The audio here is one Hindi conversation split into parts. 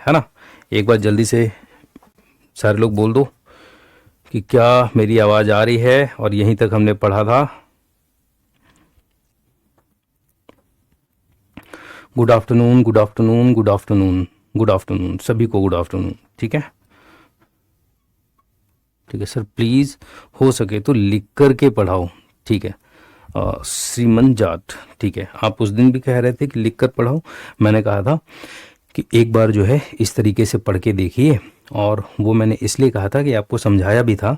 है ना। एक बार जल्दी से सारे लोग बोल दो कि क्या मेरी आवाज़ आ रही है और यहीं तक हमने पढ़ा था। Good afternoon, good afternoon, good afternoon, good afternoon, सभी को गुड आफ्टरनून। ठीक है, ठीक है सर, प्लीज़ हो सके तो लिख कर के पढ़ाओ। ठीक है, श्रीमन जाट, ठीक है, आप उस दिन भी कह रहे थे कि लिख कर पढ़ाओ। मैंने कहा था कि एक बार जो है इस तरीके से पढ़ के देखिए, और वो मैंने इसलिए कहा था कि आपको समझाया भी था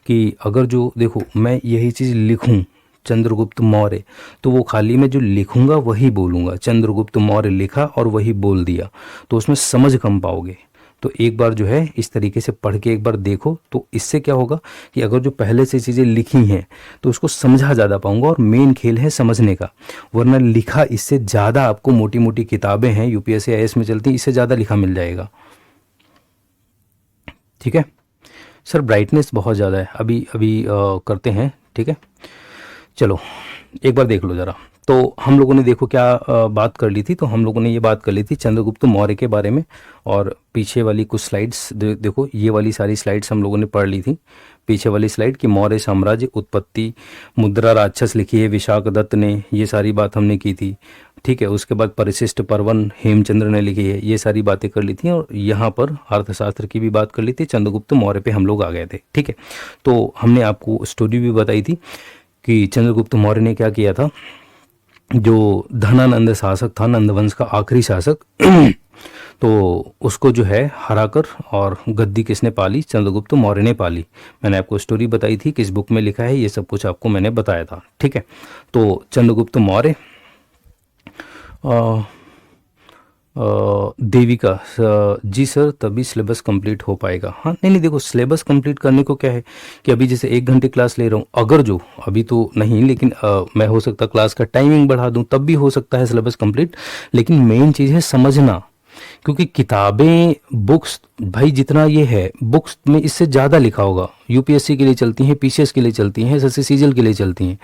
कि अगर जो देखो मैं यही चीज़ लिखूं चंद्रगुप्त मौर्य, तो वो खाली मैं जो लिखूंगा वही बोलूँगा। चंद्रगुप्त मौर्य लिखा और वही बोल दिया तो उसमें समझ कम पाओगे। तो एक बार जो है इस तरीके से पढ़ के एक बार देखो, तो इससे क्या होगा कि अगर जो पहले से चीज़ें लिखी हैं तो उसको समझा ज़्यादा पाऊंगा, और मेन खेल है समझने का। वरना लिखा इससे ज़्यादा आपको मोटी मोटी किताबें हैं यूपीएससी आईएएस में चलती हैं, इससे ज़्यादा लिखा मिल जाएगा। ठीक है सर, ब्राइटनेस बहुत ज़्यादा है, अभी अभी करते हैं। ठीक है, चलो एक बार देख लो ज़रा। तो हम लोगों ने देखो क्या बात कर ली थी, तो हम लोगों ने ये बात कर ली थी चंद्रगुप्त मौर्य के बारे में, और पीछे वाली कुछ स्लाइड्स देखो, ये वाली सारी स्लाइड्स हम लोगों ने पढ़ ली थी। पीछे वाली स्लाइड कि मौर्य साम्राज्य उत्पत्ति, मुद्रा राक्षस लिखी है विशाख दत्त ने, ये सारी बात हमने की थी। ठीक है, उसके बाद परिशिष्ट पर्वन हेमचंद्र ने लिखी है, ये सारी बातें कर ली थी, और यहाँ पर अर्थशास्त्र की भी बात कर ली थी। चंद्रगुप्त मौर्य पे हम लोग आ गए थे। ठीक है, तो हमने आपको स्टोरी भी बताई थी कि चंद्रगुप्त मौर्य ने क्या किया था। जो धनानंद शासक था, नंदवंश का आखिरी शासक तो उसको जो है हराकर, और गद्दी किसने पाली, चंद्रगुप्त मौर्य ने पाली। मैंने आपको स्टोरी बताई थी, किस बुक में लिखा है, ये सब कुछ आपको मैंने बताया था। ठीक है, तो चंद्रगुप्त मौर्य देविका जी सर, तभी सिलेबस कंप्लीट हो पाएगा। हाँ नहीं नहीं, देखो सिलेबस कंप्लीट करने को क्या है कि अभी जैसे 1 घंटे क्लास ले रहा हूँ, अगर जो अभी तो नहीं, लेकिन मैं हो सकता क्लास का टाइमिंग बढ़ा दूँ, तब भी हो सकता है सिलेबस कंप्लीट। लेकिन मेन चीज़ है समझना, क्योंकि किताबें बुक्स भाई जितना ये है बुक्स में इससे ज़्यादा लिखा होगा। यूपीएससी के लिए चलती हैं, पीसीएस के लिए चलती हैं, एसएससी सीजीएल के लिए चलती हैं।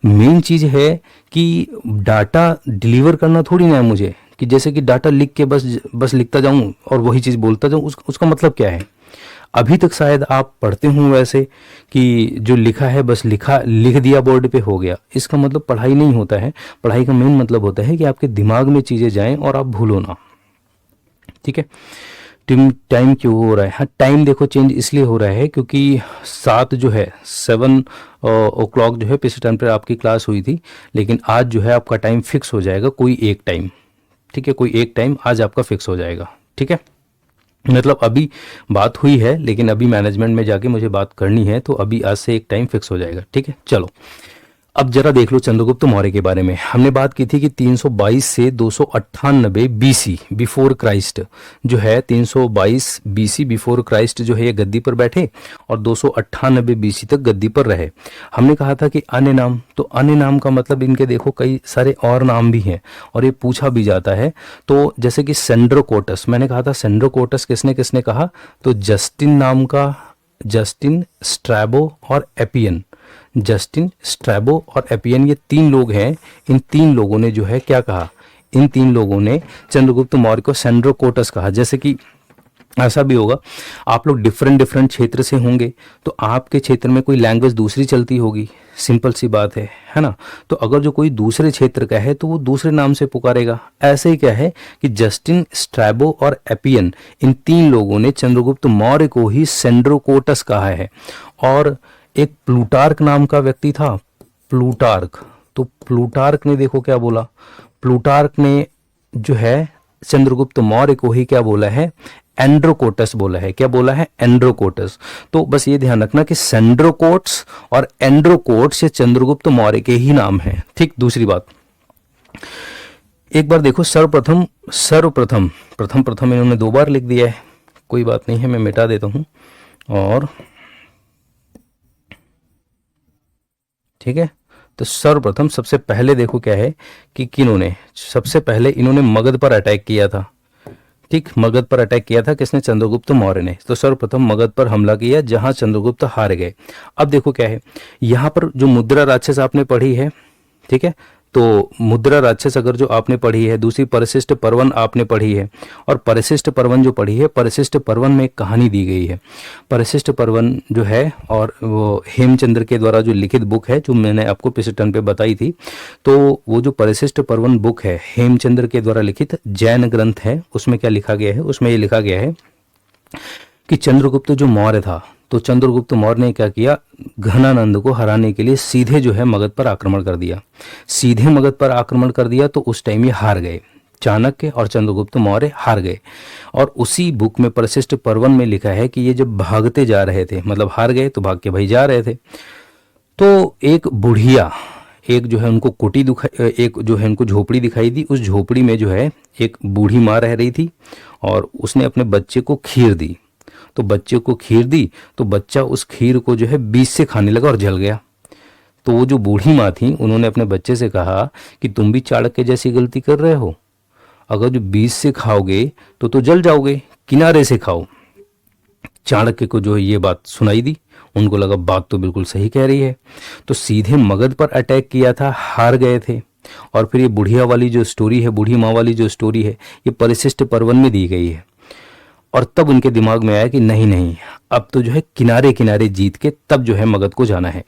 मेन चीज़ है कि डाटा डिलीवर करना थोड़ी ना है मुझे, कि जैसे कि डाटा लिख के बस लिखता जाऊं और वही चीज़ बोलता जाऊं, उसका मतलब क्या है। अभी तक शायद आप पढ़ते हों वैसे कि जो लिखा है बस लिख दिया बोर्ड पे हो गया, इसका मतलब पढ़ाई नहीं होता है। पढ़ाई का मेन मतलब होता है कि आपके दिमाग में चीज़ें जाएं और आप भूलो ना। ठीक है, टाइम क्यों हो रहा है, हाँ टाइम देखो चेंज इसलिए हो रहा है क्योंकि 7 जो है पिछले टाइम पर आपकी क्लास हुई थी, लेकिन आज जो है आपका टाइम फिक्स हो जाएगा, कोई एक टाइम। ठीक है, कोई एक टाइम आज आपका फिक्स हो जाएगा। ठीक है, मतलब अभी बात हुई है, लेकिन अभी मैनेजमेंट में जाके मुझे बात करनी है, तो अभी आज से एक टाइम फिक्स हो जाएगा। ठीक है, चलो अब जरा देख लो चंद्रगुप्त मौर्य के बारे में। हमने बात की थी कि 322 से 298 बीसी बिफोर क्राइस्ट जो है, 322 बीसी बिफोर क्राइस्ट जो है ये गद्दी पर बैठे, और 298 बीसी तक गद्दी पर रहे। हमने कहा था कि अन्य नाम, तो अन्य नाम का मतलब इनके देखो कई सारे और नाम भी हैं, और ये पूछा भी जाता है। तो जैसे कि सेंड्रोकोटस, मैंने कहा था सेंड्रोकोटस किसने किसने कहा, तो जस्टिन नाम का, जस्टिन, स्ट्रैबो और एपियन। जस्टिन, स्ट्रैबो और एपियन, ये 3 लोग हैं। इन 3 लोगों ने जो है क्या कहा, इन 3 लोगों ने चंद्रगुप्त मौर्य को सेंड्रोकोटस कहा। जैसे कि ऐसा भी होगा, आप लोग डिफरेंट क्षेत्र से होंगे, तो आपके क्षेत्र में कोई लैंग्वेज दूसरी चलती होगी, सिंपल सी बात है ना। तो अगर जो कोई दूसरे क्षेत्र का है तो वो दूसरे नाम से पुकारेगा। ऐसे ही क्या है कि जस्टिन, स्ट्रैबो और एपियन, इन 3 लोगों ने चंद्रगुप्त मौर्य को ही सेंड्रोकोटस कहा है। और एक प्लूटार्क नाम का व्यक्ति था, प्लूटार्क, तो प्लूटार्क ने देखो क्या बोला, प्लूटार्क ने जो है चंद्रगुप्त मौर्य को ही क्या बोला है, एंड्रोकोटस बोला है। क्या बोला है, एंड्रोकोटस। तो बस ये ध्यान रखना कि सेंड्रोकोट्स और एंड्रोकोट्स ये चंद्रगुप्त मौर्य के ही नाम हैं। ठीक, दूसरी बात, एक बार देखो सर्वप्रथम प्रथम इन्होंने 2 बार लिख दिया है, कोई बात नहीं है, मैं मिटा देता हूं। और ठीक है, तो सर्वप्रथम सबसे पहले देखो क्या है कि किन्होंने सबसे पहले इन्होंने मगध पर अटैक किया था। ठीक, मगध पर अटैक किया था किसने, चंद्रगुप्त मौर्य ने। तो सर्वप्रथम मगध पर हमला किया, जहां चंद्रगुप्त हार गए। अब देखो क्या है, यहां पर जो मुद्रा राक्षस आपने पढ़ी है, ठीक है, तो मुद्रा राक्षस अगर जो आपने पढ़ी है, दूसरी परिशिष्ट पर्वन आपने पढ़ी है, और परिशिष्ट पर्वन जो पढ़ी है, परिशिष्ट पर्वन में एक कहानी दी गई है। परिशिष्ट पर्वन जो है और वो हेमचंद्र के द्वारा जो लिखित बुक है, जो मैंने आपको पिछले टर्न पे बताई थी, तो वो जो परिशिष्ट पर्वन बुक है हेमचंद्र के द्वारा लिखित जैन ग्रंथ है, उसमें क्या लिखा गया है, उसमें ये लिखा गया है कि चंद्रगुप्त जो मौर्य था, तो चंद्रगुप्त मौर्य ने क्या किया, घनानंद को हराने के लिए सीधे जो है मगध पर आक्रमण कर दिया। सीधे मगध पर आक्रमण कर दिया तो उस टाइम ये हार गए, चाणक्य और चंद्रगुप्त मौर्य हार गए। और उसी बुक में परिशिष्ट पर्वन में लिखा है कि ये जब भागते जा रहे थे, मतलब हार गए तो भाग के भाई जा रहे थे, तो एक बुढ़िया, एक जो है उनको कुटी दिखाई, एक जो है उनको झोपड़ी दिखाई दी। उस झोपड़ी में जो है एक बूढ़ी माँ रह रही थी और उसने अपने बच्चे को खीर दी। तो बच्चे को खीर दी तो बच्चा उस खीर को जो है बीच से खाने लगा और जल गया। तो वो जो बूढ़ी माँ थी उन्होंने अपने बच्चे से कहा कि तुम भी चाणक्य जैसी गलती कर रहे हो, अगर जो बीच से खाओगे तो जल जाओगे, किनारे से खाओ। चाणक्य को जो है ये बात सुनाई दी, उनको लगा बात तो बिल्कुल सही कह रही है, तो सीधे मगध पर अटैक किया था, हार गए थे। और फिर ये बुढ़िया वाली जो स्टोरी है, बूढ़ी माँ वाली जो स्टोरी है, ये परिशिष्ट पर्वन में दी गई है। और तब उनके दिमाग में आया कि नहीं नहीं, अब तो जो है किनारे किनारे जीत के तब जो है मगध को जाना है।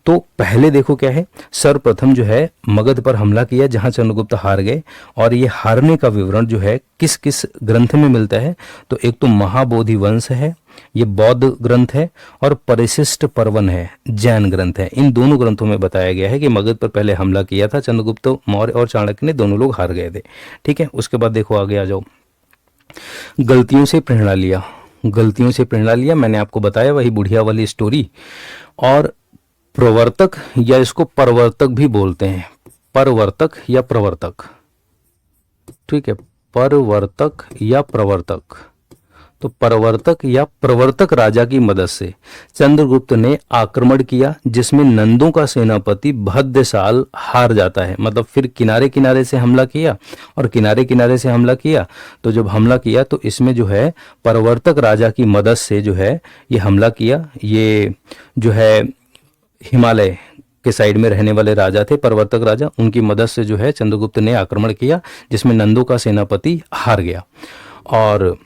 तो पहले देखो क्या है, सर्वप्रथम जो है मगध पर हमला किया जहां चंद्रगुप्त हार गए। और ये हारने का विवरण जो है किस किस ग्रंथ में मिलता है, तो एक तो महाबोधि वंश है, ये बौद्ध ग्रंथ है, और परिशिष्ट पर्वन है, जैन ग्रंथ है। इन दोनों ग्रंथों में बताया गया है कि मगध पर पहले हमला किया था चंद्रगुप्त मौर्य और चाणक्य ने, दोनों लोग हार गए थे। ठीक है, उसके बाद देखो आगे आ जाओ। गलतियों से प्रेरणा लिया, गलतियों से प्रेरणा लिया, मैंने आपको बताया वही बुढ़िया वाली स्टोरी। और प्रवर्तक या इसको परवर्तक भी बोलते हैं, परवर्तक या प्रवर्तक, ठीक है, परवर्तक या प्रवर्तक। तो परवर्तक या प्रवर्तक राजा की मदद से चंद्रगुप्त ने आक्रमण किया, जिसमें नंदों का सेनापति भद्रसाल हार जाता है। मतलब फिर किनारे किनारे से हमला किया, और किनारे किनारे से हमला किया, तो जब हमला किया तो इसमें जो है परवर्तक राजा की मदद से जो है ये हमला किया। ये जो है हिमालय के साइड में रहने वाले राजा थे, परवर्तक राजा, उनकी मदद से जो है चंद्रगुप्त ने आक्रमण किया, जिसमें नंदों का सेनापति हार गया। और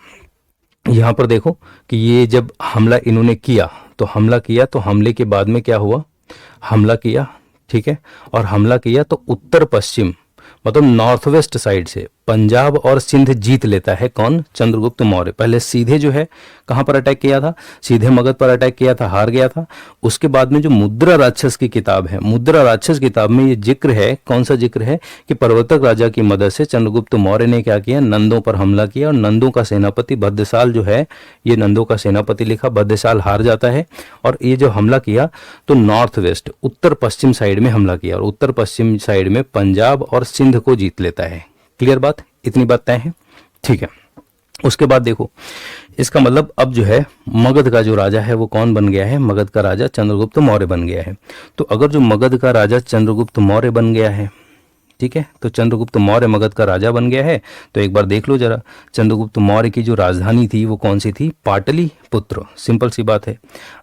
यहाँ पर देखो कि ये जब हमला इन्होंने किया, तो हमला किया तो हमले के बाद में क्या हुआ, हमला किया, ठीक है, और हमला किया तो उत्तर पश्चिम मतलब नॉर्थ वेस्ट साइड से पंजाब और सिंध जीत लेता है कौन, चंद्रगुप्त मौर्य। पहले सीधे जो है कहाँ पर अटैक किया था, सीधे मगध पर अटैक किया था, हार गया था। उसके बाद में जो मुद्रा राक्षस की किताब है, मुद्रा राक्षस किताब में ये जिक्र है, कौन सा जिक्र है कि प्रवर्तक राजा की मदद से चंद्रगुप्त मौर्य ने क्या किया, नंदों पर हमला किया, और नंदों का सेनापति भद्रसाल जो है, ये नंदों का सेनापति लिखा, भद्रसाल हार जाता है। और ये जो हमला किया तो नॉर्थ वेस्ट उत्तर पश्चिम साइड में हमला किया, और उत्तर पश्चिम साइड में पंजाब और सिंध को जीत लेता है। क्लियर बात, इतनी बात तय है, ठीक है। उसके बाद देखो, इसका मतलब अब जो है मगध का जो राजा है वो कौन बन गया है, मगध का राजा चंद्रगुप्त मौर्य बन गया है। तो अगर जो मगध का राजा चंद्रगुप्त मौर्य बन गया है, ठीक है, तो चंद्रगुप्त मौर्य मगध का राजा बन गया है, तो एक बार देख लो जरा, चंद्रगुप्त मौर्य की जो राजधानी थी वो कौन सी थी, पाटलिपुत्र। सिंपल सी बात है।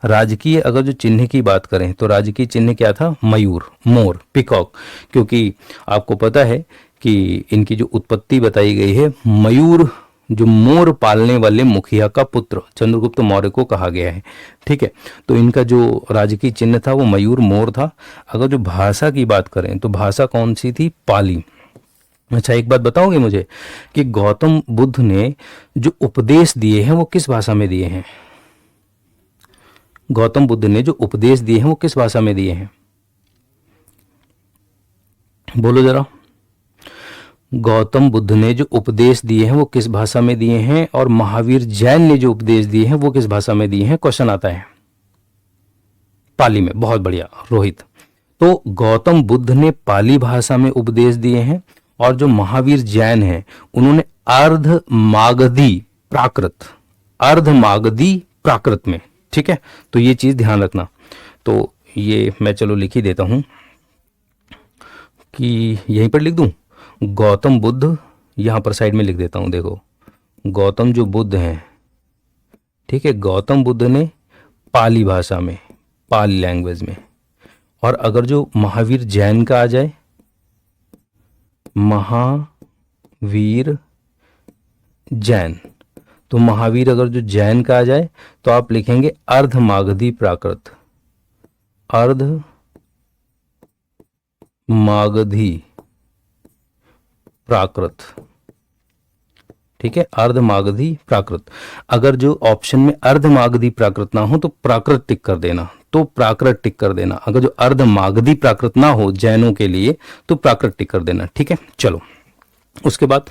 राजकीय अगर जो चिन्ह की बात करें तो राजकीय चिन्ह क्या था, मयूर, मोर, पिकॉक, क्योंकि आपको पता है कि इनकी जो उत्पत्ति बताई गई है, मयूर जो मोर पालने वाले मुखिया का पुत्र चंद्रगुप्त मौर्य को कहा गया है, ठीक है। तो इनका जो राजकीय चिन्ह था वो मयूर, मोर था। अगर जो भाषा की बात करें तो भाषा कौन सी थी, पाली। अच्छा, एक बात बताओगे मुझे कि गौतम बुद्ध ने जो उपदेश दिए हैं वो किस भाषा में दिए हैं, गौतम बुद्ध ने जो उपदेश दिए हैं वो किस भाषा में दिए हैं, बोलो जरा। गौतम बुद्ध ने जो उपदेश दिए हैं वो किस भाषा में दिए हैं, और महावीर जैन ने जो उपदेश दिए हैं वो किस भाषा में दिए हैं, क्वेश्चन आता है, पाली में। बहुत बढ़िया रोहित। तो गौतम बुद्ध ने पाली भाषा में उपदेश दिए हैं, और जो महावीर जैन हैं उन्होंने अर्ध मागधी प्राकृत, अर्ध मागधी प्राकृत में, ठीक है। तो ये चीज ध्यान रखना। तो ये मैं चलो लिख ही देता हूं कि यहीं पर लिख दूं, गौतम बुद्ध, यहां पर साइड में लिख देता हूं, देखो गौतम जो बुद्ध हैं, ठीक है, गौतम बुद्ध ने पाली भाषा में, पाली लैंग्वेज में। और अगर जो महावीर जैन का आ जाए महावीर जैन। तो महावीर अगर जो जैन का आ जाए तो आप लिखेंगे अर्धमागधी प्राकृत, अर्धमागधी प्राकृत, ठीक है, अर्धमागधी प्राकृत। अगर जो ऑप्शन में अर्धमागधी प्राकृत ना हो तो प्राकृत टिक कर देना, तो प्राकृत टिक कर देना। अगर जो अर्धमागधी प्राकृत ना हो जैनों के लिए तो प्राकृत टिक कर देना, ठीक है। चलो उसके बाद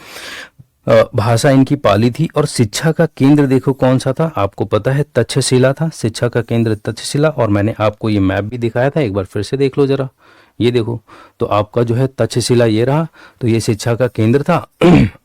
भाषा इनकी पाली थी और शिक्षा का केंद्र देखो कौन सा था, आपको पता है तक्षशिला था, शिक्षा का केंद्र तक्षशिला। और मैंने आपको ये मैप भी दिखाया था, एक बार फिर से देख लो जरा, ये देखो तो आपका जो है तक्षशिला ये रहा, तो ये शिक्षा का केंद्र था।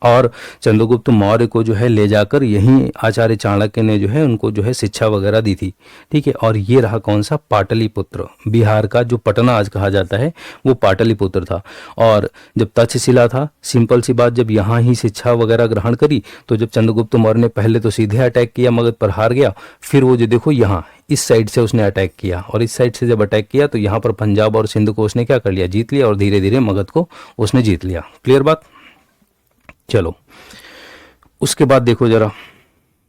और चंद्रगुप्त मौर्य को जो है ले जाकर यहीं आचार्य चाणक्य ने जो है उनको जो है शिक्षा वगैरह दी थी, ठीक है। और ये रहा कौन सा, पाटलिपुत्र, बिहार का जो पटना आज कहा जाता है वो पाटलिपुत्र था। और जब तक्षशिला था, सिंपल सी बात, जब यहाँ ही शिक्षा वगैरह ग्रहण करी तो जब चंद्रगुप्त मौर्य ने पहले तो सीधे अटैक किया मगध पर, हार गया। फिर वो जो देखो यहाँ इस साइड से उसने अटैक किया, और इस साइड से जब अटैक किया तो यहाँ पर पंजाब और सिंध को उसने क्या कर लिया, जीत लिया, और धीरे धीरे मगध को उसने जीत लिया। क्लियर बात। चलो उसके बाद देखो जरा,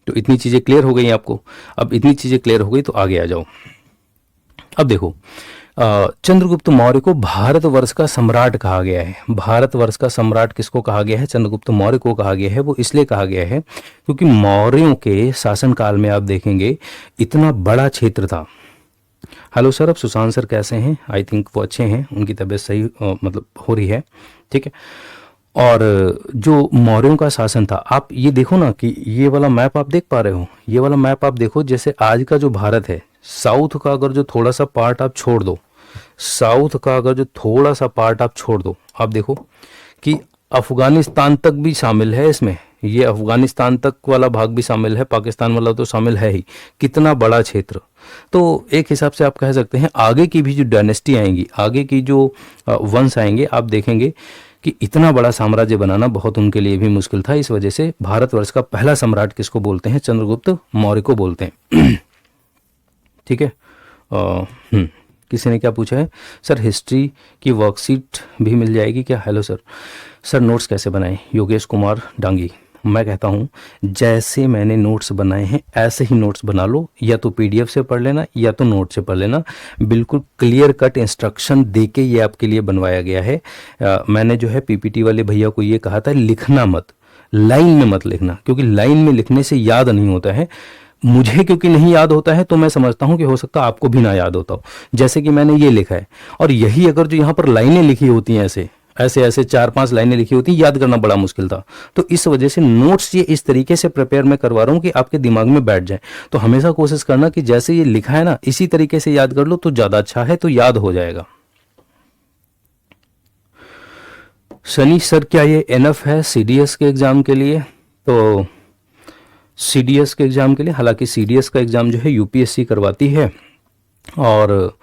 तो इतनी चीजें क्लियर हो गई आपको। अब इतनी चीजें क्लियर हो गई तो आगे आ जाओ। अब देखो चंद्रगुप्त मौर्य को भारतवर्ष का सम्राट कहा गया है। भारतवर्ष का सम्राट किसको कहा गया है, चंद्रगुप्त मौर्य को कहा गया है। वो इसलिए कहा गया है क्योंकि मौर्यों के शासनकाल में आप देखेंगे इतना बड़ा क्षेत्र था। हेलो सर, अब सुशांत सर कैसे हैं? आई थिंक वो अच्छे हैं, उनकी तबीयत सही मतलब हो रही है, ठीक है। और जो मौर्यों का शासन था, आप ये देखो ना कि ये वाला मैप आप देख पा रहे हो, ये वाला मैप आप देखो, जैसे आज का जो भारत है, साउथ का अगर जो थोड़ा सा पार्ट आप छोड़ दो, साउथ का अगर जो थोड़ा सा पार्ट आप छोड़ दो, आप देखो कि अफगानिस्तान तक भी शामिल है इसमें, ये अफगानिस्तान तक वाला भाग भी शामिल है, पाकिस्तान वाला तो शामिल है ही। कितना बड़ा क्षेत्र। तो एक हिसाब से आप कह सकते हैं आगे की भी जो डायनेस्टी आएंगी, आगे की जो वंश आएंगे, आप देखेंगे कि इतना बड़ा साम्राज्य बनाना बहुत उनके लिए भी मुश्किल था। इस वजह से भारतवर्ष का पहला सम्राट किसको बोलते हैं, चंद्रगुप्त मौर्य को बोलते हैं, ठीक है। किसी ने क्या पूछा है, सर हिस्ट्री की वर्कशीट भी मिल जाएगी क्या? हेलो सर, सर नोट्स कैसे बनाएं? योगेश कुमार डांगी। मैं कहता हूँ जैसे मैंने नोट्स बनाए हैं ऐसे ही नोट्स बना लो, या तो पीडीएफ से पढ़ लेना या तो नोट से पढ़ लेना। बिल्कुल क्लियर कट इंस्ट्रक्शन देके ये आपके लिए बनवाया गया है। मैंने जो है पीपीटी वाले भैया को ये कहा था लिखना मत, लाइन में मत लिखना, क्योंकि लाइन में लिखने से याद नहीं होता है। मुझे क्योंकि नहीं याद होता है तो मैं समझता हूँ कि हो सकता है आपको भी ना याद होता हो, जैसे कि मैंने ये लिखा है। और यही अगर जो यहाँ पर लाइनें लिखी होती हैं, ऐसे ऐसे ऐसे 4-5 लाइनें लिखी होती, याद करना बड़ा मुश्किल था। तो इस वजह से नोट्स ये इस तरीके से प्रिपेयर मैं करवा रहा हूँ कि आपके दिमाग में बैठ जाए। तो हमेशा कोशिश करना कि जैसे ये लिखा है ना इसी तरीके से याद कर लो तो ज़्यादा अच्छा है, तो याद हो जाएगा। सनी सर, क्या ये एनफ है सीडीएस के एग्ज़ाम के लिए? तो सीडीएस के एग्ज़ाम के लिए, हालांकि सीडीएस का एग्ज़ाम जो है यूपीएससी करवाती है, और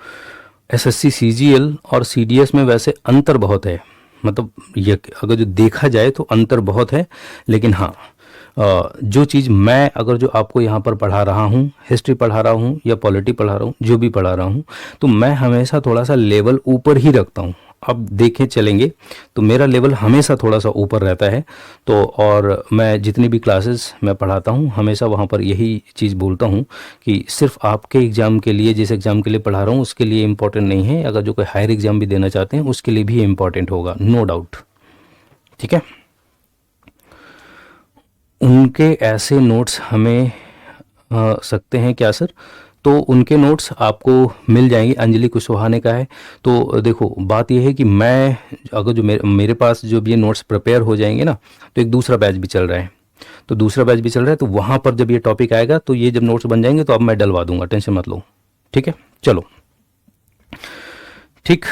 एसएससी सीजीएल और सीडीएस में वैसे अंतर बहुत है। मतलब ये अगर जो देखा जाए तो अंतर बहुत है, लेकिन हाँ जो चीज़ मैं अगर जो आपको यहाँ पर पढ़ा रहा हूँ, हिस्ट्री पढ़ा रहा हूँ या पॉलिटी पढ़ा रहा हूँ, जो भी पढ़ा रहा हूँ, तो मैं हमेशा थोड़ा सा लेवल ऊपर ही रखता हूँ। अब देखें चलेंगे तो मेरा लेवल हमेशा थोड़ा सा ऊपर रहता है। तो और मैं जितनी भी क्लासेस मैं पढ़ाता हूँ हमेशा वहाँ पर यही चीज़ बोलता हूँ कि सिर्फ आपके एग्ज़ाम के लिए, जिस एग्ज़ाम के लिए पढ़ा रहा हूँ उसके लिए इम्पोर्टेंट नहीं है, अगर जो कोई हायर एग्ज़ाम भी देना चाहते हैं उसके लिए भी इम्पोर्टेंट होगा, नो डाउट, ठीक है। उनके ऐसे नोट्स हमें सकते हैं क्या सर? तो उनके नोट्स आपको मिल जाएंगे। अंजलि कुशवाहा ने कहा है। तो देखो बात यह है कि मैं अगर जो मेरे पास जो भी ये नोट्स प्रिपेयर हो जाएंगे ना, तो एक दूसरा बैच भी चल रहा है, तो दूसरा बैच भी चल रहा है, तो वहाँ पर जब ये टॉपिक आएगा तो ये जब नोट्स बन जाएंगे तो अब मैं डलवा दूंगा, टेंशन मत लो, ठीक है। चलो ठीक,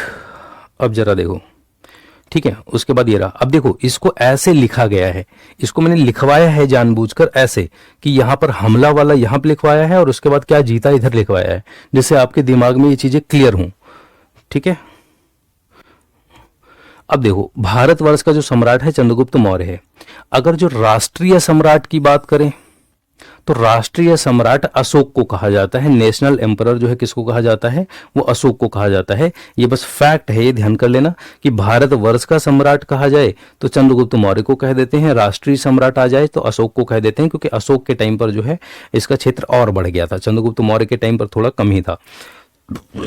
अब जरा देखो, ठीक है। उसके बाद ये रहा, अब देखो इसको ऐसे लिखा गया है, इसको मैंने लिखवाया है जानबूझकर ऐसे कि यहाँ पर हमला वाला यहाँ पर लिखवाया है और उसके बाद क्या जीता इधर लिखवाया है, जिससे आपके दिमाग में ये चीजें क्लियर हों, ठीक है। अब देखो भारतवर्ष का जो सम्राट है चंद्रगुप्त मौर्य है। अगर जो राष्ट्रीय सम्राट की बात करें तो राष्ट्रीय सम्राट अशोक को कहा जाता है। नेशनल एम्परर जो है किसको कहा जाता है, वो अशोक को कहा जाता है। ये बस फैक्ट है, ये ध्यान कर लेना कि भारतवर्ष का सम्राट कहा जाए तो चंद्रगुप्त मौर्य को कह देते हैं, राष्ट्रीय सम्राट आ जाए तो अशोक को कह देते हैं, क्योंकि अशोक के टाइम पर जो है इसका क्षेत्र और बढ़ गया था, चंद्रगुप्त मौर्य के टाइम पर थोड़ा कम ही था।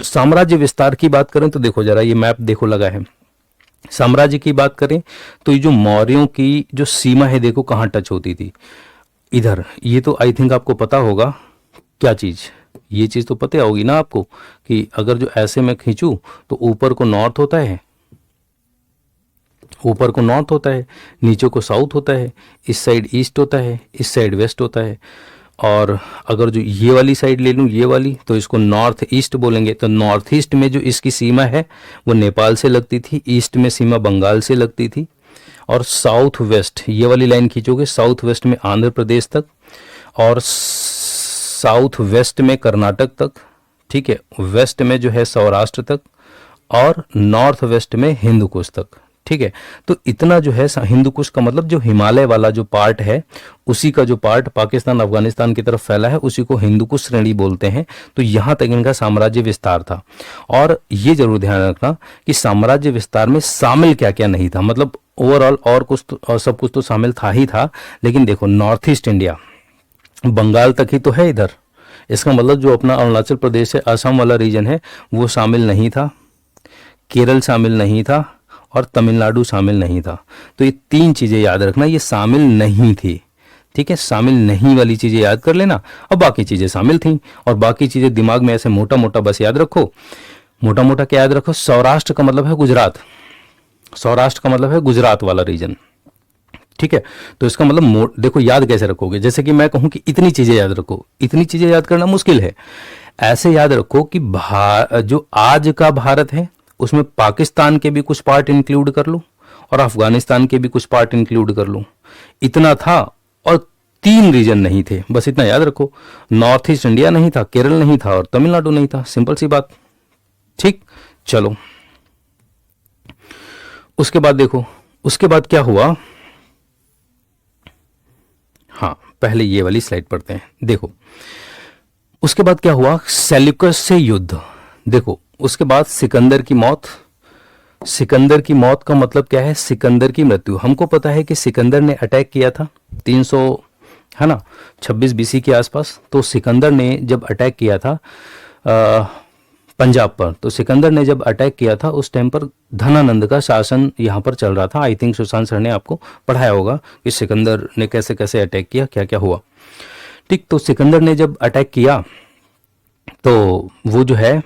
साम्राज्य विस्तार की बात करें तो देखो जरा, ये मैप देखो लगा है। साम्राज्य की बात करें तो ये जो मौर्यों की जो सीमा है देखो कहाँ टच होती थी, इधर। ये तो आई थिंक आपको पता होगा क्या चीज, ये चीज तो पता होगी ना आपको कि अगर जो ऐसे मैं खींचूं तो ऊपर को नॉर्थ होता है, ऊपर को नॉर्थ होता है, नीचे को साउथ होता है, इस साइड ईस्ट होता है, इस साइड वेस्ट होता है। और अगर जो ये वाली साइड ले लूँ, ये वाली, तो इसको नॉर्थ ईस्ट बोलेंगे। तो नॉर्थ ईस्ट में जो इसकी सीमा है वो नेपाल से लगती थी, ईस्ट में सीमा बंगाल से लगती थी, और साउथ वेस्ट ये वाली लाइन खींचोगे साउथ वेस्ट में आंध्र प्रदेश तक, और साउथ वेस्ट में कर्नाटक तक, ठीक है, वेस्ट में जो है सौराष्ट्र तक, और नॉर्थ वेस्ट में हिंदू कुश तक, ठीक है। तो इतना जो है हिंदू कुश का मतलब जो हिमालय वाला जो पार्ट है, उसी का जो पार्ट पाकिस्तान अफगानिस्तान की तरफ फैला है उसी को हिंदू कुश श्रेणी बोलते हैं। तो यहाँ तक इनका साम्राज्य विस्तार था। और ये जरूर ध्यान रखना कि साम्राज्य विस्तार में शामिल क्या क्या नहीं था, मतलब ओवरऑल और कुछ तो, और सब कुछ तो शामिल था ही था, लेकिन देखो नॉर्थ ईस्ट इंडिया बंगाल तक ही तो है इधर, इसका मतलब जो अपना अरुणाचल प्रदेश है, असम वाला रीजन है, वो शामिल नहीं था, केरल शामिल नहीं था, और तमिलनाडु शामिल नहीं था। तो ये तीन चीजें याद रखना, ये शामिल नहीं थी, ठीक है। शामिल नहीं वाली चीजें याद कर लेना, और बाकी चीजें शामिल थी, और बाकी चीजें दिमाग में ऐसे मोटा मोटा बस याद रखो। मोटा मोटा क्या याद रखो, सौराष्ट्र का मतलब है गुजरात, सौराष्ट्र का मतलब है गुजरात वाला रीजन, ठीक है। तो इसका मतलब देखो याद कैसे रखोगे, जैसे कि मैं कहूं कि इतनी चीजें याद रखो, इतनी चीजें याद करना मुश्किल है। ऐसे याद रखो कि जो आज का भारत है उसमें पाकिस्तान के भी कुछ पार्ट इंक्लूड कर लो, और अफगानिस्तान के भी कुछ पार्ट इंक्लूड कर लो, इतना था। और तीन रीजन नहीं थे, बस इतना याद रखो, नॉर्थ ईस्ट इंडिया नहीं था, केरल नहीं था, और तमिलनाडु नहीं था, सिंपल सी बात, ठीक। चलो उसके बाद देखो, उसके बाद क्या हुआ, हाँ पहले ये वाली स्लाइड पढ़ते हैं। देखो उसके बाद क्या हुआ, सेल्यूकस से युद्ध। देखो उसके बाद सिकंदर की मौत। सिकंदर की मौत का मतलब क्या है, सिकंदर की मृत्यु। हमको पता है कि सिकंदर ने अटैक किया था 300 है ना 26 बीसी के आसपास। तो सिकंदर ने जब अटैक किया था पंजाब पर, तो सिकंदर ने जब अटैक किया था उस टाइम पर धनानंद का शासन यहाँ पर चल रहा था। आई थिंक सुशांत सर ने आपको पढ़ाया होगा कि सिकंदर ने कैसे कैसे अटैक किया, क्या क्या हुआ, ठीक। तो सिकंदर ने जब अटैक किया तो वो जो है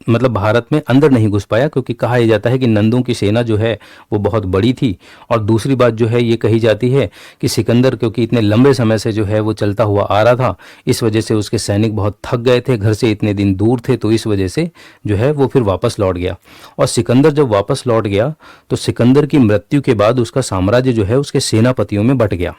मतलब भारत में अंदर नहीं घुस पाया, क्योंकि कहा यह जाता है कि नंदों की सेना जो है वो बहुत बड़ी थी। और दूसरी बात जो है ये कही जाती है कि सिकंदर क्योंकि इतने लंबे समय से जो है वो चलता हुआ आ रहा था, इस वजह से उसके सैनिक बहुत थक गए थे, घर से इतने दिन दूर थे, तो इस वजह से जो है वो फिर वापस लौट गया। और सिकंदर जब वापस लौट गया तो सिकंदर की मृत्यु के बाद उसका साम्राज्य जो है उसके सेनापतियों में बंट गया,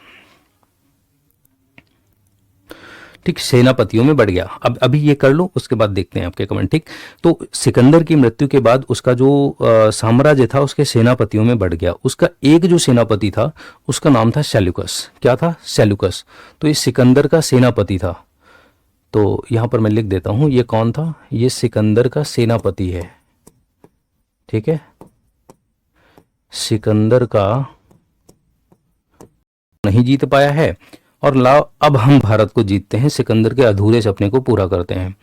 ठीक, सेनापतियों में बढ़ गया। अब अभी ये कर लो, उसके बाद देखते हैं आपके कमेंट, ठीक। तो सिकंदर की मृत्यु के बाद उसका जो साम्राज्य था उसके सेनापतियों में बढ़ गया। उसका एक जो सेनापति था उसका नाम था सेल्यूकस। क्या था, सेल्यूकस। तो ये सिकंदर का सेनापति था। तो यहां पर मैं लिख देता हूं ये कौन था, ये सिकंदर का सेनापति है, ठीक है। सिकंदर का नहीं जीत पाया है, और लाओ अब हम भारत को जीतते हैं, सिकंदर के अधूरे सपने को पूरा करते हैं।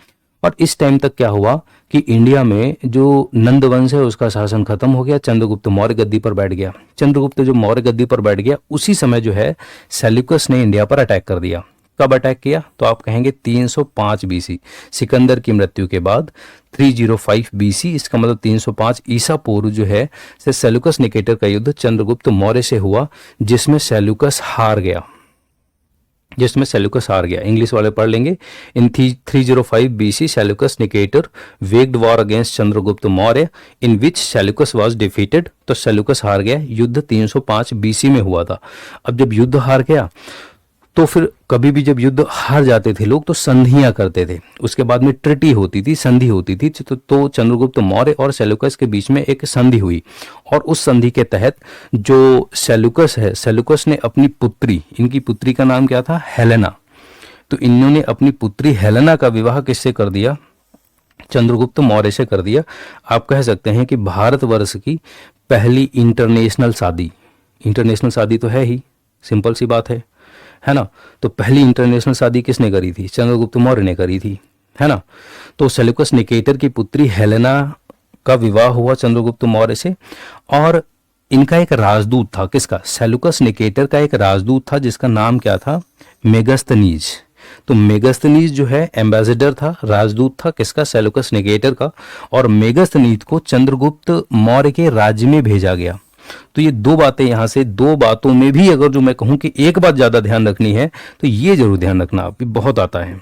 और इस टाइम तक क्या हुआ कि इंडिया में जो नंद वंश है उसका शासन खत्म हो गया, चंद्रगुप्त मौर्य गद्दी पर बैठ गया। चंद्रगुप्त जो मौर्य गद्दी पर बैठ गया उसी समय जो है सेल्यूकस ने इंडिया पर अटैक कर दिया। कब अटैक किया, तो आप कहेंगे 305 बीसी, सिकंदर की मृत्यु के बाद 305 बीसी, इसका मतलब 305 ईसा पूर्व जो है से सेल्यूकस निकेटर का युद्ध चंद्रगुप्त मौर्य से हुआ, जिसमें सेल्यूकस हार गया, जिसमें सेल्यूकस हार गया। इंग्लिश वाले पढ़ लेंगे। In 305 BC Seleucus Nicator waged war against Chandragupta Maurya in which Seleucus was defeated. तो सेल्यूकस हार गया, युद्ध 305 बीसी में हुआ था। अब जब युद्ध हार गया तो फिर कभी भी जब युद्ध हार जाते थे लोग तो संधियां करते थे, उसके बाद में ट्रिटी होती थी, संधि होती थी। तो चंद्रगुप्त मौर्य और सेल्यूकस के बीच में एक संधि हुई, और उस संधि के तहत जो सेल्यूकस है, सेल्यूकस ने अपनी पुत्री, इनकी पुत्री का नाम क्या था, हेलेना, तो इन्होंने अपनी पुत्री हेलेना का विवाह किससे कर दिया? चंद्रगुप्त मौर्य से कर दिया। आप कह सकते हैं कि भारतवर्ष की पहली इंटरनेशनल शादी, इंटरनेशनल शादी तो है ही, सिंपल सी बात है ना। तो पहली इंटरनेशनल शादी किसने करी थी? चंद्रगुप्त मौर्य ने करी थी, है ना। तो सेल्यूकस निकेटर की पुत्री हेलेना का विवाह हुआ चंद्रगुप्त मौर्य से, और इनका एक राजदूत था। किसका? सेल्यूकस निकेटर का एक राजदूत था जिसका नाम क्या था? मेगस्थनीज। तो मेगस्थनीज जो है एम्बेसडर था, राजदूत था किसका? सेल्यूकस निकेटर का। और मेगस्थनीज को चंद्रगुप्त मौर्य के राज्य में भेजा गया। तो ये दो बातें, यहां से दो बातों में भी अगर जो मैं कहूं कि एक बात ज्यादा ध्यान रखनी है तो ये जरूर ध्यान रखना, आप बहुत आता है,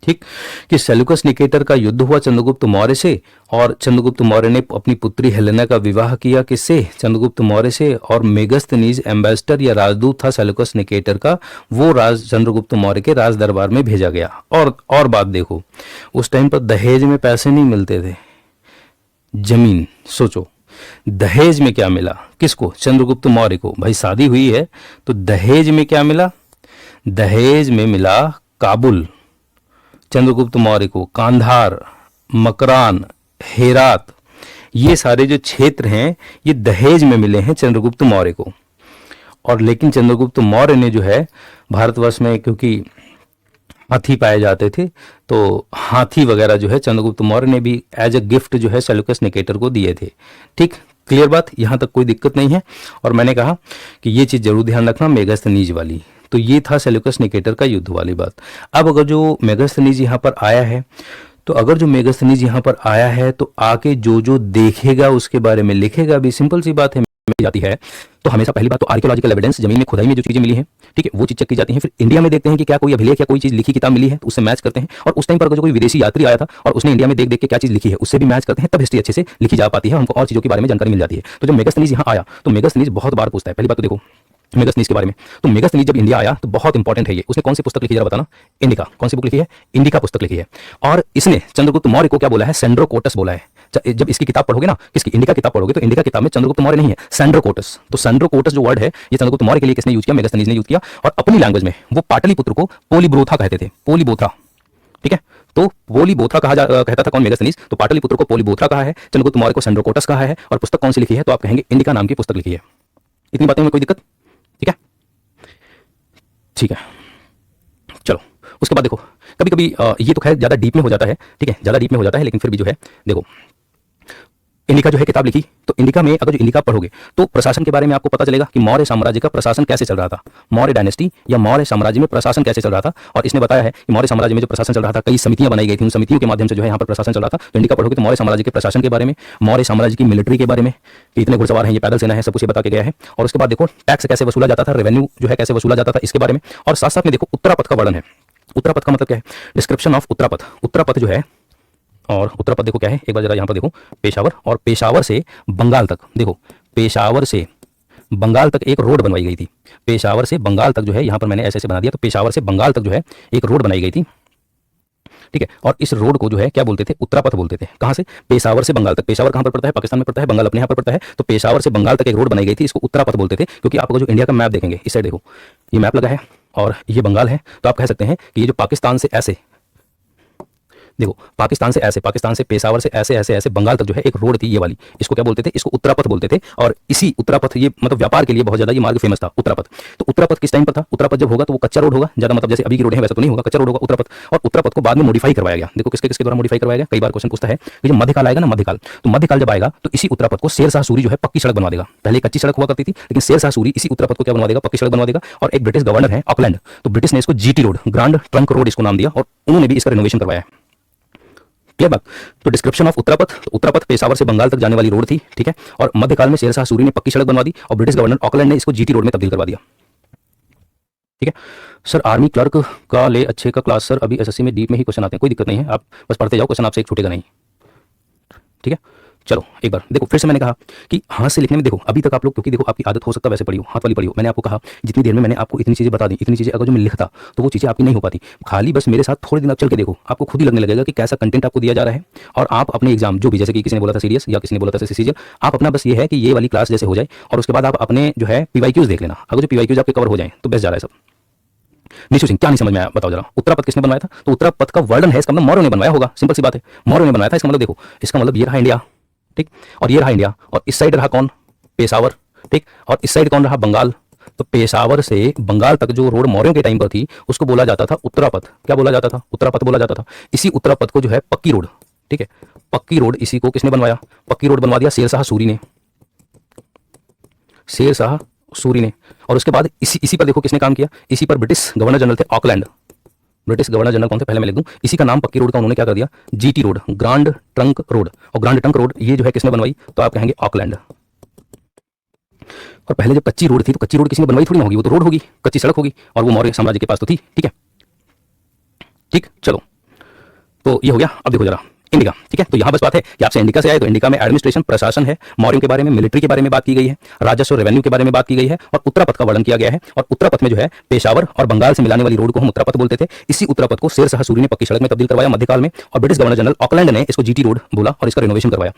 ठीक, कि सेल्यूकस निकेटर का युद्ध हुआ चंद्रगुप्त मौर्य से, और चंद्रगुप्त मौर्य ने अपनी पुत्री हेलेना का विवाह किया किससे? चंद्रगुप्त मौर्य से। और मेगस्थनीज एम्बेसडर या राजदूत था सेल्यूकस निकेटर का, वो राज चंद्रगुप्त मौर्य के राज दरबार में भेजा गया। और बात देखो, उस टाइम पर दहेज में पैसे नहीं मिलते थे, जमीन। सोचो दहेज में क्या मिला किसको? चंद्रगुप्त मौर्य को। भाई शादी हुई है तो दहेज में क्या मिला? दहेज में मिला काबुल चंद्रगुप्त मौर्य को, कांधार, मकरान, हेरात, ये सारे जो क्षेत्र हैं ये दहेज में मिले हैं चंद्रगुप्त मौर्य को। और लेकिन चंद्रगुप्त मौर्य ने जो है भारतवर्ष में, क्योंकि हाथी पाए जाते थे, तो हाथी वगैरह जो है चंद्रगुप्त मौर्य ने भी एज अ गिफ्ट जो है सेल्यूकस निकेटर को दिए थे। ठीक, क्लियर बात, यहां तक कोई दिक्कत नहीं है। और मैंने कहा कि ये चीज जरूर ध्यान रखना, मेगस्थनीज वाली। तो ये था सेल्यूकस निकेटर का युद्ध वाली बात। अब अगर जो मेगस्थनीज यहाँ पर आया है, तो अगर जो मेगस्थनीज यहाँ पर आया है तो आके जो जो देखेगा उसके बारे में लिखेगा भी। सिंपल सी बात है, मिल जाती है तो हमेशा पहली बात तो आर्कियोलॉजिकल एविडेंस, जमीन में खुदाई में जो चीजें मिली हैं, ठीक है, वो चीज चेक की जाती है। फिर इंडिया में देखते हैं कि क्या कोई अभिलेख या कोई चीज लिखी किताब मिली है, तो उससे मैच करते हैं। और उस टाइम पर अगर जो कोई विदेशी यात्री आया था और उसने इंडिया में देख देख के क्या चीज लिखी है उससे भी मैच करते हैं, तब हिस्ट्री अच्छे से लिखी जा पाती है, हमको और चीजों के बारे में जानकारी मिल जाती है। तो जब मेगस्थनीज यहाँ आया तो मेगस्थनीज बहुत बार पूछता है। पहली बात तो देखो मेगस्थनीज के बारे में, तो मेगस्थनीज जब इंडिया आया तो बहुत इंपॉर्टेंट है ये। उसने कौन सी पुस्तक लिखी जरा बताना? इंडिका। कौन सी बुक लिखी है? इंडिका पुस्तक लिखी है। और इसने चंद्रगुप्त मौर्य को क्या बोला है? सेंड्रोकोटस बोला है। जब इसकी किताब पढ़ोगे ना, किसकी? इंडिका किताब पढ़ोगे, तो इंडिका किताब में चंद्रगुप्त मौर्य नहीं है, सेंड्रोकोटस। तो सेंड्रोकोटस जो वर्ड है ये चंद्रगुप्त मौर्य के लिए किसने यूज किया? मेगस्थनीज ने यूज किया। और अपनी लैंग्वेज में वो पाटलिपुत्र को पोलीब्रोथा कहते थे, पोलीबोथरा, ठीक है। तो पोलीबोथरा कहता था कौन? मेगस्थनीज। तो पाटलिपुत्र को पोलीबोथरा कहा है, चंद्रगुप्त मौर्य को सेंड्रोकोटस कहा है। और पुस्तक कौन सी लिखी है? तो आप कहेंगे इंडिका नाम की पुस्तक लिखी है। इतनी बातें में कोई दिक्कत? ठीक है, ठीक है, चलो उसके बाद देखो, कभी कभी ये तो खैर ज्यादा डीप में हो जाता है, ठीक है, ज्यादा डीप में हो जाता है, लेकिन फिर भी जो है देखो, इंडिका जो है किताब लिखी, तो इंडिका में अगर जो इंडिका पढ़ोगे तो प्रशासन के बारे में आपको पता चलेगा कि मौर्य साम्राज्य का प्रशासन कैसे चल रहा था, मौर्य डायनेस्टी या मौर्य साम्राज्य में प्रशासन कैसे चल रहा था। और इसने बताया है कि मौर्य साम्राज्य में जो प्रशासन चल रहा था, कई समितियां बनाई गई थी, उन समितियों के माध्यम से जो है यहाँ पर प्रशासन चल रहा था। तो इंडिका पढ़ोगे तो मौर्य साम्राज्य के प्रशासन के बारे में, मौर्य साम्राज्य की मिलिट्री के बारे में, कि इतने घुड़सवार हैं, ये पैदल सेना है, सब कुछ बता के गया है। और उसके बाद देखो टैक्स कैसे वसूला जाता था, रेवेन्यू जो है कैसे वसूला जाता था, इसके बारे में। और साथ साथ में देखो उत्तरापथ का वर्णन है। उत्तरापथ का मतलब क्या है? Description of Uttarapath. उत्तरापथ जो है, और उत्तरापथ देखो क्या है, एक बार जरा यहाँ पर देखो, पेशावर, और पेशावर से बंगाल तक, देखो पेशावर से बंगाल तक एक रोड बनवाई गई थी। पेशावर से बंगाल तक जो है यहाँ पर मैंने ऐसे ऐसे बना दिया, तो पेशावर से बंगाल तक जो है एक रोड बनाई गई थी, ठीक है। और इस रोड को जो है क्या बोलते थे? उत्तरापथ बोलते थे। कहाँ से? पेशावर से बंगाल तक। पेशावर कहाँ पर पड़ता है? पाकिस्तान में पड़ता है, बंगाल अपने यहाँ पर पड़ता है। तो पेशावर से बंगाल तक एक रोड बनाई गई थी, इसको उत्तरापथ बोलते थे। क्योंकि आप अगर जो इंडिया का मैप देखेंगे, इस साइड देखो, ये मैप लगा है और ये बंगाल है, तो आप कह सकते हैं कि ये जो पाकिस्तान से ऐसे, देखो पाकिस्तान से ऐसे, पाकिस्तान से पेशावर से ऐसे ऐसे ऐसे बंगाल तक जो है एक रोड थी, ये वाली, इसको क्या बोलते थे? इसको उत्तरापथ बोलते थे। और इसी उत्तरापथ, ये मतलब व्यापार के लिए बहुत ज्यादा ये मार्ग फेमस था, उत्तरापथ। तो उत्तरापथ किस टाइम पर था? उत्तरापथ जब होगा तो वो कच्चा रोड होगा, ज्यादा मतलब जैसे अभी की रोड है वैसा तो नहीं होगा, कच्चा रोड होगा उत्तरापथ। और उत्तरापथ को बाद में मॉडिफाई करवाया गया। देखो किसके किसके द्वारा मॉडिफाई करवाया गया, कई बार क्वेश्चन पूछता है कि जब मध्यकाल आएगा ना, मध्यकाल, तो मध्यकाल जब आएगा तो इसी उत्तरापथ को शेरशाह सूरी जो है पक्की सड़क बनवा देगा। पहले कच्ची सड़क हुआ करती थी, लेकिन शेरशाह सूरी इसी उत्तरापथ को क्या बनवा देगा? पक्की सड़क बनवा देगा। और एक ब्रिटिश गवर्नर है ऑकलैंड, तो ब्रिटिश ने इसको GT road, grand trunk road इसको नाम दिया, और उन्होंने भी इसका रिनोवेशन करवाया है। क्लियर बात? तो डिस्क्रिप्शन ऑफ उत्तरापथ, तो उत्तरापथ पेशावर से बंगाल तक जाने वाली रोड थी, ठीक है। और मध्यकाल में शेरशाह सूरी ने पक्की सड़क बनवा दी, और ब्रिटिश गवर्नर ऑकलैंड ने इसको जीटी रोड में तब्दील करवा दिया, ठीक है। सर आर्मी क्लर्क का ले अच्छे का क्लास सर, अभी एसएससी में डीप में ही क्वेश्चन आते हैं, कोई दिक्कत नहीं है, आप बस पढ़ते जाओ, क्वेश्चन आपसे एक छूटेगा नहीं, ठीक है। चलो एक बार देखो, फिर से मैंने कहा कि हाथ से लिखने में देखो, अभी तक आप लोग, क्योंकि देखो आपकी आदत हो सकता है वैसे पढ़ी हो, हाथ वाली पढ़ी हो, मैंने आपको कहा जितनी देर में मैंने आपको इतनी चीजें बता दी, इतनी चीजें अगर जो मैं लिखता तो वो चीजें आपकी नहीं हो पाती। खाली बस मेरे साथ थोड़े दिन आप चल के देखो, आपको खुद ही लगने लगेगा कि कैसा कंटेंट आपको दिया जा रहा है। और आप अपने एग्जाम जो भी, जैसे कि किसी ने बोला था सीरियस या किसी ने बोला था सीजीएल, आप अपना बस ये है कि ये वाली क्लास जैसे हो जाए, और उसके बाद आप अपने जो है पीवाईक्यूज देख लेना। अगर जो पीवाईक्यूज आपके कवर हो जाए तो बेस्ट जा रहा है सब। निशु सिंह, क्या नहीं समझ में आया बताओ जरा। उत्तरापथ किसने बनवाया था? तो उत्तरापथ का वर्णन है, इसका मतलब मौर्यों ने बनवाया होगा, सिंपल सी बात है, मौर्यों ने बनवाया था। इसका मतलब देखो, इसका मतलब ये रहा इंडिया, ठीक, और ये रहा इंडिया, और इस साइड रहा कौन? पेशावर, ठीक, और इस साइड कौन रहा? बंगाल। तो पेशावर से बंगाल तक जो रोड मौर्यों के टाइम पर थी उसको बोला जाता था उत्तरापथ। क्या बोला जाता था? उत्तरापथ बोला जाता था। इसी उत्तरापथ को जो है पक्की रोड, ठीक है, पक्की रोड, इसी को किसने बनवाया? पक्की रोड बनवा दिया शेरशाह सूरी ने, शेरशाह सूरी ने। और उसके बाद इसी पर देखो किसने काम किया? इसी पर ब्रिटिश गवर्नर जनरल थे ऑकलैंड। ब्रिटिश गवर्नर जनरल कौन थे? पहले मैं लिख दूं, इसी का नाम पक्की रोड का उन्होंने क्या कर दिया? GT road, grand trunk road. और ग्रांड ट्रंक रोड ये जो है किसने बनवाई? तो आप कहेंगे ऑकलैंड। और पहले जब कच्ची रोड थी तो कच्ची रोड किसी ने बनवाई थोड़ी ना होगी, वो तो रोड होगी, कच्ची सड़क होगी, और वो मौर्य साम्राज्य के पास तो थी, ठीक है, ठीक। चलो, तो ये हो गया। अब देखो जरा इंडिका, ठीक है। तो यहां बस बात है कि आपसे इंडिका से आए तो इंडिका में एडमिनिस्ट्रेशन, प्रशासन है, मौर्यों के बारे में, मिलिट्री के बारे में बात की गई है, राजस्व रेवेन्यू के बारे में बात की गई है, और उत्तरापथ का वर्णन किया गया है। और उत्तरापथ में जो है पेशावर और बंगाल से मिलाने वाली रोड को हम उत्तरापथ बोलते थे। इसी उत्तरापथ को शेरशाह सूरी ने पक्की सड़क में तब्दील करवाया मध्यकाल में, और ब्रिटिश गवर्नर जनरल ऑकलैंड ने इसको जीटी रोड बोला और इसका रिनोवेशन करवाया।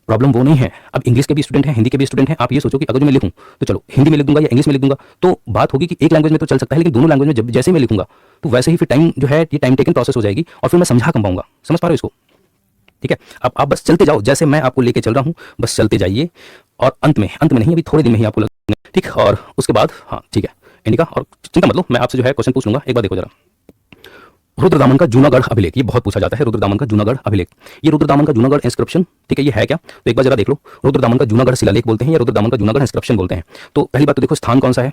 प्रॉब्लम वो नहीं है, अब इंग्लिश के भी स्टूडेंट हैं, हिंदी के भी स्टूडेंट हैं। आप ये सोचो कि अगर जो मैं लिखूं तो चलो हिंदी में लिख दूंगा या इंग्लिश में लिख दूंगा, तो बात होगी कि एक लैंग्वेज में तो चल सकता है, लेकिन दोनों लैंग्वेज में जब जैसे मैं लिखूंगा तो वैसे ही फिर टाइम जो है ये टाइम टेकन प्रोसेस हो जाएगी, और फिर मैं समझा कम पाऊंगा। समझ पा रहे हो इसको? ठीक है, अब आप बस चलते जाओ, जैसे मैं आपको लेके चल रहा हूं बस चलते जाइए, और अंत में नहीं, अभी थोड़े दिन में ही आपको लगेगा, ठीक। और उसके बाद हाँ ठीक है इंडिका, और चिंता मतलब मैं आपसे जो है क्वेश्चन पूछ लूंगा। एक बार देखो जरा, रुद्रदामन का जूनागढ़ अभिलेख, ये बहुत पूछा जाता है, रुद्रदामन का जूनागढ़ अभिलेख। ये रुद्रदामन का जूनागढ़ इंस्क्रिप्शन, ठीक है, ये है क्या? तो एक बार जरा देख लो, रुद्रदामन का जूनागढ़ शिलालेख बोलते हैं या रुद्रदामन का जूनागढ़ इंस्क्रिप्शन बोलते हैं। तो पहली बात तो देखो, स्थान कौन सा है?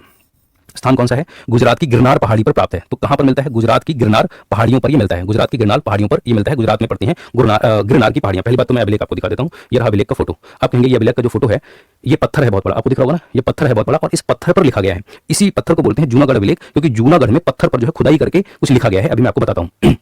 स्थान कौन सा है? गुजरात की गिरनार पहाड़ी पर प्राप्त है। तो कहां पर मिलता है? गुजरात की गिरनार पहाड़ियों पर ये मिलता है, गुजरात की गिरनार पहाड़ियों पर ये मिलता है, गुजरात में पड़ती हैं गिरनार की पहाड़ियां। पहली बात तो मैं अभिलेख आपको दिखा देता हूं, ये रहा अभिलेख का फोटो। आप कहेंगे ये अभिलेख का जो फोटो है ये पत्थर है बहुत बड़ा, आपको दिख रहा होगा ना, ये पत्थर है बहुत बड़ा, और इस पत्थर पर लिखा गया है। इसी पत्थर को बोलते हैं जूनागढ़ अभिलेख, क्योंकि जूनागढ़ में पत्थर पर जो है खुदाई करके कुछ लिखा गया है। अभी मैं आपको बताता हूँ।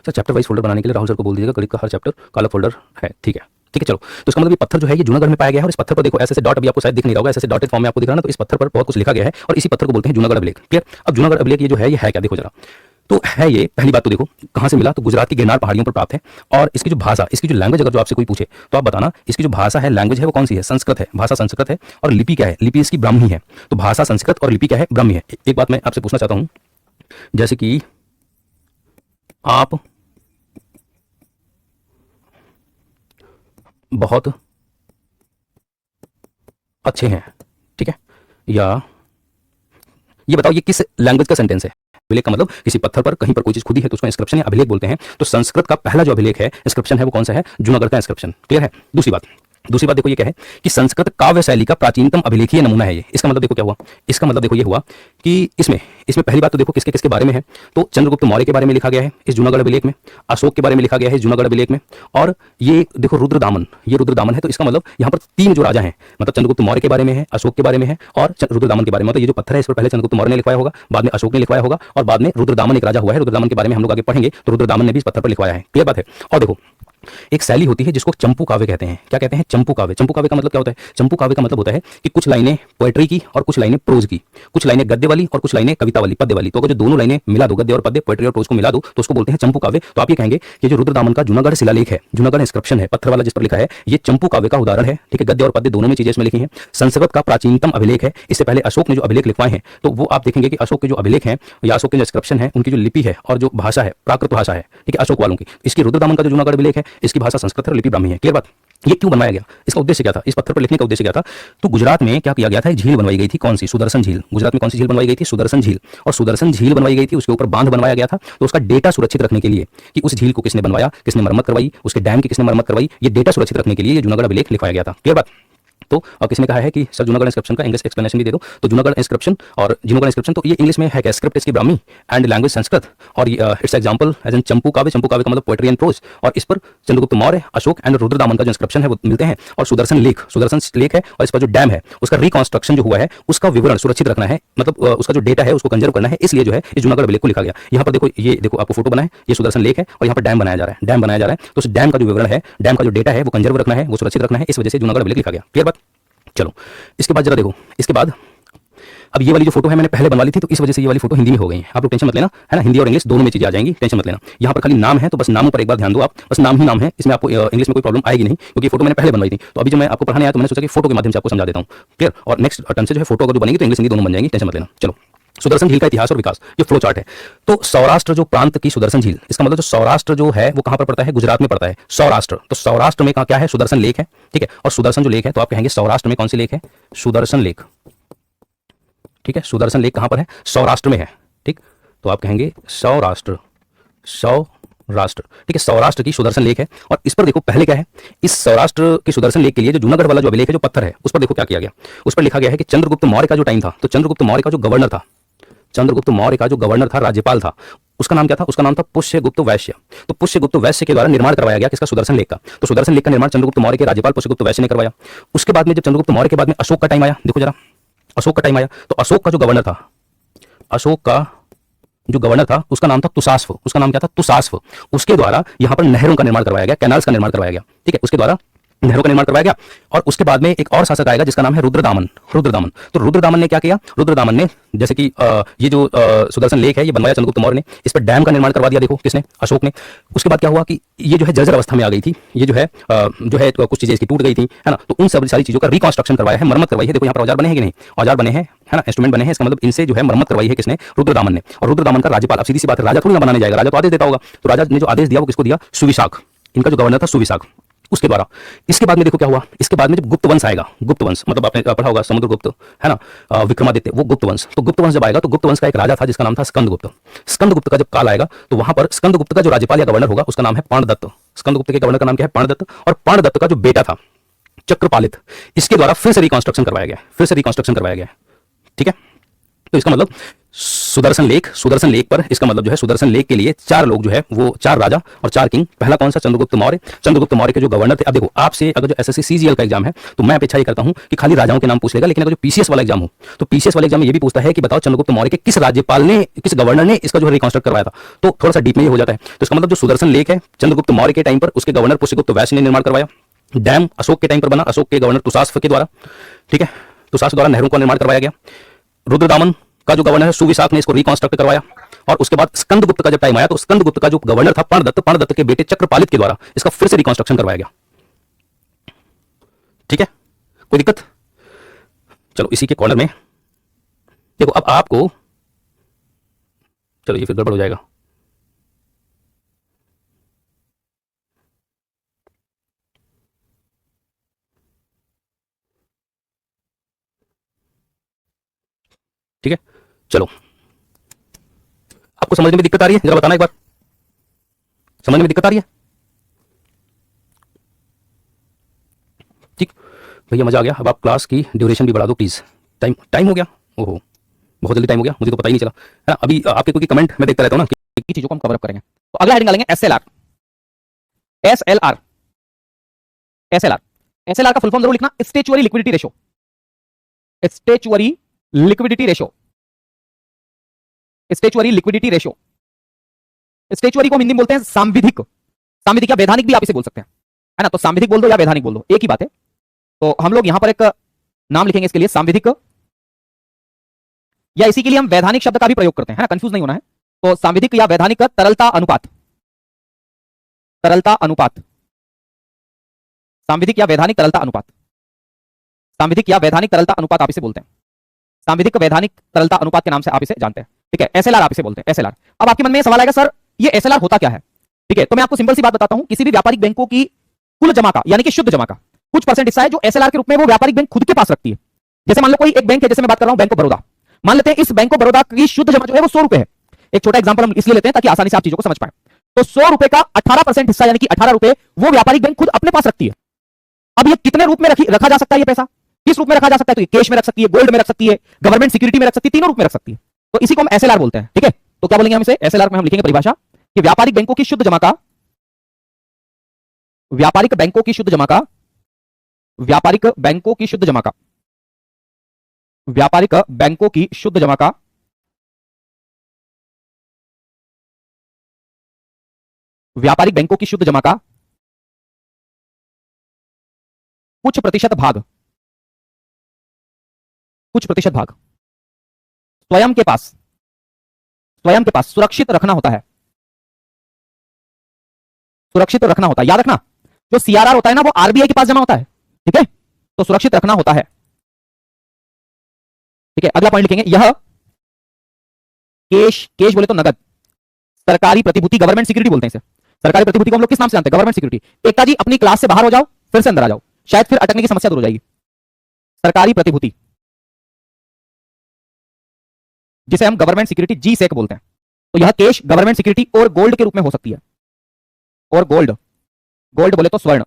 सर चैप्टर वाइज फोल्डर बनाने के लिए राहुल सर को बोल दीजिएगा, गणित का हर चैप्टर का अलग फोल्डर है, ठीक है, ठीक है। चलो, तो इसका मतलब ये पत्थर जो है ये जूनागढ़ में पाया गया है, और इस पत्थर पर देखो ऐसे डॉट, अभी आपको शायद दिख नहीं रहा होगा, ऐसे डॉटेड फॉर्म में आपको दिख रहा है ना, तो इस पत्थर पर बहुत कुछ लिखा गया है, और इसी पत्थर को बोलते हैं जूनागढ़ अभिलेख। क्लियर? अब जूनागढ़ अभिलेख ये जो है ये है क्या? देखो जरा, तो है ये, पहली बात तो देखो कहां से मिला, तो गुजरात की गिरनार पहाड़ियों पर प्राप्त है। और इसकी जो भाषा, इसकी जो लैंग्वेज, अगर जो आपसे कोई पूछे तो आप बताना इसकी जो भाषा है, लैंग्वेज है, वो कौन सी है? संस्कृत है, भाषा संस्कृत है, और लिपि क्या है? लिपि इसकी ब्राह्मी है। तो भाषा संस्कृत और लिपि क्या है? ब्राह्मी है। एक बात मैं आपसे पूछना चाहता हूं, जैसे कि आप बहुत अच्छे हैं, ठीक है, या ये बताओ ये किस लैंग्वेज का सेंटेंस है? अभिलेख का मतलब किसी पत्थर पर कहीं पर कोई चीज खुदी है तो उसको इंस्क्रिप्शन या अभिलेख बोलते हैं। तो संस्कृत का पहला जो अभिलेख है, इंस्क्रिप्शन है, वो कौन सा है? जूनागढ़ का इंस्क्रिप्शन। क्लियर है? दूसरी बात देखो ये क्या है कि संस्कृत काव्य शैली का प्राचीनतम अभिलेखीय नमूना है ये। इसका मतलब देखो क्या हुआ, इसका मतलब देखो ये हुआ कि इसमें पहली बात तो देखो किसके किसके बारे में है, तो चंद्रगुप्त मौर्य के बारे में लिखा गया है इस जूनागढ़ अभिलेख में, अशोक के बारे में लिखा गया है इस जूनागढ़ अभिलेख में, और ये देखो रुद्रदामन, ये रुद्रदामन है। तो इसका मतलब यहाँ पर तीन जो राजा हैं, मतलब चंद्रगुप्त मौर्य के बारे में है, अशोक के बारे में है, और रुद्रदामन के बारे में। मतलब ये जो पत्थर है इस पर पहले चंद्रगुप्त मौर्य ने लिखवाया होगा, बाद में अशोक ने लिखवाया होगा, और बाद में रुद्रदामन एक राजा हुआ है। रुद्रदामन के बारे में हम लोग आगे पढ़ेंगे, तो रुद्रदामन ने भी इस पत्थर पर लिखवाया है। क्लियर बात है? और देखो एक शैली होती है जिसको चंपू काव्य कहते हैं। क्या कहते हैं? चंपू काव्य। चंपू काव्य का मतलब क्या होता है? चंपू काव्य का मतलब होता है कि कुछ लाइनें पोएट्री की और कुछ लाइनें प्रोज की, कुछ लाइनें गद्य वाली और कुछ लाइनें कविता वाली, पद्य वाली। तो अगर जो दोनों लाइनें मिला दो, गद्य और पद्य, पोएट्री और प्रोज को मिला दो, तो उसको बोलते हैं चंपू काव्य। तो आप ये कहेंगे कि जो रुद्रदामन का जूनागढ़ शिलालेख है, जूनागढ़ इंस्क्रिप्शन है, पत्थर वाला जिस पर लिखा है, ये चंपू काव्य का उदाहरण है। ठीक है, गद्य और पद्य दोनों में चीजें इसमें लिखी हैं। संस्कृत का प्राचीनतम अभिलेख है। इससे पहले अशोक ने जो अभिलेख लिखवाए हैं, तो वो आप देखेंगे कि अशोक के जो अभिलेख हैं या अशोक के जो इंस्क्रिप्शन है, उनकी जो लिपि है और जो भाषा है प्राकृत भाषा है, ठीक है, अशोक वालों की। इसकी रुद्रदामन का जो जूनागढ़ अभिलेख है, इसकी भाषा संस्कृत है, लिपि ब्राह्मी है। क्लियर बात? ये क्यों बनवाया गया? इसका उद्देश्य क्या था? इस पत्थर पर लिखने का उद्देश्य क्या था? तो गुजरात में क्या किया गया था? एक झील बनवाई गई थी। कौन सी? सुदर्शन झील। गुजरात में कौन सी झील बनवाई गई थी? सुदर्शन झील। और सुदर्शन झील बनवाई गई थी, उसके ऊपर बांध बनवाया गया था। तो उसका डेटा सुरक्षित रखने के लिए कि उस झील को किसने बनवाया, किसने मरम्मत करवाई, उसके डैम की किसने मरम्मत करवाई, ये डेटा सुरक्षित रखने के लिए ये जूनागढ़ अभिलेख लिखवाया गया था। क्लियर बात? तो अब किसने कहा है कि सर जूनागढ़ इंस्क्रिप्शन का इंग्लिश एक्सप्लेनेशन भी दे दो। तो जूनागढ़ इंस्क्रिप्शन और जूनागढ़ इंस्क्रिप्शन, तो ये इंग्लिश में है क्या? स्क्रिप्ट इसकी ब्राह्मी एंड लैंग्वेज संस्कृत, और इट्स एग्जांपल एज एन चंपू काव्य। चंपू काव्य का मतलब पोएट्री एंड प्रोज, और इस पर चंद्रगुप्त मौर्य, अशोक एंड रुद्रदामन का जो इंस्क्रिप्शन है वो मिलते हैं। और सुदर्शन लेख है, और इस पर जो डैम है उसका रिकॉन्स्ट्रक्शन जो हुआ है उसका विवरण सुरक्षित रखना है, मतलब उसका जो डेटा है उसको कंजर्व करना है, इसलिए जो है इस जूनागढ़ अभिलेख को लिखा गया। यहाँ पर देखो, ये देखो आपको फोटो बना है, ये सुदर्शन लेख है, और यहाँ पर डैम बनाया जा रहा है, तो उस डैम का जो विवरण है, डैम का जो डेटा है वो कंजर्व रखना है, वो सुरक्षित रखना है, इस वजह से जूनागढ़ अभिलेख लिखा गया। क्लियर बात? चलो इसके बाद जरा देखो, इसके बाद अब ये वाली जो फोटो है मैंने पहले बनवा ली थी, तो इस वजह से ये वाली फोटो हिंदी में हो गई है। आप लोग टेंशन मत लेना, है ना, हिंदी और इंग्लिश दोनों में चीजें आ जाएंगी, टेंशन मत लेना। यहाँ पर खाली नाम है, तो बस नामों पर एक बार ध्यान दो आप, बस नाम ही नाम है, इसमें आपको इंग्लिश में कोई प्रॉब्लम आएगी नहीं, क्योंकि फोटो मैंने पहले बनवाई थी। तो अभी जब मैं आपको पढ़ाने आया तो मैंने सोचा कि फोटो के माध्यम से आपको समझा देता हूँ। क्लियर? और नेक्स्ट टर्म से जो है फोटो अगर जो बनेगी तो इंग्लिश हिंदी दोनों बन जाएंगी, टेंशन मत लेना। चलो सुदर्शन झील का इतिहास और विकास, ये फ्लो चार्ट है। तो सौराष्ट्र जो प्रांत की सुदर्शन झील, इसका मतलब जो सौराष्ट्र जो है वो कहां पर पड़ता है, गुजरात में पड़ता है सौराष्ट्र। तो सौराष्ट्र में क्या है, सुदर्शन लेक है, ठीक है। और सुदर्शन जो लेक है तो आप कहेंगे सौराष्ट्र में कौन सी लेक है, सुदर्शन लेक, ठीक है। सुदर्शन लेक कहां पर है, सौराष्ट्र में है, ठीक। तो आप कहेंगे सौराष्ट्र, सौराष्ट्र, ठीक है। सौराष्ट्र की सुदर्शन लेक है। और इस पर देखो पहले क्या है, इस सौराष्ट्र की सुदर्शन लेक के लिए जो जूनागढ़ वाला जो अभिलेख है, जो पत्थर है, उस पर देखो क्या किया गया, उस पर लिखा गया है कि चंद्रगुप्त मौर्य का जो टाइम था, तो चंद्रगुप्त मौर्य का जो गवर्नर था, चंद्रगुप्त मौर्य का जो गवर्नर था, राज्यपाल था, उसका नाम क्या था, उसका नाम था पुष्यगुप्त वैश्य। तो पुष्यगुप्त वैश्य के द्वारा निर्माण करवाया गया किसका, सुदर्शन लेक का। तो सुदर्शन लेक का निर्माण चंद्रगुप्त मौर्य के राज्यपाल पुष्यगुप्त वैश्य ने करवाया। उसके बाद में जब चंद्रगुप्त मौर्य के बाद में अशोक का टाइम आया, देखो जरा, अशोक का टाइम आया, तो अशोक का जो गवर्नर था, अशोक का जो गवर्नर था उसका नाम था तुसास्फ, उसका नाम क्या था, तुसास्फ। उसके द्वारा यहां पर नहरों का निर्माण करवाया गया, कैनाल्स का निर्माण करवाया गया, ठीक है। उसके द्वारा नहरों का निर्माण करवाया गया। और उसके बाद में एक और शासक आएगा जिसका नाम है रुद्रदामन, रुद्रदामन। तो रुद्रदामन ने क्या किया, रुद्रदामन ने जैसे कि ये जो सुदर्शन लेक है ये बनवाया चंद्रगुप्त मौर्य ने, इस पर डैम का निर्माण करवा दिया, देखो किसने, अशोक ने। उसके बाद क्या हुआ कि ये जो है जर्जर अवस्था में आ गई थी, ये जो है कुछ चीजें इसकी टूट गई थी, है ना। तो उन सब सारी चीजों का रिकंस्ट्रक्शन करवाया है, मरम्मत करवाई है। देखो यहाँ पर औजार बने हैं कि नहीं, औजार बने हैं, है ना, इंस्ट्रूमेंट बने हैं, इसका मतलब इनसे जो है मरम्मत करवाई है किसने, रुद्रदामन ने। और रुद्रदामन का राज्यपाल, अब सीधी सी बात है, राजा थोड़ी ना बनाने जाएगा, राजा तो आदेश देता होगा। तो राजा ने जो आदेश दिया वो किसको दिया, सुविशाख, इनका जो गवर्नर था सुविशाख, उसके द्वारा। इसके बाद में देखो क्या हुआ, इसके बाद में जब गुप्त वंश आएगा, गुप्त वंश मतलब आपने पढ़ा होगा समुद्रगुप्त, है ना, विक्रमादित्य, वो गुप्त वंश। तो गुप्त वंश जब आएगा तो गुप्त वंश का एक राजा था जिसका नाम था स्कंदगुप्त। स्कंदगुप्त का जब काल आएगा तो वहां पर स्कंदगुप्त का जो राज्यपाल या गवर्नर होगा उसका नाम है पाणदत्त। स्कंदगुप्त के गवर्नर का नाम क्या है, पाणदत्त। और पाणदत्त का जो बेटा था चक्रपालित, इसके द्वारा फिर से रिकंस्ट्रक्शन करवाया गया, फिर से रिकंस्ट्रक्शन करवाया गया, ठीक है। तो इसका मतलब सुदर्शन लेक, सुदर्शन लेक पर इसका मतलब जो है सुदर्शन लेक के लिए चार लोग जो है वो चार राजा और चार किंग। पहला कौन सा, चंद्रगुप्त मौर्य। चंद्रगुप्त मौर्य के जो गवर्नर थे, अब देखो आपसे अगर जो एसएससी सीजीएल का एग्जाम है तो मैं अपेक्षा ये करता हूं कि खाली राजाओं के नाम पूछ लेगा, लेकिन अगर जो पीसीएस वाला एग्जाम हो तो पीसीएस वाले एग्जाम में ये भी पूछता है कि बताओ चंद्रगुप्त मौर्य के किस राज्यपाल ने, किस गवर्नर ने इसका जो है रिकंस्ट्रक्ट करवाया था। तो थोड़ा सा डीप में ये हो जाता है। तो इसका मतलब जो सुदर्शन लेक है चंद्रगुप्त मौर्य के टाइम पर उसके गवर्नर पुष्यगुप्त वैश्य ने निर्माण करवाया। डैम अशोक के टाइम पर बना, अशोक के गवर्नर तुसास्फ के द्वारा, ठीक है, तुसास्फ द्वारा नहरों का निर्माण करवाया गया। रुद्रदामन का जो गवर्नर है सुविशाख ने इसको रिकंस्ट्रक्ट करवाया। और उसके बाद स्कंदगुप्त का जब टाइम आया तो स्कंदगुप्त का जो गवर्नर था पाणदत्त, पाणदत्त के बेटे चक्रपालित के द्वारा इसका फिर से रिकंस्ट्रक्शन करवाया गया, ठीक है। कोई दिक्कत, चलो इसी के कॉर्नर में देखो, अब आपको, चलो ये फिर गड़बड़ हो जाएगा, ठीक है। चलो आपको समझने में दिक्कत आ रही है, जरा बताना एक बार, समझने में दिक्कत आ रही है, ठीक भैया, मजा आ गया। अब आप क्लास की ड्यूरेशन भी बढ़ा दो प्लीज, टाइम टाइम हो गया, ओहो बहुत जल्दी टाइम हो गया, मुझे तो पता ही नहीं चला, है ना। अभी आपके कोई कमेंट मैं देखता रहता हूँ ना कि चीजों को हम कवर अप करेंगे। तो अगला हेडिंग डालेंगे एसएलआर, एसएलआर, एसएलआर, एसएलआर का फुल फॉर्म जरूर लिखना, statutory liquidity ratio, statutory liquidity ratio, statutory liquidity ratio. Statutory को हम हिंदी में बोलते हैं सांविधिक, सांविधिक या वैधानिक भी आप इसे बोल सकते हैं, है ना। तो सांविधिक बोल दो या वैधानिक बोल दो, एक ही बात है। तो हम लोग यहां पर एक नाम लिखेंगे इसके लिए, सांविधिक, या इसी के लिए हम वैधानिक शब्द का भी प्रयोग करते हैं, है ना, कंफ्यूज नहीं होना है। तो सांविधिक या वैधानिक तरलता अनुपात, तरलता अनुपात, सांविधिक या वैधानिक तरलता अनुपात, सांविधिक या वैधानिक तरलता अनुपात आप इसे बोलते हैं, सांविधिक वैधानिक तरलता अनुपात के नाम से आप इसे जानते हैं, ठीक है। एसएलआर आप इसे बोलते हैं, एसएलआर। अब आपके मन में सवाल आएगा सर ये एसएलआर होता क्या है, ठीक है। तो मैं आपको सिंपल सी बात बताता हूं, किसी भी व्यापारिक बैंकों की कुल जमा का यानी कि शुद्ध जमा का कुछ परसेंट हिस्सा है जो एसएलआर के रूप में वो व्यापारिक बैंक खुद के पास रखती है। जैसे मान लो कोई एक बैंक है, जैसे मैं बात कर रहा हूं बैंक ऑफ बड़ौदा, मान लेते हैं इस बैंक ऑफ बड़ौदा की शुद्ध जमा जो है वो 100 रुपए है। एक छोटा एग्जांपल हम इसलिए लेते हैं ताकि आसानी से आप चीजों को समझ पाए। तो 100 रुपए का 18% हिस्सा यानी कि 18 रुपए वो व्यापारिक बैंक खुद अपने पास रखती है। अब ये कितने रूप में रखा जा सकता है, ये पैसा किस रूप में रखा जा सकता है, तो ये कैश में रख सकती है, गोल्ड में रख सकती है, गवर्नमेंट सिक्योरिटी में रख सकती है, तीनों रूप में रख सकती है। तो इसी को हम एसएलआर बोलते हैं, ठीक है। तो क्या बोलेंगे हम इसे, एसएलआर में हम लिखेंगे परिभाषा कि व्यापारिक बैंकों की शुद्ध जमा का, व्यापारिक बैंकों की शुद्ध जमा का, व्यापारिक बैंकों की शुद्ध जमा का, व्यापारिक बैंकों की शुद्ध जमा का व्यापारिक बैंकों की शुद्ध जमा का कुछ प्रतिशत भाग, कुछ प्रतिशत भाग स्वयं के पास, स्वयं के पास सुरक्षित रखना होता है, सुरक्षित रखना होता है। याद रखना जो सीआरआर होता है ना वो आरबीआई के पास जमा होता है, ठीक है। तो सुरक्षित रखना होता है, ठीक है। अगला पॉइंट लिखेंगे, यह कैश, कैश बोले तो नगद, सरकारी प्रतिभूति, गवर्नमेंट सिक्योरिटी बोलते हैं इसे। सरकारी प्रतिभूति को हम लोग किस नाम से जानते हैं? Government security. एकता जी अपनी क्लास से बाहर हो जाओ, फिर से अंदर आ जाओ, शायद फिर अटकने की समस्या दूर हो जाएगी। सरकारी प्रतिभूति जिसे हम गवर्नमेंट सिक्योरिटी जी सेक बोलते हैं। तो यह कैश, गवर्नमेंट सिक्योरिटी और गोल्ड के रूप में हो सकती है। और गोल्ड, गोल्ड बोले तो स्वर्ण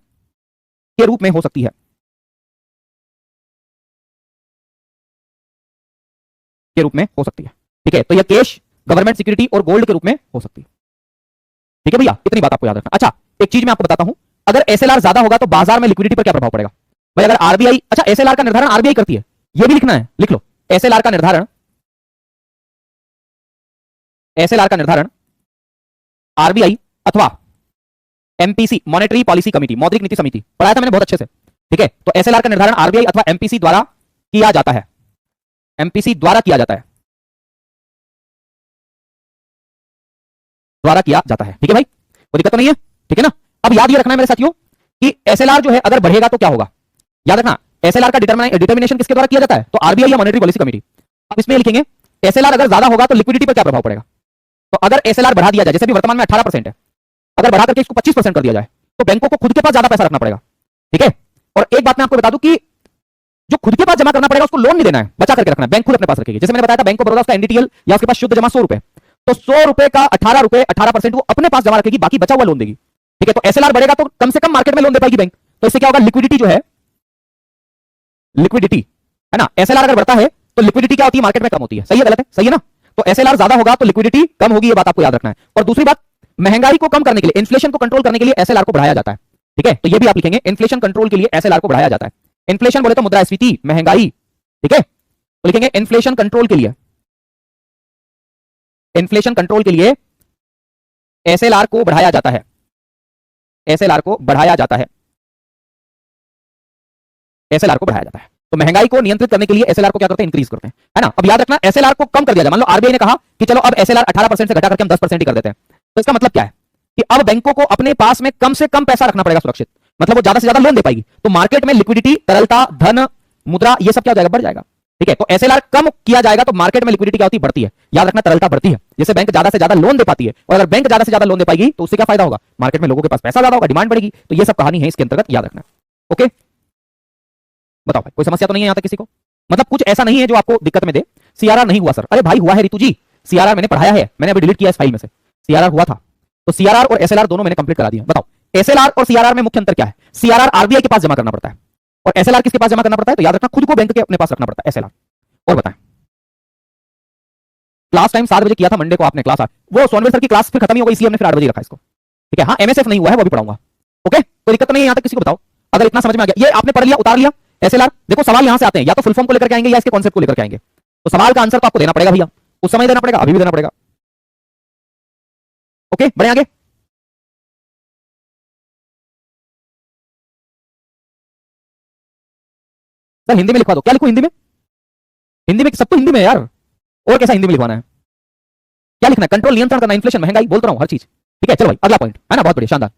के रूप में हो सकती है, के रूप में हो सकती है। ठीक है, तो यह कैश, गवर्नमेंट सिक्योरिटी और गोल्ड के रूप में हो सकती है। ठीक है भैया, इतनी बात आपको याद रखना। अच्छा, एक चीज मैं आपको बताता हूं, अगर एसएलआर ज्यादा होगा तो बाजार में लिक्विडिटी पर क्या प्रभाव पड़ेगा? भाई अगर आरबीआई, अच्छा एसएलआर का निर्धारण आरबीआई करती है, यह भी लिखना है, लिख लो। एसएलआर का निर्धारण, एसएलआर का निर्धारण आरबीआई अथवा एमपीसी, मॉनेटरी पॉलिसी कमेटी, मौद्रिक नीति समिति, पढ़ाया था मैंने बहुत अच्छे से। ठीक है, तो एसएलआर का निर्धारण आरबीआई अथवा एमपीसी द्वारा किया जाता है, एमपीसी द्वारा किया जाता है, द्वारा किया जाता है। ठीक है भाई, कोई दिक्कत तो नहीं है? ठीक है ना। अब याद ये रखना है मेरे साथियों कि एसएलआर जो है अगर बढ़ेगा तो क्या होगा, याद रखना। एसएलआर का डिटर्मिनेशन किसके द्वारा किया जाता है? तो आरबीआई या मॉनेटरी पॉलिसी कमेटी। अब इसमें लिखेंगे एसएलआर अगर ज्यादा होगा तो लिक्विडिटी पर क्या प्रभाव पड़ेगा। तो अगर एसएलआर बढ़ा दिया जाए, जैसे भी वर्तमान में 18% है, अगर बढ़ा करके इसको 25% कर दिया जाए तो बैंकों को खुद के पास ज्यादा पैसा रखना पड़ेगा। ठीक है, और एक बात मैं आपको बता दूं कि जो खुद के पास जमा करना पड़ेगा उसको लोन नहीं देना है, बचा करके रखना है, बैंक खुद अपने पास रखेगी। जैसे मैंने बताया था बैंक ऑफ बड़ौदा, उसका एनडीटीएल या उसके पास शुद्ध जमा 100 रुपए, तो 100 रुपए का 18 रुपए, 18% वो अपने पास जमा रखेगी, बाकी बचा हुआ लोन देगी। ठीक है, तो एसएलआर बढ़ेगा तो कम से कम मार्केट में लोन दे पाएगी बैंक। तो इससे क्या होगा, लिक्विडिटी जो है, लिक्विडिटी है ना, एसएलआर अगर बढ़ता है तो लिक्विडिटी क्या होती है, मार्केट में कम होती है। सही है गलत है? सही है ना। तो एसएलआर ज्यादा होगा तो लिक्विडिटी कम होगी, ये बात आपको याद रखना है। और दूसरी बात, महंगाई को कम करने के लिए, इन्फ्लेशन को कंट्रोल करने के लिए एसएलआर को बढ़ाया जाता है। ठीक है, तो ये भी आप लिखेंगे, इन्फ्लेशन कंट्रोल के लिए एसएलआर को बढ़ाया जाता है। इन्फ्लेशन बोले तो मुद्रास्फीति, महंगाई। ठीक है, तो लिखेंगे इन्फ्लेशन कंट्रोल के लिए, इन्फ्लेशन कंट्रोल के लिए एसएलआर को बढ़ाया जाता है, एसएलआर को बढ़ाया जाता है, एसएलआर को बढ़ाया जाता है। तो महंगाई को नियंत्रित करने के लिए एसएलआर को क्या करते हैं, इंक्रीज करते हैं, है ना। अब याद रखना, एसएलआर को कम कर दिया जाए, मान लो आरबीआई ने कहा कि चलो अब एसएलआर 18% से घटा करके हम 10% ही कर देते हैं, तो इसका मतलब क्या है कि अब बैंकों को अपने पास में कम से कम पैसा रखना पड़ेगा सुरक्षित, मतलब वो ज्यादा से ज्यादा लोन दे पाएगी। तो मार्केट में लिक्विडिटी, तरलता, धन, मुद्रा, ये सब क्या हो जाएगा, बढ़ जाएगा। ठीक है, तो एसएलआर कम किया जाएगा तो मार्केट में लिक्विडिटी क्या होती है, बढ़ती है। याद रखना, तरलता बढ़ती है, जैसे बैंक ज्यादा से ज्यादा लोन दे पाती है, और अगर बैंक ज्यादा से ज्यादा लोन दे पाएगी तो उससे क्या फायदा होगा, मार्केट में लोगों के पास पैसा ज्यादा होगा, डिमांड बढ़ेगी। तो ये सब कहानी है इसके अंतर्गत, याद रखना। ओके, बताओ भाई, कोई समस्या तो नहीं है यहां तक किसी को? मतलब कुछ ऐसा नहीं है जो आपको दिक्कत में दे। सीआरआर नहीं हुआ सर, अरे भाई हुआ है रितु जी, सीआरआर मैंने पढ़ाया है, मैंने अभी डिलीट किया इस फाइल में से, सीआरआर हुआ था। तो सीआरआर और एसएलआर दोनों मैंने कंप्लीट करा दिया। बताओ एसएलआर और सीआरआर में मुख्य अंतर क्या है? सीआरआर आरबीआई के पास जमा करना पड़ता है और एसएलआर किसके पास जमा करना पड़ता है? तो याद रखना, खुद को बैंक के अपने पास रखना पड़ता है, एसएलआर। और बताएं, क्लास टाइम 7 बजे किया था मंडे को आपने क्लास, वो सोनवेल सर की क्लास फिर खत्म ही हो गई, इसलिए हमने फिर 8 बजे रखा इसको। ठीक है, हाँ एमएसएफ नहीं हुआ है, वो भी पढ़ाऊंगा। ओके, कोई दिक्कत नहीं है यहां तक किसी को? बताओ अगर इतना समझ में आ गया, ये आपने पढ़ लिया, उतार लिया एसएलआर। देखो सवाल यहां से आते हैं, या तो फुल फॉर्म को लेकर के आएंगे या इसके कॉन्सेप्ट को लेकर के आएंगे। तो सवाल का आंसर तो आपको देना पड़ेगा भैया, उस समय देना पड़ेगा, अभी भी देना पड़ेगा। ओके, बढ़े आगे। सर हिंदी में लिखवा दो, क्या लिखो हिंदी में? हिंदी में, सब तो हिंदी में यार, और कैसा हिंदी में लिखवाना है? क्या लिखना है? कंट्रोल, नियंत्रण करना, इन्फ्लेशन, महंगाई, बोलता हूं हर चीज। ठीक है, चलो भाई अगला पॉइंट, है ना, बहुत बढ़िया, शानदार।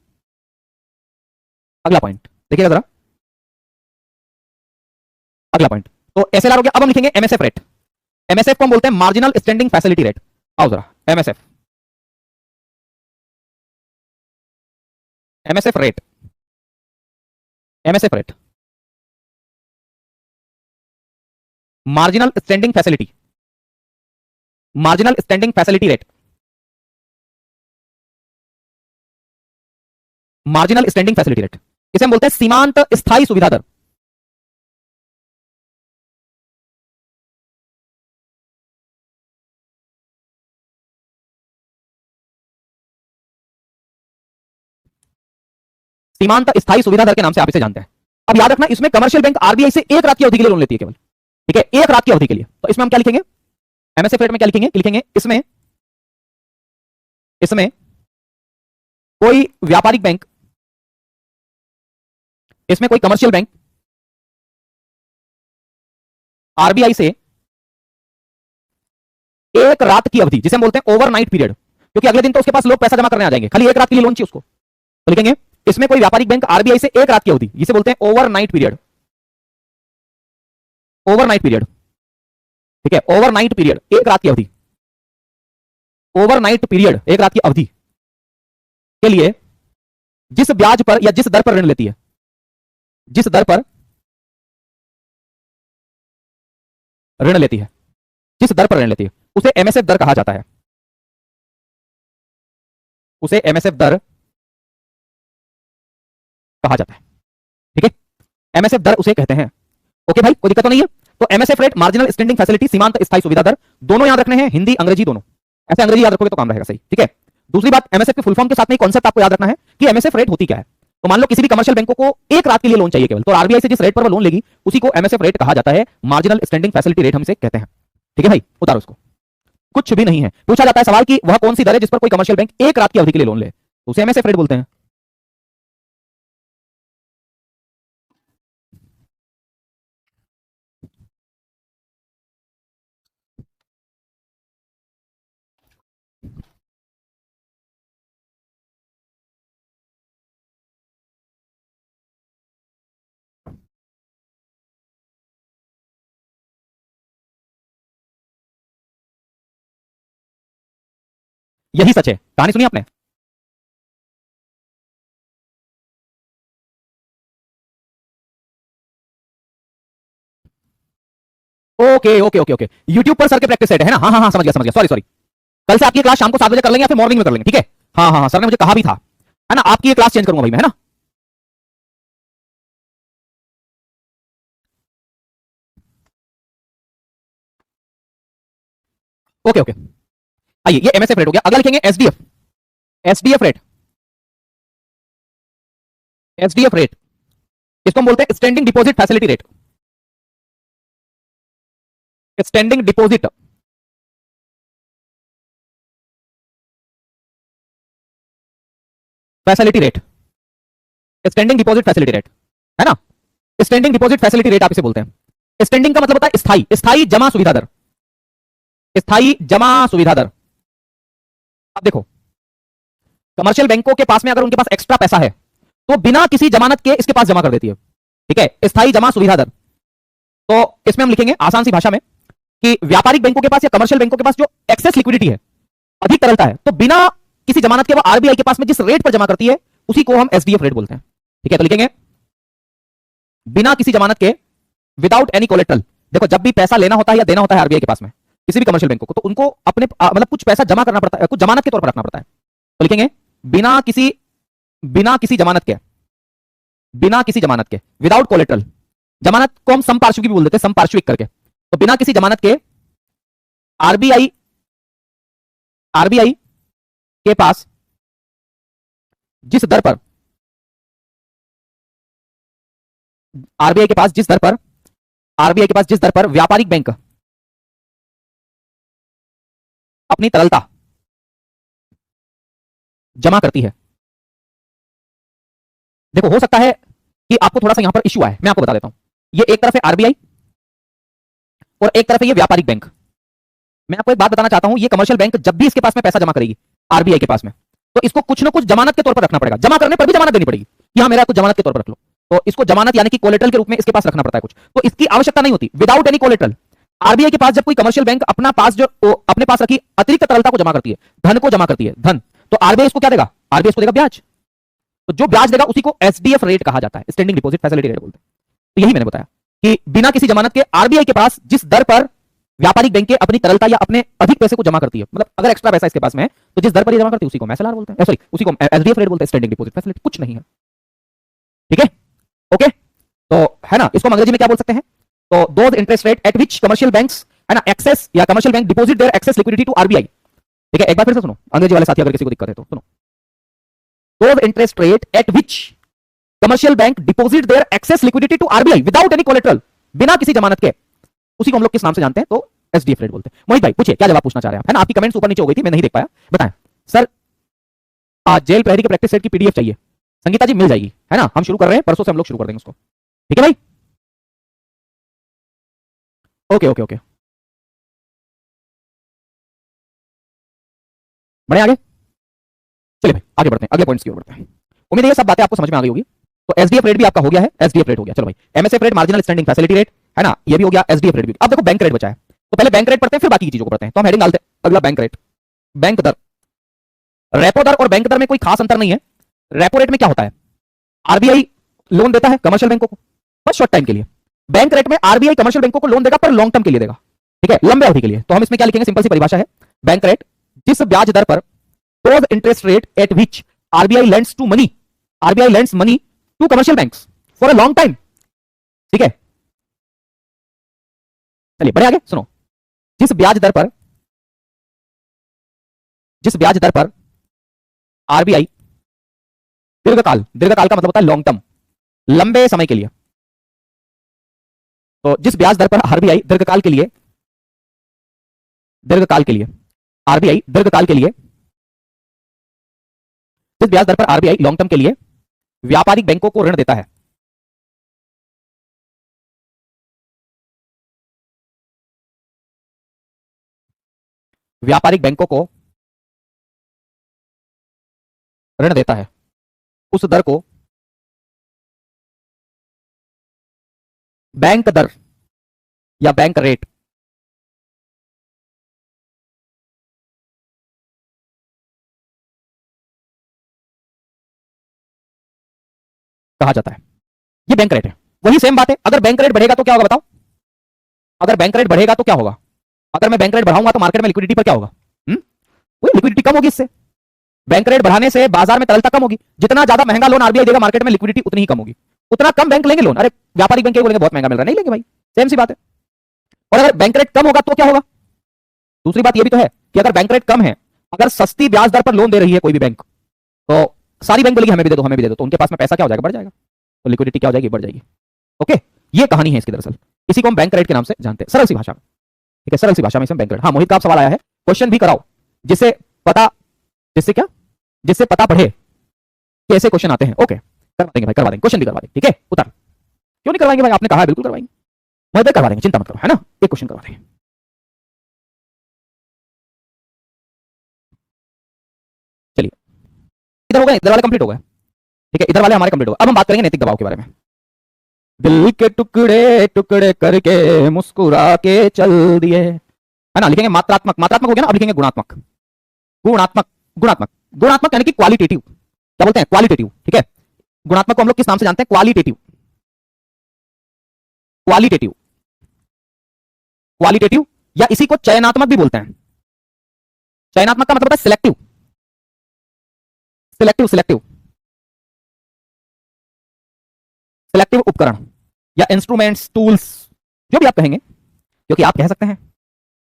अगला पॉइंट देखिएगा जरा, अगला पॉइंट तो एसएलआर हो गया। अब हम लिखेंगे एमएसएफ रेट। एमएसएफ को हम बोलते हैं मार्जिनल स्टैंडिंग फैसिलिटी रेट। आओ जरा, MSF, MSF rate, MSF rate, marginal standing facility, marginal standing facility rate, marginal standing facility rate, इसे हम बोलते हैं सीमांत स्थायी सुविधा दर। सीमांत स्थायी सुविधा दर के नाम से आप इसे जानते हैं। अब याद रखना, इसमें कमर्शियल बैंक आरबीआई से एक रात की अवधि के लिए लोन लेती है केवल। ठीक है, एक रात की अवधि के लिए। तो इसमें हम क्या लिखेंगे, एमएसएफ रेट में क्या लिखेंगे, लिखेंगे इसमें, इसमें कोई व्यापारिक बैंक, इसमें कोई कमर्शियल बैंक आरबीआई से एक रात की अवधि, जिसे हम बोलते हैं ओवरनाइट पीरियड, क्योंकि अगले दिन तो उसके पास लोग पैसा जमा करने आ जाएंगे, खाली एक रात के लिए लोन चाहिए उसको, तो लिखेंगे इसमें कोई व्यापारिक बैंक आरबीआई से एक रात की अवधि, जिसे बोलते हैं ओवरनाइट पीरियड, ओवरनाइट पीरियड। ठीक है, ओवरनाइट पीरियड, एक रात की अवधि, ओवरनाइट पीरियड, एक रात की अवधि के लिए जिस ब्याज पर या जिस दर पर ऋण लेती है, जिस दर पर ऋण लेती है, जिस दर पर ऋण लेती है, उसे एमएसएफ दर कहा जाता है। उसे एमएसएफ दर कहा जाता है। ठीक है, एमएसएफ दर उसे कहते हैं। ओके भाई, कोई दिक्कत तो नहीं है। तो MSF rate, marginal standing facility, सीमांत स्थायी सुविधा दर, दोनों याद रखने हैं, हिंदी अंग्रेजी दोनों। ऐसे अंग्रेजी याद रखोगे तो काम रहेगा सही। ठीक है, दूसरी बात, एमएसएफ के फुल फॉर्म के साथ में कॉन्सेप्ट आपको याद रखना है कि एमएसएफ रेट होती क्या है। तो मान लो किसी भी कमर्शियल बैंकों को एक रात के लिए लोन चाहिए केवल, तो आरबीआई से जिस रेट पर वो लोन लेगी उसी को एमएसएफ रेट कहा जाता है, मार्जिनल स्टैंडिंग फैसिलिटी रेट हम इसे कहते हैं। ठीक है भाई, उतारो उसको, कुछ भी नहीं है। पूछा जाता है सवाल कि वह कौन सी दर है जिस पर कोई कमर्शियल बैंक एक रात की अवधि के लिए लोन ले, तो उसे एमएसएफ रेट बोलते हैं। यही सच है। कहानी सुनी आपने? Okay okay okay okay, YouTube पर सर के प्रैक्टिस सेट है ना? हाँ हाँ हाँ, समझ गया समझ गया, सॉरी सॉरी। कल से आपकी क्लास शाम को 7 बजे कर लेंगे या फिर मॉर्निंग में कर लेंगे, ठीक है? हाँ हाँ हाँ, सर ने मुझे कहा भी था, है ना? आपकी ये क्लास चेंज करूंगा भाई मैं, है ना? ओके ओके, आइए, ये एमएसएफ रेट हो गया। अगला लिखेंगे SDF. SDF rate, SDF rate, इसको हम बोलते हैं standing deposit facility rate. Standing deposit facility rate, standing deposit facility rate, है ना? स्टैंडिंग डिपॉजिट फैसिलिटी रेट आप इसे बोलते हैं। स्टैंडिंग का मतलब होता है स्थायी, स्थायी जमा सुविधा दर, स्थायी जमा सुविधा दर। अब देखो, कमर्शियल बैंकों के पास में अगर उनके पास एक्स्ट्रा पैसा है तो बिना किसी जमानत के इसके पास जमा कर देती है। ठीक है, स्थायी जमा सुविधा दर। तो इसमें हम लिखेंगे आसान सी भाषा में कि व्यापारिक बैंकों के पास या कमर्शियल बैंकों के पास जो एक्सेस लिक्विडिटी है, अधिक तरलता है, तो बिना किसी जमानत के वो आरबीआई के पास में जिस रेट पर जमा करती है उसी को हम एसडीएफ रेट बोलते हैं। ठीक है, तो लिखेंगे बिना किसी जमानत के, विदाउट एनी कोलेट्रल। देखो, जब भी पैसा लेना होता है या देना होता है आरबीआई के पास में किसी भी कमर्शियल बैंकों को, तो उनको अपने मतलब कुछ पैसा जमा करना पड़ता है, कुछ जमानत के तौर पर रखना पड़ता है। तो लिखेंगे बिना किसी जमानत के, बिना किसी जमानत के, विदाउट कोलेट्रल। जमानत को हम संपार्श्विक भी बोल देते हैं, संपार्श्विक करके। तो बिना किसी जमानत के आरबीआई के पास जिस दर पर, आरबीआई के पास जिस दर पर व्यापारिक बैंक अपनी तरलता जमा करती है। देखो, हो सकता है कि आपको थोड़ा सा यहां पर इश्यू आए, मैं आपको बता देता हूं। ये एक तरफ है आरबीआई और एक तरफ है ये व्यापारिक बैंक। मैं आपको एक बात बताना चाहता हूं, ये कमर्शियल बैंक जब भी इसके पास में पैसा जमा करेगी आरबीआई के पास में, तो इसको कुछ ना कुछ जमानत के तौर पर रखना पड़ेगा। जमा करने पर भी जमानत देनी पड़ेगी कि हाँ, मेरा कुछ जमानत के तौर पर रख लो। तो इसको जमानत यानी कि कोलेट्रल के रूप में इसके पास रखना पड़ता है कुछ। तो इसकी आवश्यकता नहीं होती, विदाउट एनी कोलेट्रल। आरबीआई के पास जब कोई कमर्शियल बैंक अपने पास रखी अतिरिक्त तरलता को जमा करती है, धन को जमा करती है, धन, तो आरबीआई इसको क्या देगा? आरबीआई इसको देगा ब्याज। तो जो ब्याज देगा उसी को एसडीएफ रेट कहा जाता है, स्टैंडिंग डिपॉजिट फैसिलिटी रेट बोलते हैं। तो यही मैंने बताया कि बिना किसी जमानत के आरबीआई के पास जिस दर पर व्यापारिक बैंक अपनी तरलता या अपने अधिक पैसे को जमा करती है, मतलब अगर एक्स्ट्रा पैसा इसके पास में है तो जिस दर पर ये जमा करती है उसी को एसएलआर बोलते हैं, सॉरी, उसी को एसडीएफ रेट बोलते हैं, स्टैंडिंग डिपॉजिट फैसिलिटी। कुछ नहीं है, ठीक है? ओके, तो है ना, इसको हम अंग्रेजी में क्या बोल सकते हैं? तो those interest rate at which commercial banks, है ना, एक्सेस या commercial bank deposit their excess liquidity to RBI. ठीक है, एक बार फिर से सुनो, अंग्रेजी वाले साथी अगर किसी को दिक्कत है तो सुनो। Those interest rate at which commercial bank deposit their excess liquidity to RBI without any collateral, बिना किसी जमानत के, उसी को हम लोग किस नाम से जानते हैं? तो एसडीएफ रेट बोलते हैं। मोहित भाई पूछिए, क्या जवाब पूछना चाह रहे हैं आप? है ना, आपकी कमेंट्स ऊपर नीचे हो गई थी, मैं नहीं देख पाया, बताएं। सर, आज जेल प्रहरी के प्रैक्टिस सेट की पीडीएफ चाहिए। संगीता जी मिल जाएगी, है ना, हम शुरू कर रहे हैं, परसों से हम लोग शुरू कर देंगे उसको। ठीक है भाई? ओके ओके ओके, बढ़े आगे, चलिए भाई आगे बढ़ते हैं, अगले पॉइंट्स की ओर बढ़ते हैं। उम्मीद है ये सब बातें आपको समझ में आ गई होगी। तो एसडीएफ रेट भी आपका हो गया है, एसडीएफ रेट हो गया। चलो भाई, MSF rate, marginal standing facility rate, है ना, ये भी हो गया, एसडीएफ रेट भी। अब देखो बैंक रेट बचा है, तो पहले बैंक रेट पढ़ते हैं फिर बाकी की चीजों को पढ़ते हैं। तो हम हेडिंग डालते हैं अगला बैंक रेट। बैंक दर, रेपो दर और बैंक दर में कोई खास अंतर नहीं है। रेपो रेट में क्या होता है, आरबीआई लोन देता है कमर्शियल बैंकों को बस शॉर्ट टाइम के लिए। बैंक रेट में आरबीआई कमर्शियल बैंकों को लोन देगा पर लॉन्ग टर्म के लिए देगा, ठीक है, लंबे अवधि के लिए। तो हम इसमें क्या लिखेंगे, सिंपल सी परिभाषा है, बैंक रेट जिस ब्याज दर पर, those interest rate at which RBI lends to money, RBI lends money to commercial banks for a long time, ठीक है। चलिए बढ़े आगे, सुनो, जिस ब्याज दर पर, जिस ब्याज दर पर आरबीआई दीर्घकाल, दीर्घकाल का मतलब होता है लॉन्ग टर्म, लंबे समय के लिए, तो जिस ब्याज दर पर आरबीआई दीर्घकाल के लिए, दीर्घकाल के लिए आरबीआई दीर्घकाल के लिए, जिस ब्याज दर पर आरबीआई लॉन्ग टर्म के लिए व्यापारिक बैंकों को ऋण देता है, व्यापारिक बैंकों को ऋण देता है, उस दर को बैंक दर या बैंक रेट कहा जाता है। ये बैंक रेट है। वही सेम बात है, अगर बैंक रेट बढ़ेगा तो क्या होगा बताओ, अगर बैंक रेट बढ़ेगा तो क्या होगा, अगर मैं बैंक रेट बढ़ाऊंगा तो मार्केट में लिक्विडिटी पर क्या होगा, वही लिक्विडिटी कम होगी इससे। बैंक रेट बढ़ाने से बाजार में तरलता कम होगी, जितना ज्यादा महंगा लोन आरबीआई देगा मार्केट में लिक्विडिटी उतनी ही कम होगी, उतना कम बैंक लेंगे लोन। अरे व्यापारिक बैंक बोलेंगे बहुत महंगा मिल रहा है, नहीं लेंगे भाई, सेम सी बात है। और अगर बैंक रेट कम होगा तो क्या होगा, दूसरी बात यह भी तो है कि अगर बैंक रेट कम है, अगर सस्ती ब्याज दर पर लोन दे रही है कोई भी बैंक, तो सारी बैंक बोलेगी हमें भी दे दो, हमें भी दे दो, तो उनके पास में पैसा क्या हो जाएगा, बढ़ जाएगा, तो लिक्विडिटी क्या हो जाएगी, बढ़ जाएगी। ओके, ये कहानी है इसकी, दरअसल इसी को हम बैंक रेट के नाम से जानते हैं, सरल सी भाषा में, ठीक है, सरल सी भाषा में इसे बैंक रेट। हाँ मोहित का आप सवाल आया है, क्वेश्चन भी कराओ, जिससे पता, जिससे क्या, जिससे पता पढ़े कैसे क्वेश्चन आते हैं। ओके करवा देंगे भाई, करवा देंगे, क्वेश्चन भी करवा देंगे, ठीक है, उतर, क्यों नहीं करवाएंगे भाई, आपने कहा है बिल्कुल करवाएंगे, मोहित भाई करवा देंगे, चिंता मत करो, है ना, एक क्वेश्चन करवा देंगे। चलिए इधर हो गए, इधर वाले कंप्लीट हो गए, ठीक है, इधर वाले हमारे कंप्लीट हो गए। अब हम बात करेंगे नैतिक दबाव के बारे में। दिल के टुकड़े टुकड़े करके मुस्कुरा के चल दिए, है ना, लिखेंगे मात्रात्मक, मात्रात्मक हो गया ना, अब लिखेंगे गुणात्मक, गुणात्मक, गुणात्मक, गुणात्मक यानी कि क्वालिटेटिव, क्या बोलते हैं, क्वालिटेटिव, ठीक है। गुणात्मक को हम लोग किस नाम से जानते हैं, क्वालिटेटिव, क्वालिटेटिव, क्वालिटेटिव, या इसी को चयनात्मक भी बोलते हैं। चयनात्मक का मतलब होता है सिलेक्टिव, सिलेक्टिव, सिलेक्टिव, सिलेक्टिव उपकरण या इंस्ट्रूमेंट्स, टूल्स, जो भी आप कहेंगे, क्योंकि आप कह सकते हैं,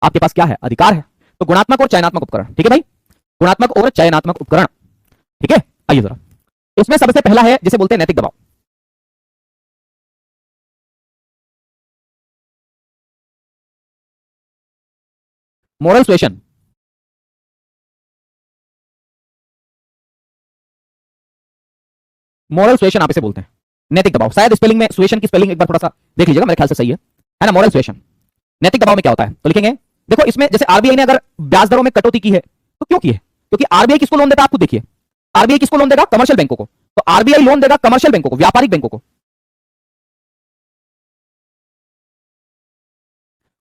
आपके पास क्या है, अधिकार है। तो गुणात्मक और चयनात्मक उपकरण, ठीक है भाई, गुणात्मक और चयनात्मक उपकरण, ठीक है। आइए जरा, इसमें सबसे पहला है जिसे बोलते हैं नैतिक दबाव। मोरल सुएशन, मोरल सुएशन आप इसे बोलते हैं, नैतिक दबाव। शायद स्पेलिंग में सुएशन की स्पेलिंग एक बार थोड़ा सा देख लीजिएगा, मेरे ख्याल से सही है ना, मोरल सुएशन। नैतिक दबाव में क्या होता है, तो लिखेंगे, देखो इसमें जैसे आरबीआई ने अगर ब्याज दरों में कटौती की है, तो क्यों की है, क्योंकि आरबीआई किसको लोन देता है, आप खुद देखिए, आरबीआई किसको लोन देगा, कमर्शियल बैंकों को, तो आरबीआई लोन देगा कमर्शियल बैंकों को, व्यापारिक बैंकों को,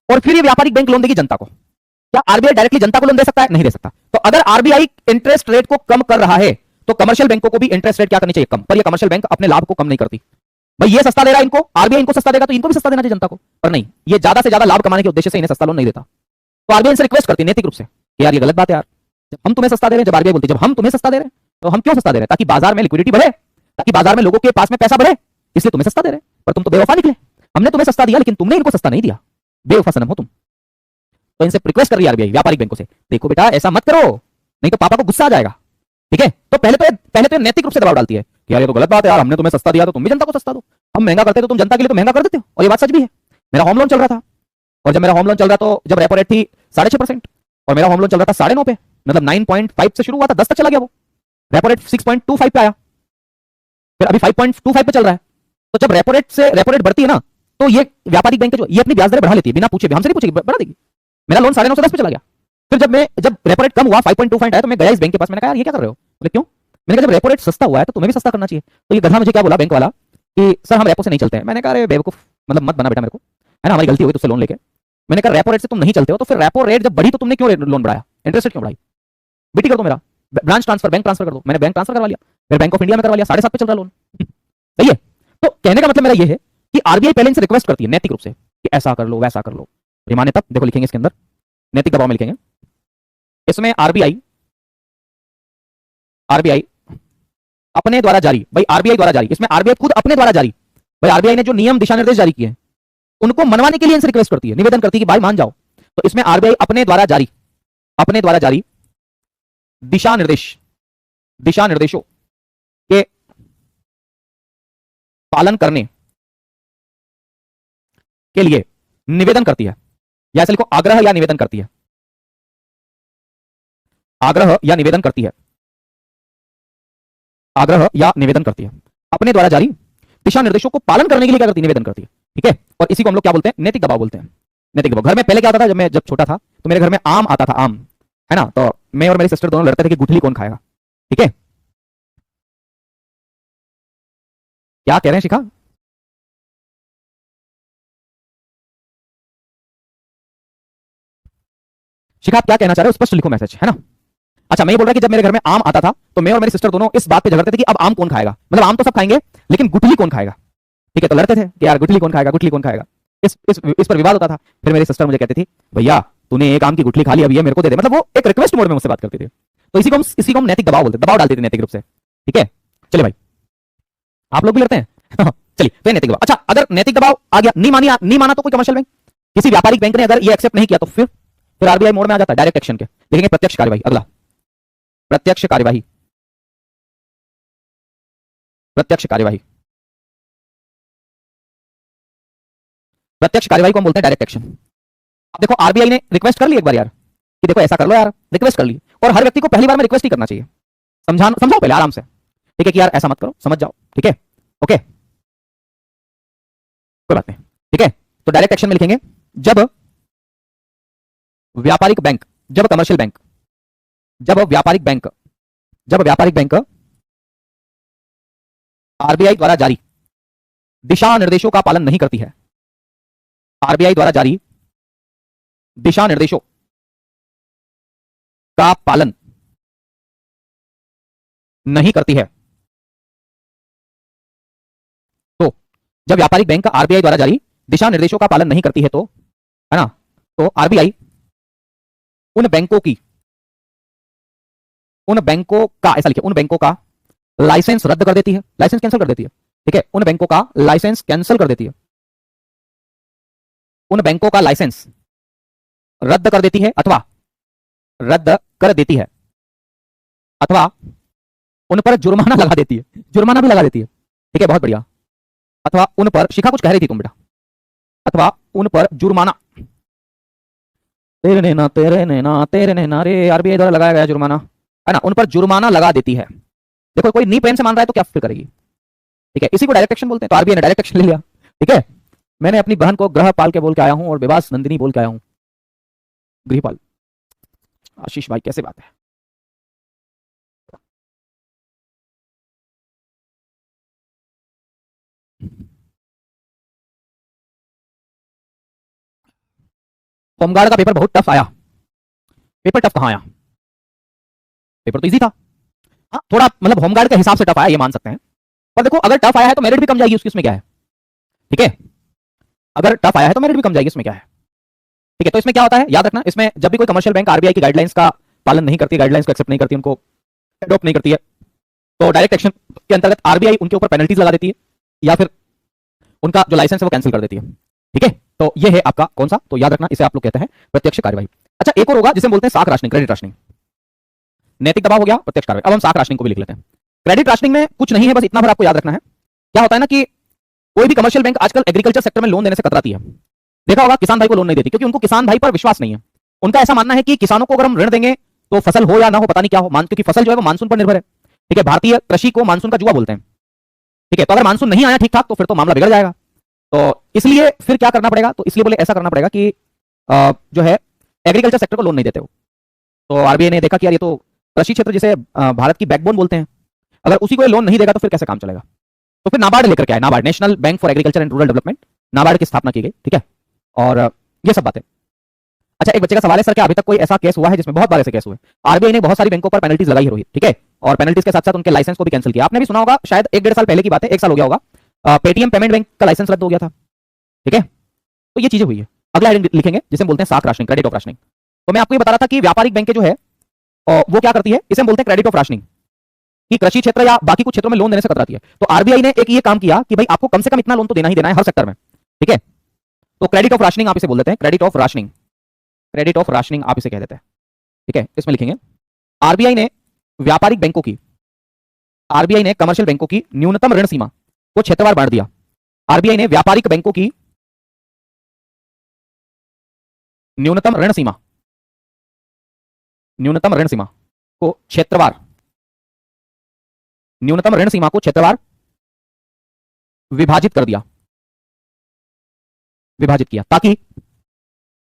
और फिर ये व्यापारिक बैंक लोन देगी जनता को। क्या आरबीआई डायरेक्टली जनता को लोन दे सकता है, नहीं दे सकता। तो अगर आरबीआई इंटरेस्ट रेट को कम कर रहा है, तो कमर्शियल बैंकों को भी इंटरेस्ट रेट क्या करनी चाहिए, कम, पर ये कमर्शियल बैंक अपने लाभ को कम नहीं करती। भाई ये सस्ता दे रहा है इनको, आरबीआई इनको सस्ता देगा, तो इनको भी सस्ता देना चाहिए जनता को, पर नहीं, ये ज्यादा से ज्यादा लाभ कमाने के उद्देश्य से इन्हें सस्ता लोन नहीं देता। तो आरबीआई इनसे रिक्वेस्ट करती है नैतिक रूप से, यार ये गलत बात है यार, जब हम तुम्हें सस्ता दे रहे हैं, जब आरबीआई बोलती है जब हम तुम्हें सस्ता दे रहे हैं, तो हम क्यों सस्ता दे रहे हैं, ताकि बाजार में लिक्विडिटी बढ़े, ताकि बाजार में लोगों के पास में पैसा बढ़े, इसलिए तुम्हें सस्ता दे रहे हैं। पर तुम तो बेवफा निकले, हमने तुम्हें सस्ता दिया लेकिन तुमने इनको सस्ता नहीं दिया, बेवफा सनम हो तुम। तो इनसे रिक्वेस्ट कर रही है आरबीआई व्यापारिक बैंकों से, देखो बेटा ऐसा मत करो, नहीं तो पापा को गुस्सा आ जाएगा, ठीक है। तो पहले तो नैतिक रूप से दबाव डालती है कि यार ये तो गलत बात है यार, हमने तुम्हें सस्ता दिया तो तुम भी जनता को सस्ता दो, हम महंगा करते तो तुम जनता के लिए तो महंगा कर देते हो, और ये बात सच भी है। मेरा होम लोन चल रहा था, और जब मेरा होम लोन चल रहा तो जब रेपो रेट थी 6.5% और मेरा होम लोन चल रहा था 9.5 पे, मतलब 9.5 से शुरू हुआ था, 10 तक चला गया वो, रेपो रेट 6.25 पे आया, फिर अभी 5.25 पे चल रहा है। तो जब रेपो रेट बढ़ती है ना, तो ये व्यापारिक बैंक जो ये अपनी ब्याज दरें बढ़ा लेती है, बिना पूछे, हमसे नहीं पूछेगी, बढ़ा देगी। मेरा लोन 9.5 से 10 पे चला गया, फिर जब रेपो रेट कम हुआ 5.25 आया, तो मैं गया इस बैंक के पास, मैंने कहा यार ये क्या कर रहे हो, बोले क्यों, मैंने कहा जब रेपो रेट सस्ता हुआ है तो तुम्हें भी सस्ता करना चाहिए। तो ये गधा मुझे क्या बोला बैंक वाला कि सर हम रेपो से नहीं चलते हैं। मैंने कहा अरे बेवकूफ, मतलब मत बना बेटा मेरे को, है ना, हमारी गलती हो गई तुझसे लोन लेके। मैंने कहा रेपो रेट से तुम नहीं चलते हो, तो फिर रेपो रेट जब बढ़ी तो तुमने क्यों लोन बढ़ाया, इंटरेस्ट रेट क्यों बढ़ाई, बीटी कर दो मेरा, ब्रांच ट्रांसफर, बैंक ट्रांसफर कर दो। मैंने बैंक ट्रांसफर करवा लिया, फिर बैंक ऑफ इंडिया में करवा लिया, 7.5 पे चल रहा लोन। सही है। तो कहने का मतलब मेरा ये है कि आरबीआई पहले इनसे रिक्वेस्ट करती है नैतिक रूप से कि ऐसा कर लो, वैसा कर लो। ये माने तब देखो लिखेंगे इसके अंदर, नैतिक दबाव में लिखेंगे इसमें आरबीआई अपने द्वारा जारी, भाई आरबीआई द्वारा जारी, इसमें आरबीआई खुद अपने द्वारा जारी, भाई आरबीआई ने जो नियम दिशा निर्देश जारी किए हैं उनको मनवाने के लिए इनसे रिक्वेस्ट करती है, निवेदन करती है कि भाई मान जाओ। तो इसमें आरबीआई अपने द्वारा जारी दिशा निर्देशों के पालन करने के लिए निवेदन करती है, या ऐसे लिखो आग्रह या निवेदन करती है, आग्रह या निवेदन करती है, आग्रह या निवेदन करती है। अपने द्वारा जारी दिशा निर्देशों को पालन करने के लिए क्या करती है, निवेदन करती है। ठीक है, और इसी को हम लोग क्या बोलते हैं, नैतिक दबाव बोलते हैं। नैतिक दबाव। घर में पहले क्या होता था, जब छोटा था तो मेरे घर में आम आता था, आम, है ना, तो मैं और मेरी सिस्टर दोनों लड़ते थे कि गुठली कौन खाएगा। ठीक है, क्या कह रहे हैं शिखा? शिखा आप क्या कहना चाह रहे हो, स्पष्ट लिखो मैसेज, है ना। अच्छा, मैं ये बोल रहा कि जब मेरे घर में आम आता था तो मैं और मेरी सिस्टर दोनों इस बात पे झगड़ते थे कि अब आम कौन खाएगा, मतलब आम तो सब खाएंगे लेकिन गुठली कौन खाएगा। ठीक है, तो लड़ते थे कि यार गुठली कौन खाएगा, गुठली कौन खाएगा, इस पर विवाद होता था। फिर मेरी सिस्टर मुझे कहती थी भैया तूने एक आम की गुठली खा ली, अब ये मेरे को दे दे, मतलब वो एक रिक्वेस्ट मोड में मुझसे बात करती थी। तो इसी को हम नैतिक दबाव बोलते हैं, दबाव डालती थी नैतिक रूप से। ठीक है, चलिए भाई आप लोग भी लड़ते हैं चलिए, तो नैतिक दबाव। अच्छा, अगर नैतिक दबाव आ गया, नहीं माना तो कोई कमर्शियल बैंक, किसी व्यापारिक बैंक ने अगर ये एक्सेप्ट नहीं किया तो फिर आरबीआई मोड में आ जाता है, डायरेक्ट एक्शन के। देखेंगे प्रत्यक्ष कार्यवाही, अगला प्रत्यक्ष कार्यवाही। प्रत्यक्ष कार्यवाही को हम बोलते हैं डायरेक्ट एक्शन। अब देखो आरबीआई ने रिक्वेस्ट कर ली एक बार यार कि देखो ऐसा कर लो यार, रिक्वेस्ट कर ली, और हर व्यक्ति को पहली बार में रिक्वेस्ट ही करना चाहिए, समझाओ पहले आराम से। ठीक है कि यार ऐसा मत करो, समझ जाओ। ठीक है, ओके, कोई बात नहीं। ठीक है, तो डायरेक्ट एक्शन में लिखेंगे जब व्यापारिक बैंक, जब कमर्शियल बैंक, जब व्यापारिक बैंक आरबीआई द्वारा जारी दिशा निर्देशों का पालन नहीं करती है, आरबीआई द्वारा जारी दिशा निर्देशों का पालन नहीं करती है, तो जब व्यापारिक बैंक आरबीआई द्वारा जारी दिशा निर्देशों का पालन नहीं करती है तो, है ना, तो आरबीआई उन बैंकों का, ऐसा लिखिए, उन बैंकों का लाइसेंस रद्द कर देती है, लाइसेंस कैंसिल कर देती है। ठीक है, उन बैंकों का लाइसेंस कैंसिल कर देती है, उन बैंकों का लाइसेंस रद्द कर देती है अथवा उन पर जुर्माना लगा देती है, जुर्माना भी लगा देती है। ठीक है, बहुत बढ़िया। अथवा उन पर, शिखा कुछ कह रही थी तुम बेटा, अथवा उन पर जुर्माना, तेरे नैना रे, आरबीआई द्वारा लगाया गया जुर्माना, है ना, उन पर जुर्माना लगा देती है। देखो कोई नी पेन से मान रहा है तो क्या फिर करेगी। ठीक है, इसी को डायरेक्ट एक्शन बोलते हैं। तो आरबीआई ने डायरेक्ट एक्शन ले लिया। ठीक है, मैंने अपनी बहन को ग्रहपाल के बोल के आया हूं और विवास नंदिनी बोल के आया हूं, गृहपाल। आशीष भाई कैसे बात है। होमगार्ड का पेपर बहुत टफ आया। पेपर टफ कहां आया, पेपर तो इजी था। हाँ, थोड़ा मतलब होमगार्ड के हिसाब से टफ आया, ये मान सकते हैं। पर देखो अगर टफ आया है तो मेरिट भी कम जाएगी उसकी, उसमें क्या है। ठीक है, अगर टफ आया है तो मेरिट भी कम जाएगी, इसमें क्या है। ठीक है, तो इसमें क्या होता है याद रखना, इसमें जब भी कोई कमर्शियल बैंक आरबीआई की गाइडलाइंस का पालन नहीं करती, गाइडलाइंस को एक्सेप्ट नहीं करती, उनको अडॉप्ट नहीं करती है, तो डायरेक्ट एक्शन के अंतर्गत आरबीआई उनके ऊपर पेनल्टीज लगा देती है या फिर उनका जो लाइसेंस है वो कैंसिल कर देती है। ठीक है, तो ये है आपका कौन सा, तो याद रखना इसे आप लोग कहते हैं प्रत्यक्ष कार्यवाही। अच्छा, एक और होगा जिसे बोलते हैं साख राशनिंग, क्रेडिट राशनिंग। नैतिक दबाव हो गया, प्रत्यक्ष कार्यवाही। अब हम साख राशनिंग को भी लिख लेते हैं। क्रेडिट राशनिंग में कुछ नहीं है, बस इतना भर आपको याद रखना है। क्या होता है ना कि कोई भी कमर्शियल बैंक आजकल एग्रीकल्चर सेक्टर में लोन देने से कतराती है। देखा होगा किसान भाई को लोन नहीं देती, क्योंकि उनको किसान भाई पर विश्वास नहीं है। उनका ऐसा मानना है कि किसानों को अगर हम ऋण देंगे तो फसल हो या ना हो पता नहीं क्या हो, क्योंकि फसल जो है वो मानसून पर निर्भर है। ठीक है, भारतीय कृषि को मानसून का जुआ बोलते हैं। ठीक है, तो अगर मानसून नहीं आया ठीक ठाक तो फिर तो मामला बिगड़ जाएगा। तो इसलिए फिर क्या करना पड़ेगा, तो इसलिए बोले ऐसा करना पड़ेगा कि जो है एग्रीकल्चर सेक्टर को लोन नहीं देते हो। तो आरबीआई ने देखा कि यार ये तो कृषि क्षेत्र जिसे भारत की बैकबोन बोलते हैं, अगर उसी को लोन नहीं देगा तो फिर कैसे काम चलेगा। तो फिर नाबार्ड लेकर के आए, NABARD, national bank for agriculture and rural development, NABARD की स्थापना की गई। ठीक है, और ये सब बातें। अच्छा, एक बच्चे का सवाल है, सर क्या अभी तक कोई ऐसा केस हुआ है जिसमें, बहुत बार ऐसे केस हुए, आरबीआई ने बहुत सारी बैंकों पर पेनल्टीज लगाई है रोहित, ठीक है, और पेनल्टीज के साथ साथ उनके लाइसेंस को भी कैंसिल किया। आपने भी सुना होगा, शायद 1-1.5 साल पहले की बात है, 1 साल हो गया होगा, पेटीएम पेमेंट बैंक का लाइसेंस रद्द हो गया था, ठीक है। तो ये चीजें हुई है। अगला हेडिंग लिखेंगे जिसे हम बोलते हैं साख राशनिंग, क्रेडिट ऑफ राशनिंग। तो मैं आपको ये बता रहा था कि व्यापारिक बैंकें जो है वो क्या करती है, इसे हम बोलते हैं क्रेडिट ऑफ राशनिंग, कि कृषि क्षेत्र या बाकी कुछ क्षेत्रों में लोन देने से कतराती है। तो आरबीआई ने एक ये काम किया कि भाई आपको कम से कम इतना लोन तो देना ही देना है हर सेक्टर में, ठीक है। तो क्रेडिट ऑफ राशनिंग आप इसे बोल देते हैं, credit of rationing, credit of rationing आप इसे कह देते हैं, ठीक है। इसमें लिखेंगे आरबीआई ने व्यापारिक बैंकों की, आरबीआई ने कमर्शियल बैंकों की न्यूनतम ऋण सीमा को क्षेत्रवार बांट दिया। आरबीआई ने व्यापारिक बैंकों की न्यूनतम ऋण सीमा, न्यूनतम ऋण सीमा को क्षेत्रवार, न्यूनतम ऋण सीमा को क्षेत्रवार विभाजित कर दिया, विभाजित किया, ताकि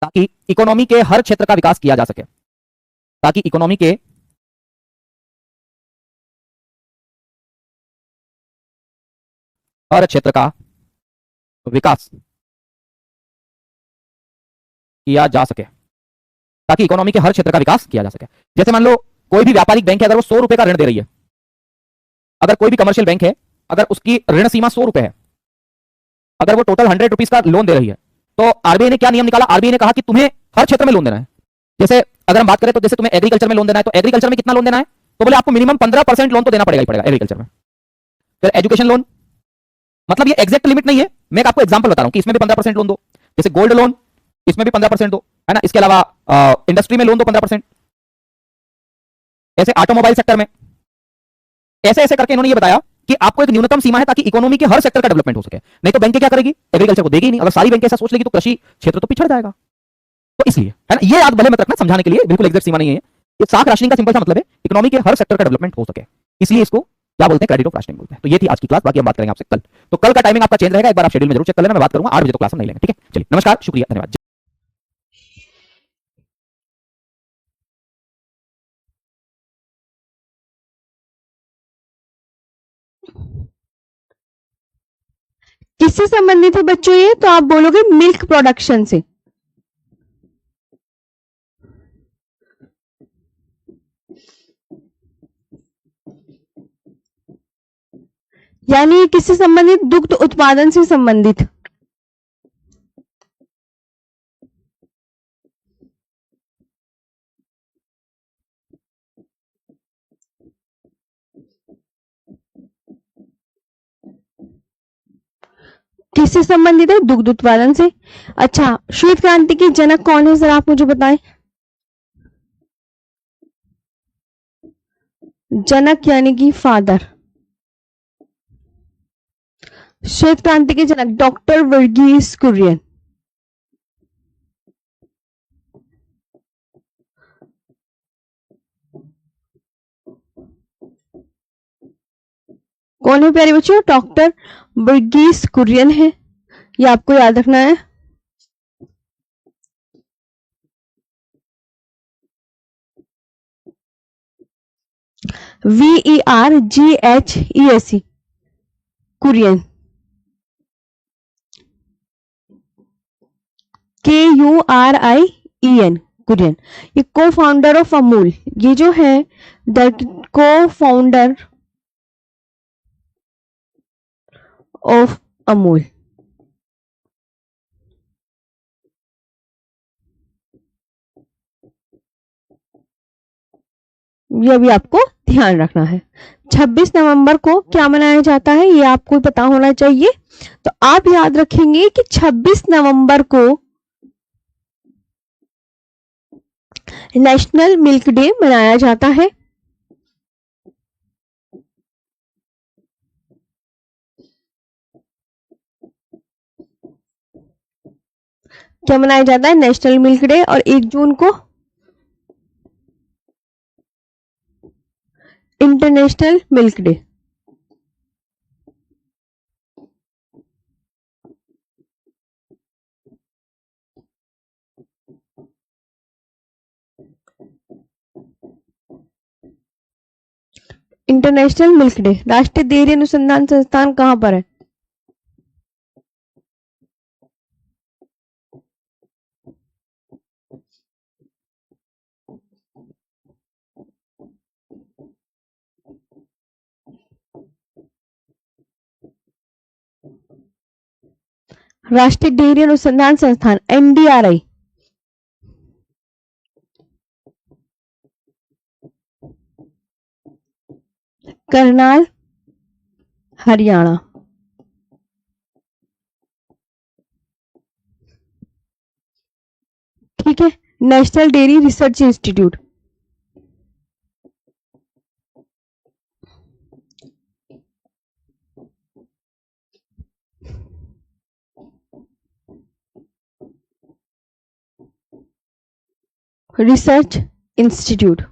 ताकि इकोनॉमी के हर क्षेत्र का विकास किया जा सके, ताकि इकोनॉमी के हर क्षेत्र का विकास किया जा सके, ताकि इकोनॉमी के हर क्षेत्र का विकास किया जा सके। जैसे मान लो कोई भी व्यापारिक बैंक है, अगर वो 100 रुपए का ऋण दे रही है, अगर कोई भी कमर्शियल बैंक है, अगर उसकी ऋण सीमा 100 रुपए है, अगर वो टोटल 100 रुपीज का लोन दे रही है, तो आरबीआई ने क्या नियम निकाला, आरबीआई ने कहा कि तुम्हें हर क्षेत्र में लोन देना है। जैसे अगर हम बात करें तो जैसे तुम्हें एग्रीकल्चर में लोन देना है, तो एग्रीकल्चर में कितना लोन देना है, तो बोले आपको मिनिमम 15% लोन तो देना पड़ेगा ही पड़ेगा एग्रीकल्चर में। फिर एजुकेशन लोन, मतलब ये एग्जैक्ट लिमिट नहीं है, मैं आपको एग्जांपल बता रहा हूं कि इसमें भी 15% लोन दो, जैसे गोल्ड लोन, इसमें भी 15% दो, है ना। इसके अलावा इंडस्ट्री में लोन दो 15%, ऐसे ऑटोमोबाइल सेक्टर में, ऐसे ऐसे करके इन्होंने ये बताया कि आपको एक न्यूनतम सीमा है ताकि इकोनॉमी के हर सेक्टर का डेवलपमेंट हो सके। नहीं तो बैंकें क्या करेगी, एग्रीकल्चर को देगी ही नहीं। अगर सारी बैंकें ऐसा सोच लेगी तो कृषि क्षेत्र तो पिछड़ जाएगा। तो इसलिए, है ना, ये याद भले मत रखना, समझाने के लिए, बिल्कुल एग्जैक्ट सीमा नहीं है ये साख राशनिंग का सिंपल सा मतलब है इकोनॉमी के हर सेक्टर का डेवलपमेंट हो सके, इसलिए इसको क्या बोलते हैं, क्रेडिट ऑफ राशनिंग बोलते हैं। तो ये थी आज की क्लास, बाकी हम बात करेंगे आपसे कल। तो कल का टाइमिंग आपका चेंज रहेगा, एक बार आप शेड्यूल में जरूर चेक कर लेना, मैं बात करूंगा 8 बजे तो क्लास हम नहीं लेंगे, ठीक है। चलिए, नमस्कार, शुक्रिया, धन्यवाद। किससे संबंधित है बच्चों ये, तो आप बोलोगे मिल्क प्रोडक्शन से। यानी किससे संबंधित, दुग्ध उत्पादन से संबंधित। किससे संबंधित है, दुग्ध उत्पादन से। अच्छा, श्वेत क्रांति के जनक कौन है, जरा आप मुझे बताएं। जनक यानी कि फादर। श्वेत क्रांति के जनक डॉक्टर वर्गीस कुरियन। कौन है प्यारे बच्चों, डॉक्टर वर्गीस कुरियन है, ये आपको याद रखना है। VERGHESE Kurien, KURIEN Kurien. ये को फाउंडर ऑफ अमूल, ये जो है द को फाउंडर ऑफ अमूल। ये भी आपको ध्यान रखना है। 26 नवंबर को क्या मनाया जाता है, ये आपको पता होना चाहिए। तो आप याद रखेंगे कि 26 नवंबर को नेशनल मिल्क डे मनाया जाता है। क्या मनाया जाता है, नेशनल मिल्क डे। और 1 जून को international milk day. International milk day. राष्ट्रीय डेयरी अनुसंधान संस्थान कहां पर है, राष्ट्रीय डेयरी अनुसंधान संस्थान NDRI, करनाल हरियाणा। ठीक है, national dairy research institute, research institute.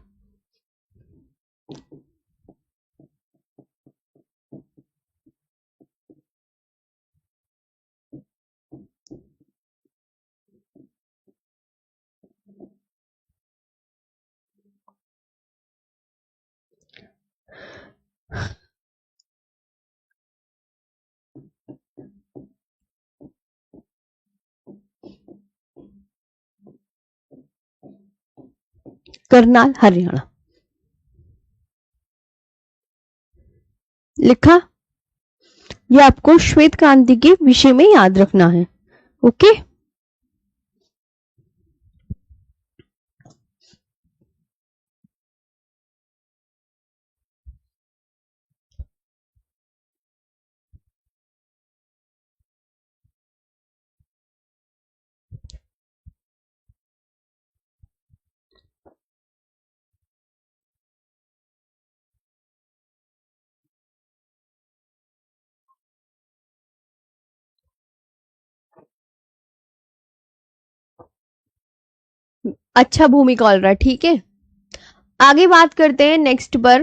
Karnal Haryana. लिखा? ये आपको श्वेत क्रांति के विषय में याद रखना है। ओके, अच्छा भूमिका ऑल रहा है। ठीक है, आगे बात करते हैं नेक्स्ट पर।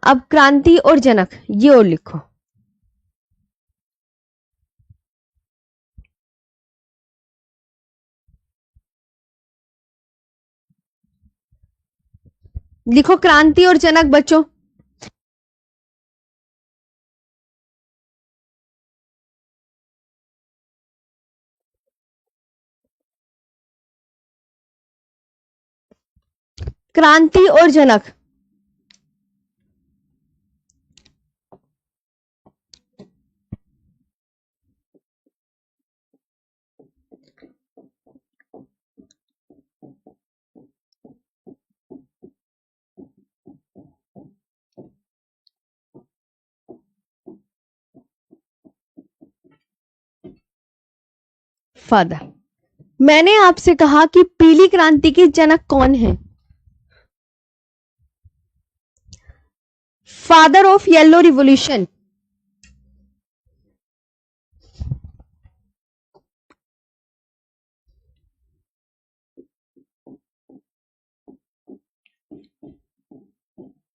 अब क्रांति और जनक ये और लिखो। लिखो क्रांति और जनक बच्चों। क्रांति और जनक। फादर, मैंने आपसे कहा कि पीली क्रांति के जनक कौन है? Father of yellow revolution.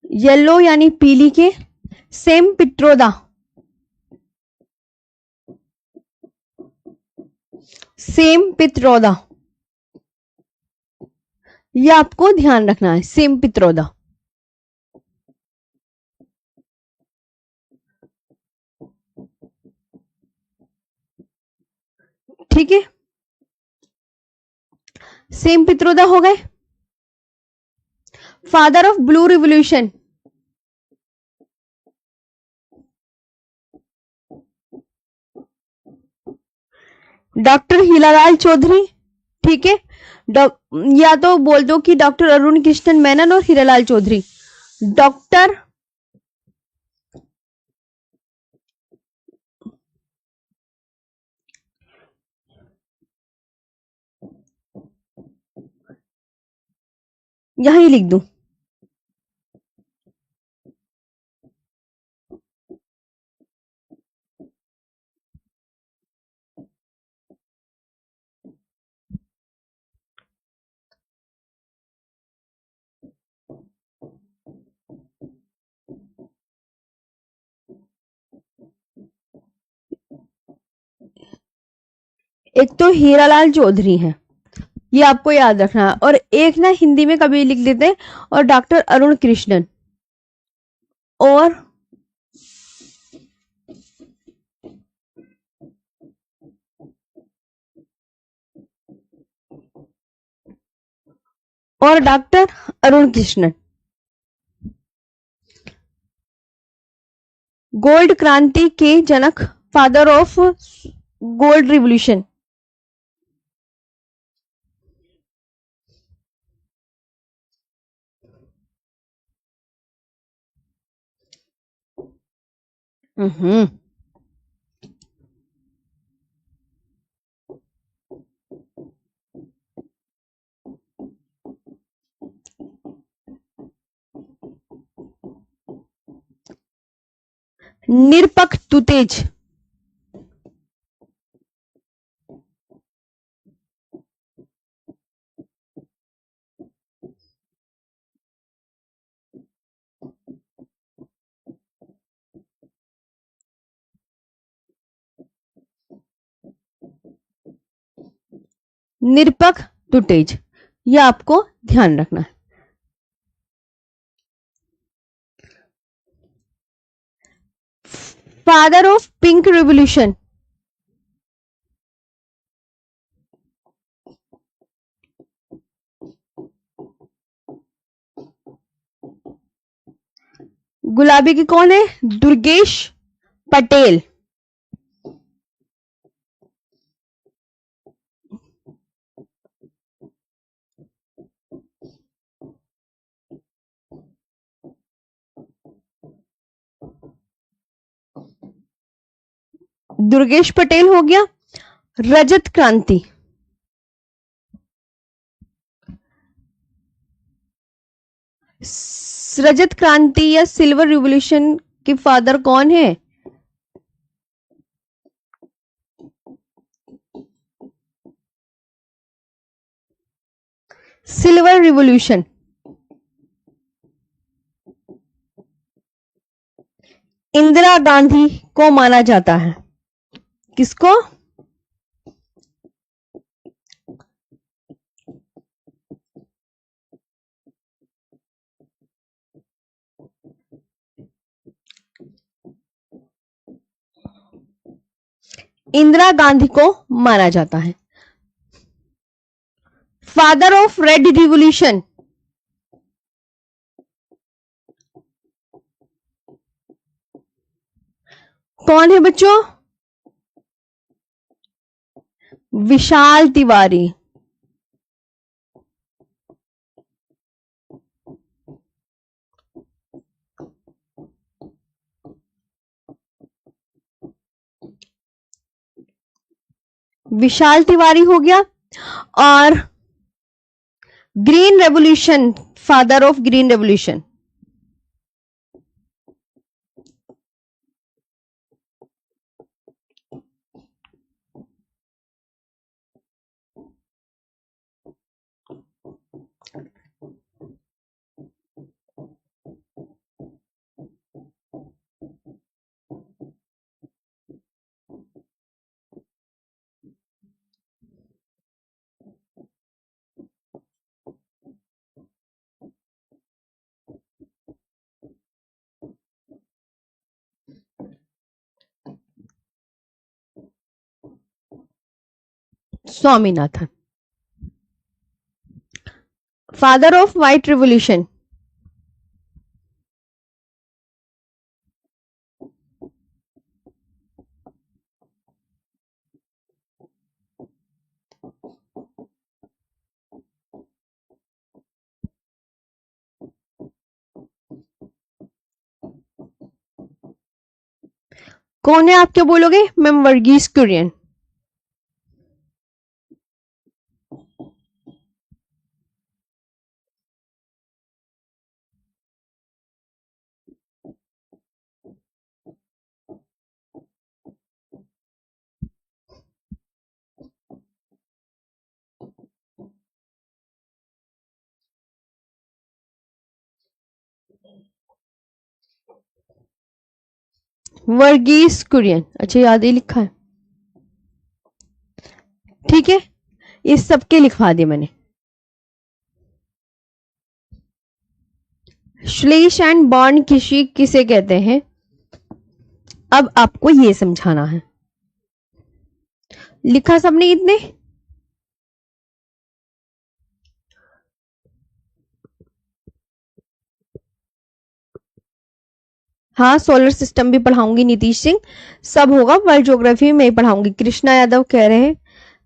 Yellow यानी पीली के, सेम पित्रोदा, सेम पित्रोदा, ये आपको ध्यान रखना है, सेम पित्रोदा। ठीक है, सेम पित्रोदा हो गए। Father of blue revolution, doctor Hiralal Chaudhary. ठीक है, या तो बोल दो कि डॉक्टर अरुण कृष्णन मेनन और हीरालाल चौधरी। डॉक्टर यहीं लिख दूं। एक तो हीरालाल चौधरी है, ये आपको याद रखना है, और एक ना हिंदी में कभी लिख देते हैं, और डॉक्टर अरुण कृष्णन। और डॉक्टर अरुण कृष्णन। गोल्ड क्रांति के जनक, फादर ऑफ गोल्ड रिवॉल्यूशन। हम्म निरपक्ष तुतेज। निरपक्ष तुतेज, यह आपको ध्यान रखना है। Father of pink revolution. गुलाबी की कौन है? दुर्गेश पटेल। दुर्गेश पटेल हो गया। रजत क्रांति। रजत क्रांति या सिल्वर रिवॉल्यूशन के फादर कौन है? सिल्वर रिवॉल्यूशन इंदिरा गांधी को माना जाता है। किसको? इंदिरा गांधी को माना जाता है। Father of red revolution. कौन है बच्चों? विशाल तिवारी। विशाल तिवारी हो गया। और green revolution, father of green revolution. Swaminathan. Father of white revolution. कौन है आप क्या बोलोगे? मैम वर्गीस कुरियन। वर्गीस कुरियन। अच्छा याद ही लिखा है, ठीक है, इस सबके लिखवा दिए मैंने। श्लेष एंड बॉन्ड कृषि किसे कहते हैं? अब आपको ये समझाना है। लिखा सबने इतने? हाँ, सोलर सिस्टम भी पढ़ाऊंगी नीतीश सिंह, सब होगा। वर्ल्ड ज्योग्राफी में पढ़ाऊंगी। कृष्णा यादव कह रहे हैं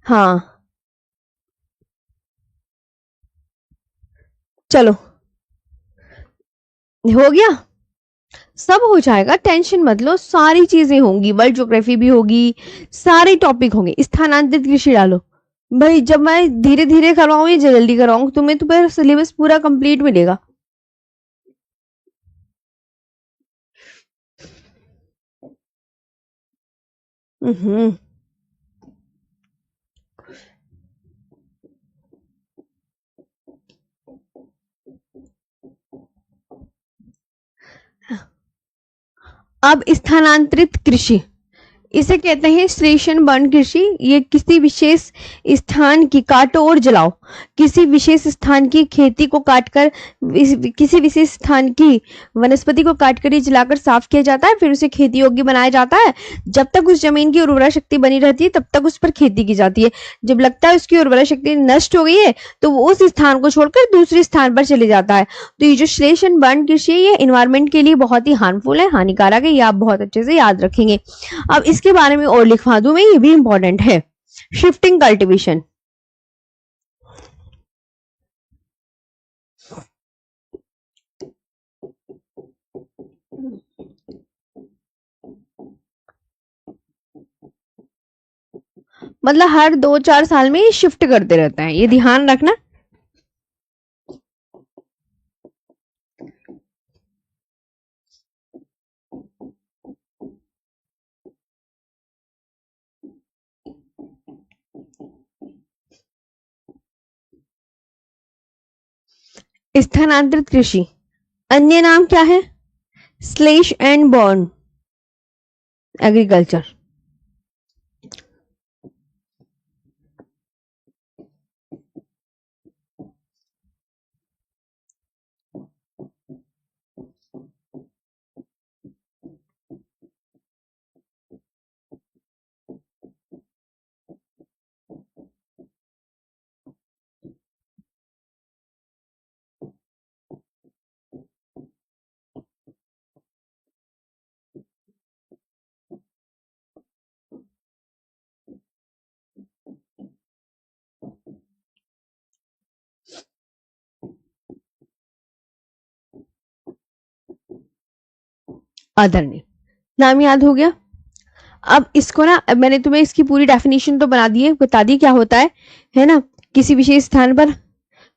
हाँ, चलो हो गया, सब हो जाएगा, टेंशन मत लो, सारी चीजें होंगी, वर्ल्ड ज्योग्राफी भी होगी, सारे टॉपिक होंगे। स्थानांतरित कृषि डालो भाई, जब मैं धीरे धीरे करवाऊँ या जल्दी करवाऊँ, तुम्हें तो फिर सिलेबस पूरा कंप्लीट मिलेगा। हम्म अब स्थानांतरित कृषि, इसे कहते हैं स्टेशन बर्न कृषि। ये किसी विशेष स्थान की काटो और जलाओ, किसी विशेष स्थान की खेती को काटकर, किसी विशेष स्थान की वनस्पति को काटकर ये जलाकर साफ किया जाता है, फिर उसे खेती योग्य बनाया जाता है। जब तक उस जमीन की उर्वरा शक्ति बनी रहती है तब तक उस पर खेती की जाती है। जब लगता है उसकी उर्वरा शक्ति नष्ट हो गई है तो वो उस स्थान को छोड़कर दूसरे स्थान पर चले जाता है। तो ये जो स्लेशन बर्न कृषि है ये इन्वायरमेंट के लिए बहुत ही हार्मफुल है, हानिकारक है, ये आप बहुत अच्छे से याद रखेंगे। अब इसके बारे में और लिखवा दूं मैं, ये भी इंपॉर्टेंट है। शिफ्टिंग कल्टीवेशन, मतलब हर 2-4 साल में ये शिफ्ट करते रहते हैं, ये ध्यान रखना। स्थानांतरित कृषि, अन्य नाम क्या है? Slash and burn agriculture. आदरणीय, नाम याद हो गया। अब इसको ना, अब मैंने तुम्हें इसकी पूरी डेफिनेशन तो बना दी है, बता दी क्या होता है ना। किसी विशेष स्थान पर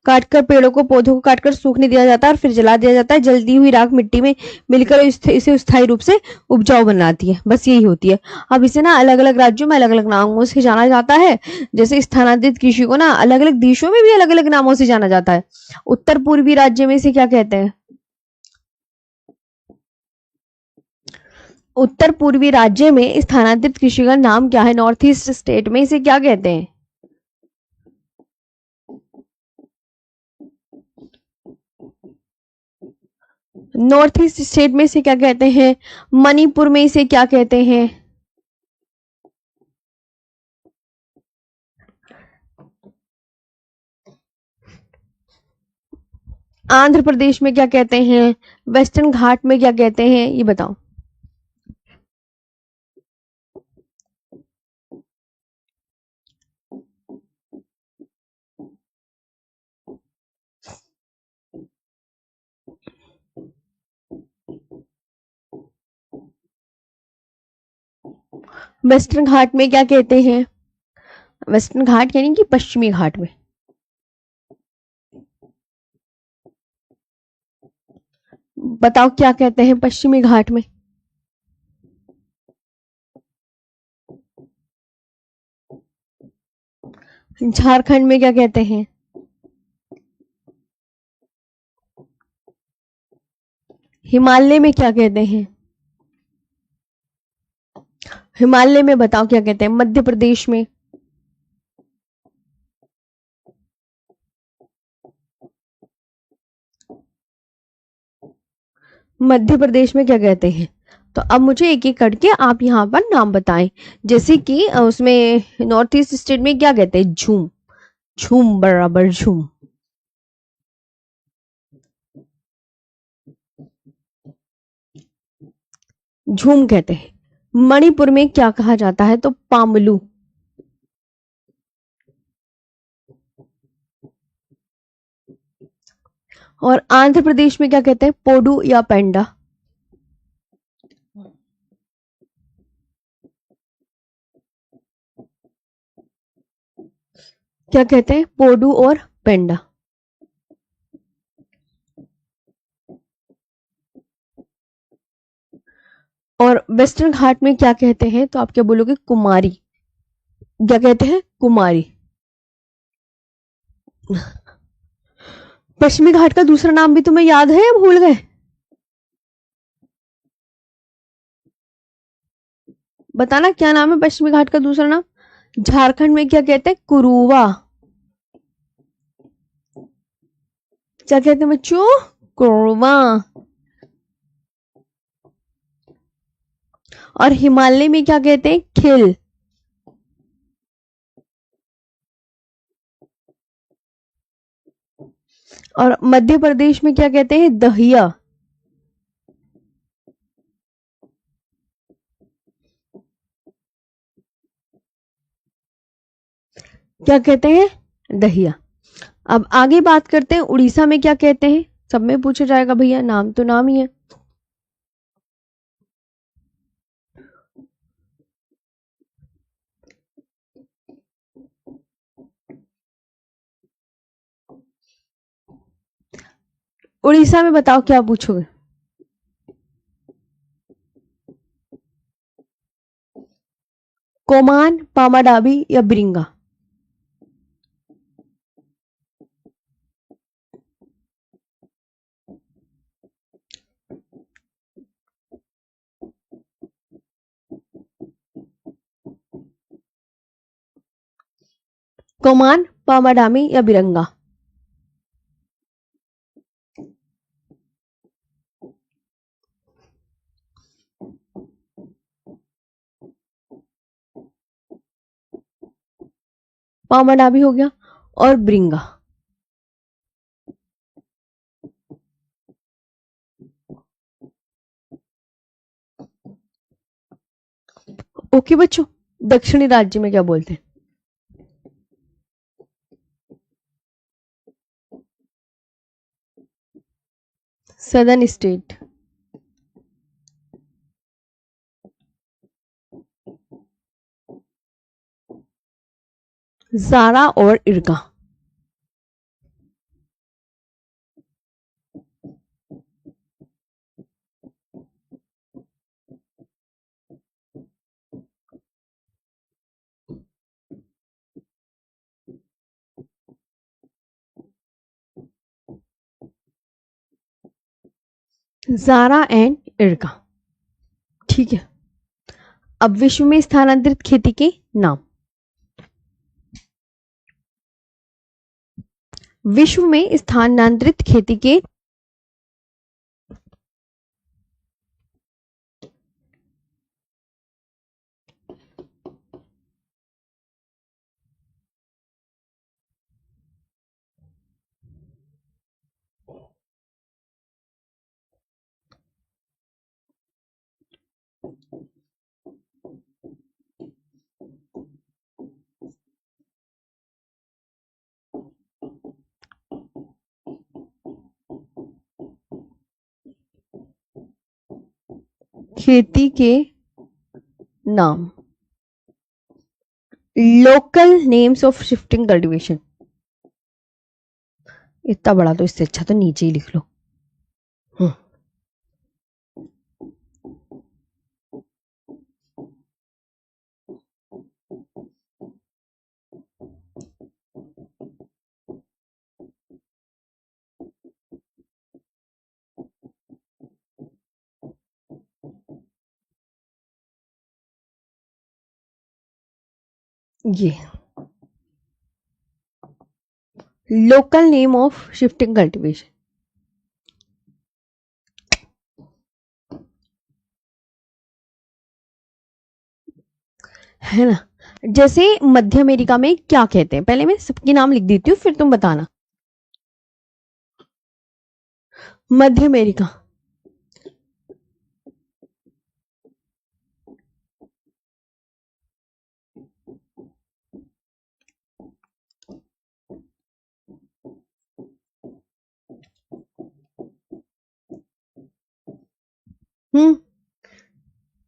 काटकर पेड़ों को, पौधों को काटकर सूखने दिया जाता है और फिर जला दिया जाता है। जलती हुई राख मिट्टी में मिलकर इसे स्थायी रूप से उपजाऊ बनाती है, बस यही होती है। अब इसे ना अलग अलग राज्यों में अलग अलग नामों से जाना जाता है। जैसे स्थानांतरित कृषि को ना अलग अलग देशों में भी अलग अलग नामों से जाना जाता है। उत्तर पूर्वी राज्य में इसे क्या कहते हैं? उत्तर पूर्वी राज्य में स्थानांतरित कृषि का नाम क्या है? नॉर्थ ईस्ट स्टेट में इसे क्या कहते हैं? नॉर्थ ईस्ट स्टेट में इसे क्या कहते हैं? मणिपुर में इसे क्या कहते हैं? आंध्र प्रदेश में क्या कहते हैं? वेस्टर्न घाट में क्या कहते हैं? ये बताओ। वेस्टर्न घाट में क्या कहते हैं? वेस्टर्न घाट यानी कि पश्चिमी घाट में। बताओ क्या कहते हैं पश्चिमी घाट में? झारखंड में क्या कहते हैं? हिमालय में क्या कहते हैं? हिमालय में बताओ क्या कहते हैं? मध्य प्रदेश में? मध्य प्रदेश में क्या कहते हैं? तो अब मुझे एक एक करके आप यहाँ पर नाम बताएं। जैसे कि उसमें नॉर्थ ईस्ट स्टेट में क्या कहते हैं? झूम, झूम बराबर झूम। झूम कहते हैं। मणिपुर में क्या कहा जाता है? तो पामलू। और आंध्र प्रदेश में क्या कहते हैं? पोडू या पेंडा। क्या कहते हैं? पोडू और पेंडा। और वेस्टर्न घाट में क्या कहते हैं? तो आप क्या बोलोगे? कुमारी। क्या कहते हैं? कुमारी। पश्चिमी घाट का दूसरा नाम भी तुम्हें याद है या भूल गए? बताना क्या नाम है पश्चिमी घाट का दूसरा नाम? झारखंड में क्या कहते हैं? कुरुवा। क्या कहते हैं बच्चों? कुरुवा। और हिमालय में क्या कहते हैं? खिल। और मध्य प्रदेश में क्या कहते हैं? दहिया। क्या कहते हैं? दहिया। अब आगे बात करते हैं उड़ीसा में क्या कहते हैं? सब में पूछा जाएगा भैया, नाम तो नाम ही है। उड़ीसा में बताओ क्या पूछोगे? कोमान, पामाडाबी या ब्रिंगा? कोमान, पामाडामी या बिरंगा? पामाडामी हो गया और ब्रिंगा। ओके बच्चों, दक्षिणी राज्य में क्या बोलते हैं? Southern state. जारा और इर्गा। Zara and इर्गा। ठीक है। अब विश्व में स्थानांतरित खेती के नाम। विश्व में स्थानांतरित खेती के खेती के नाम। Local names of shifting cultivation. इतना बड़ा तो इससे अच्छा तो नीचे ही लिख लो। ये local name of shifting cultivation. है ना? जैसे मध्य अमेरिका में क्या कहते हैं? पहले मैं सबके नाम लिख देती हूँ, फिर तुम बताना। मध्य अमेरिका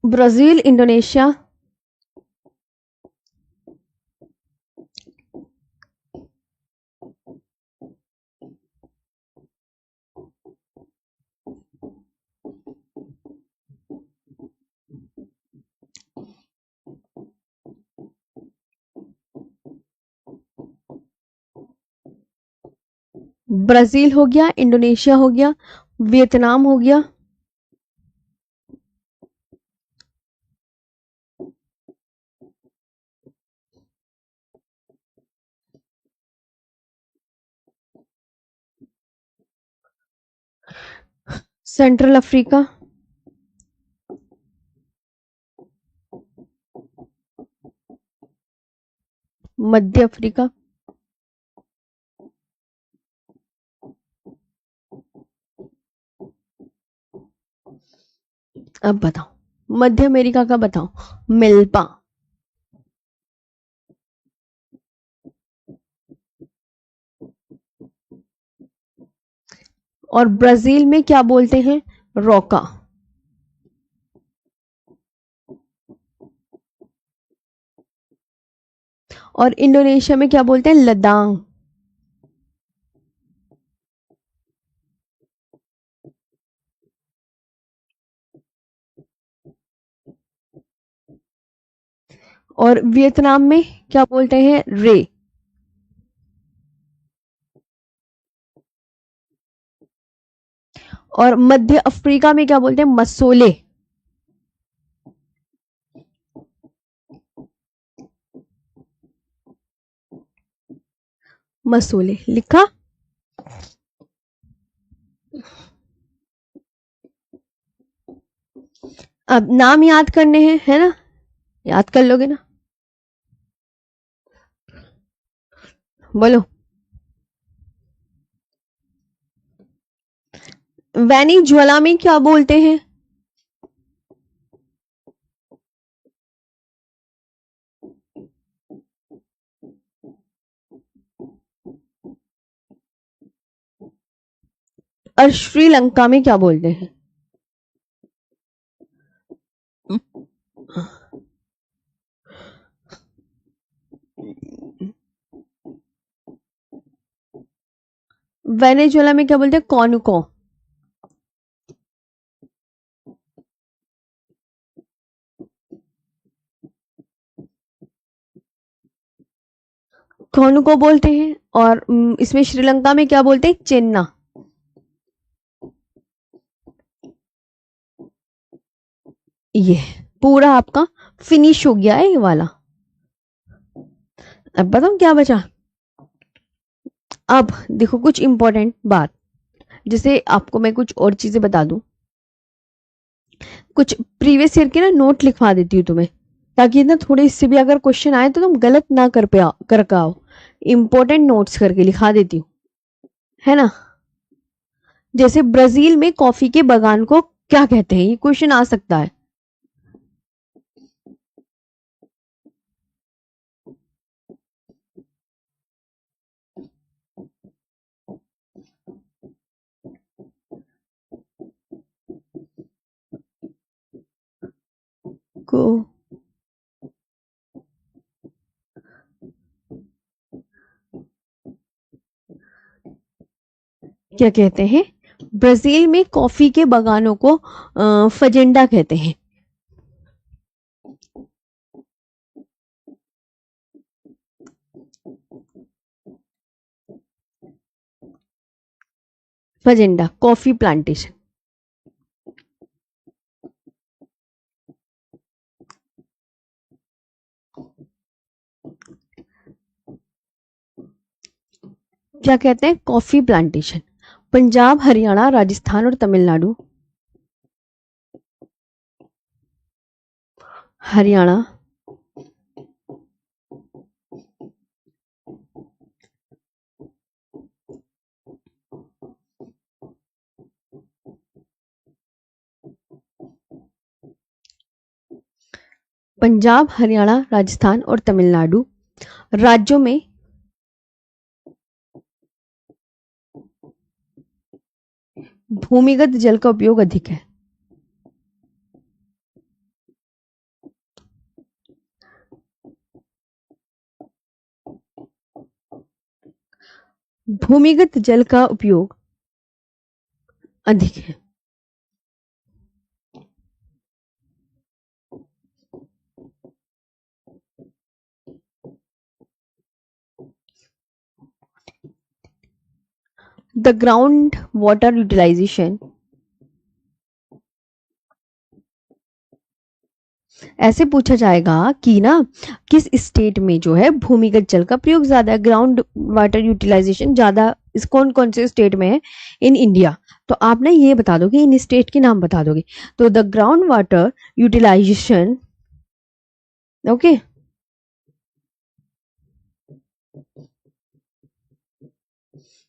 ब्राजील, इंडोनेशिया, ब्राजील हो गया, इंडोनेशिया हो गया, वियतनाम हो गया, सेंट्रल अफ्रीका, मध्य अफ्रीका, अब बताओ मध्य अमेरिका का बताओ, मिल्पा। और ब्राजील में क्या बोलते हैं? रोका। और इंडोनेशिया में क्या बोलते हैं? लदांग। और वियतनाम में क्या बोलते हैं? रे। और मध्य अफ्रीका में क्या बोलते हैं? मसोले। मसोले लिखा। अब नाम याद करने हैं, है ना? याद कर लोगे ना? बोलो। वेनेजुएला में क्या बोलते हैं? और श्रीलंका में क्या बोलते हैं? वेनेजुएला में क्या बोलते हैं? कॉनुको। कॉनुको बोलते हैं। और इसमें श्रीलंका में क्या बोलते हैं? चेन्ना। ये पूरा आपका फिनिश हो गया है ये वाला। अब बताऊं क्या बचा? अब देखो कुछ इंपॉर्टेंट बात, जैसे आपको मैं कुछ और चीजें बता दूं, कुछ प्रीवियस ईयर के ना नोट लिखवा देती हूँ तुम्हें, ताकि ना थोड़े इससे भी अगर क्वेश्चन आए तो तुम गलत ना कर पाओ। इंपॉर्टेंट नोट्स करके लिखा देती हूँ, है ना? जैसे ब्राजील में कॉफी के बागान को क्या कहते हैं? ये क्वेश्चन आ सकता है। को क्या कहते हैं? ब्राजील में कॉफी के बागानों को फजेंडा कहते हैं। फजेंडा कॉफी प्लांटेशन। क्या कहते हैं? Coffee plantation. पंजाब, हरियाणा, राजस्थान और तमिलनाडु। हरियाणा, पंजाब, हरियाणा, राजस्थान और तमिलनाडु राज्यों में भूमिगत जल का उपयोग अधिक है। भूमिगत जल का उपयोग अधिक है? द ग्राउंड वाटर यूटिलाइजेशन, ऐसे पूछा जाएगा कि ना किस स्टेट में जो है भूमिगत जल का प्रयोग ज्यादा है, ग्राउंड वाटर यूटिलाइजेशन ज्यादा इस कौन कौन से स्टेट में है इन इंडिया। तो आप ना ये बता दोगे, इन स्टेट के नाम बता दोगे। तो the ground water utilisation, okay,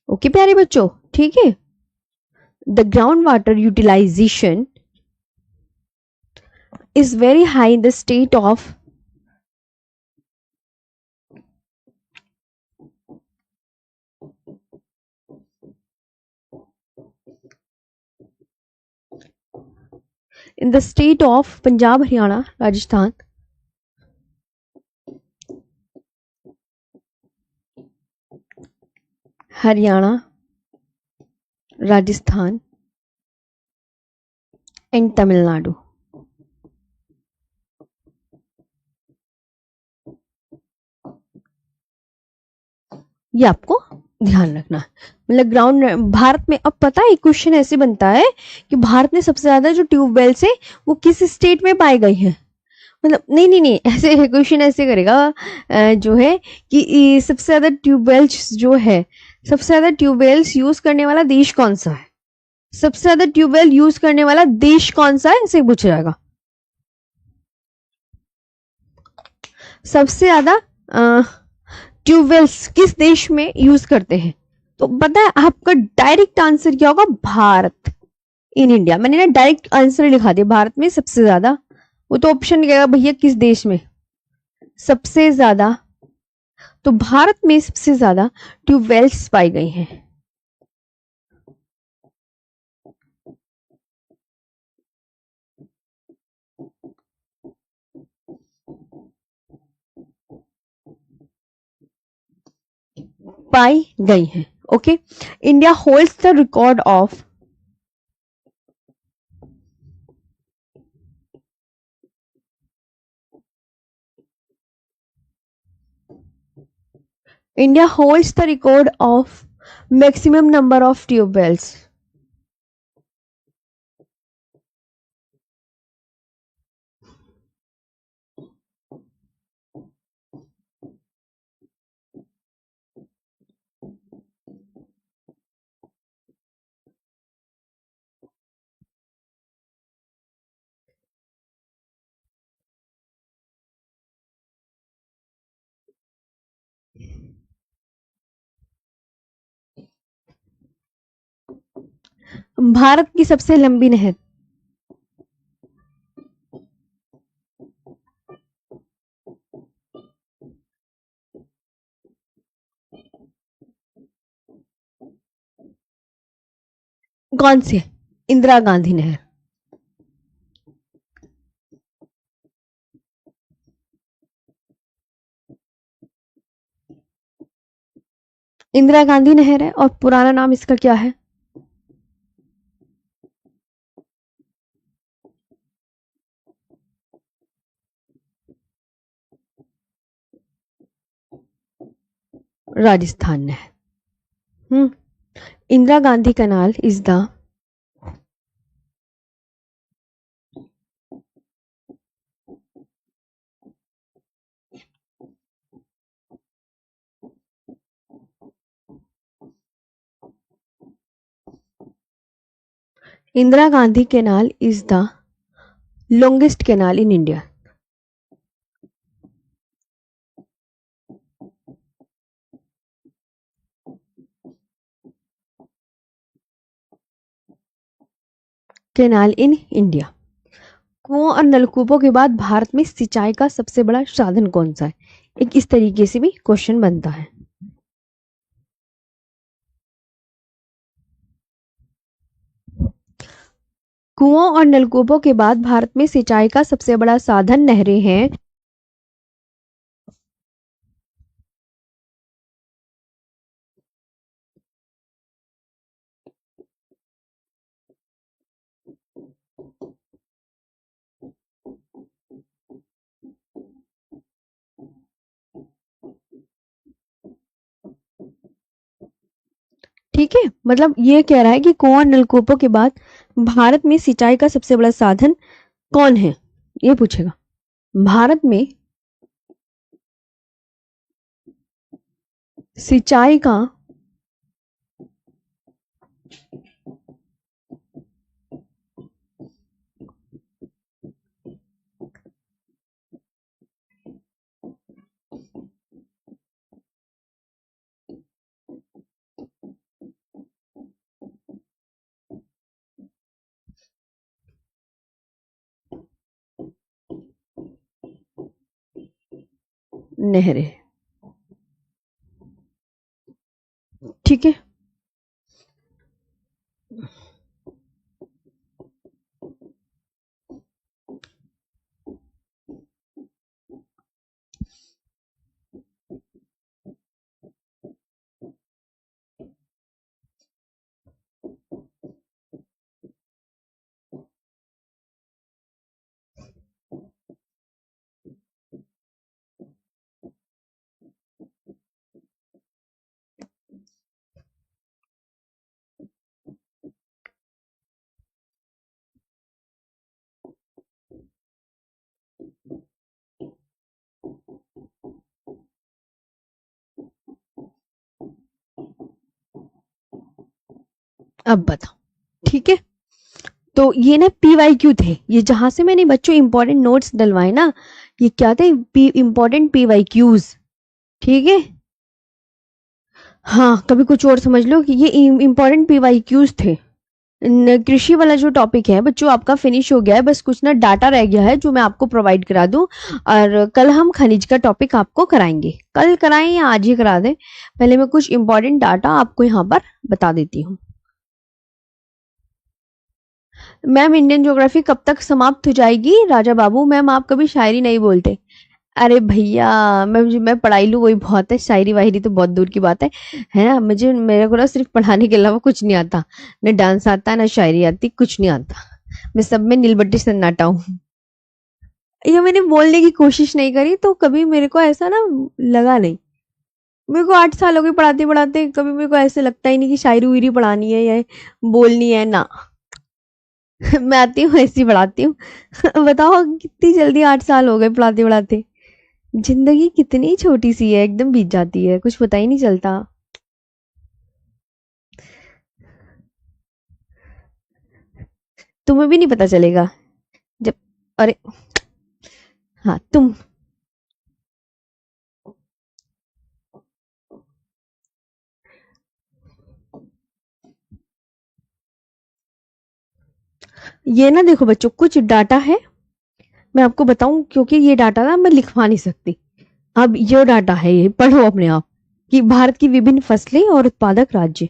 okay प्यारे बच्चों, ठीक है। The ground water utilisation is very high in the state of Punjab, Haryana, Rajasthan, Haryana, Rajasthan and Tamil Nadu. ये आपको ध्यान रखना है। मतलब ग्राउंड भारत में, अब पता है क्वेश्चन ऐसे बनता है कि भारत में सबसे ज्यादा जो ट्यूबवेल्स है वो किस स्टेट में पाए गए हैं। मतलब नहीं नहीं नहीं, ऐसे क्वेश्चन ऐसे करेगा जो है कि सबसे ज्यादा ट्यूबवेल्स जो है, सबसे ज्यादा ट्यूबवेल्स यूज करने वाला देश कौन सा है, सबसे ज्यादा ट्यूबवेल यूज करने वाला देश कौन सा है, ऐसे पूछा जाएगा। सबसे ज्यादा ट्यूबवेल्स किस देश में यूज करते हैं, तो पता है आपका डायरेक्ट आंसर क्या होगा, भारत, इन इंडिया। मैंने ना डायरेक्ट आंसर लिखा दिया, भारत में सबसे ज्यादा। वो तो ऑप्शन क्या भैया, किस देश में सबसे ज्यादा, तो भारत में सबसे ज्यादा ट्यूबवेल्स पाई गई हैं। पाई गई हैं, okay. India holds the record of India holds the record of maximum number of tube wells. Bharat की सबसे लंबी नहर, कौन सी है, इंदिरा गांधी नहर। इंदिरा गांधी नहर है, और पुराना नाम इसका क्या है, राजस्थान नहर। Indira Gandhi canal is the Indira Gandhi canal is the longest canal in India. Canal in India. कुओं और नलकूपों के बाद भारत में सिंचाई का सबसे बड़ा साधन कौन सा है, एक इस तरीके से भी क्वेश्चन बनता है। कुओं और नलकूपों के बाद भारत में सिंचाई का सबसे बड़ा साधन नहरें हैं। ठीक है, मतलब ये कह रहा है कि कुआं नलकूपों के बाद भारत में सिंचाई का सबसे बड़ा साधन कौन है, ये पूछेगा। भारत में सिंचाई का नहरें, ठीक है। अब बताओ, ठीक है। तो ये ना PYQ थे, ये जहां से मैंने बच्चों इंपॉर्टेंट नोट्स डलवाए ना, ये क्या थे, इंपॉर्टेंट PYQs, ठीक है। हाँ, कभी कुछ और समझ लो कि ये इंपॉर्टेंट PYQs थे। कृषि वाला जो टॉपिक है बच्चों आपका फिनिश हो गया है, बस कुछ ना डाटा रह गया है जो मैं आपको प्रोवाइड करा दूं। और कल हम खनिज का टॉपिक आपको कराएंगे, कल कराएं या आज ही करा दें, पहले मैं कुछ इंपॉर्टेंट डाटा आपको यहाँ पर बता देती हूँ। मैम इंडियन ज्योग्राफी कब तक समाप्त हो जाएगी? राजा बाबू, मैम आप कभी शायरी नहीं बोलते। अरे भैया, मैं पढ़ाई लूँ वही बहुत है, शायरी वायरी तो बहुत दूर की बात है ना। मेरे को ना सिर्फ पढ़ाने के अलावा कुछ नहीं आता, न डांस आता न शायरी आती, कुछ नहीं आता। मैं सब में नीलबट्टी सन्नाटा हूँ। ये मैंने बोलने की कोशिश नहीं करी तो कभी मेरे को ऐसा ना लगा नहीं। मेरे को 8 साल हो गए पढ़ाते पढ़ाते, कभी मेरे को ऐसे लगता ही नहीं कि शायरी उयरी पढ़ानी है या बोलनी है ना। मैं आती हूँ ऐसी पढ़ाती हूँ। बताओ कितनी जल्दी 8 साल हो गए पढ़ाते पढ़ाते। जिंदगी कितनी छोटी सी है, एकदम बीत जाती है, कुछ पता ही नहीं चलता। तुम्हें भी नहीं पता चलेगा जब, अरे हाँ तुम, ये ना देखो बच्चों कुछ डाटा है, मैं आपको बताऊं क्योंकि ये डाटा ना मैं लिखवा नहीं सकती। अब ये डाटा है, ये पढ़ो अपने आप, कि भारत की विभिन्न फसलें और उत्पादक राज्य।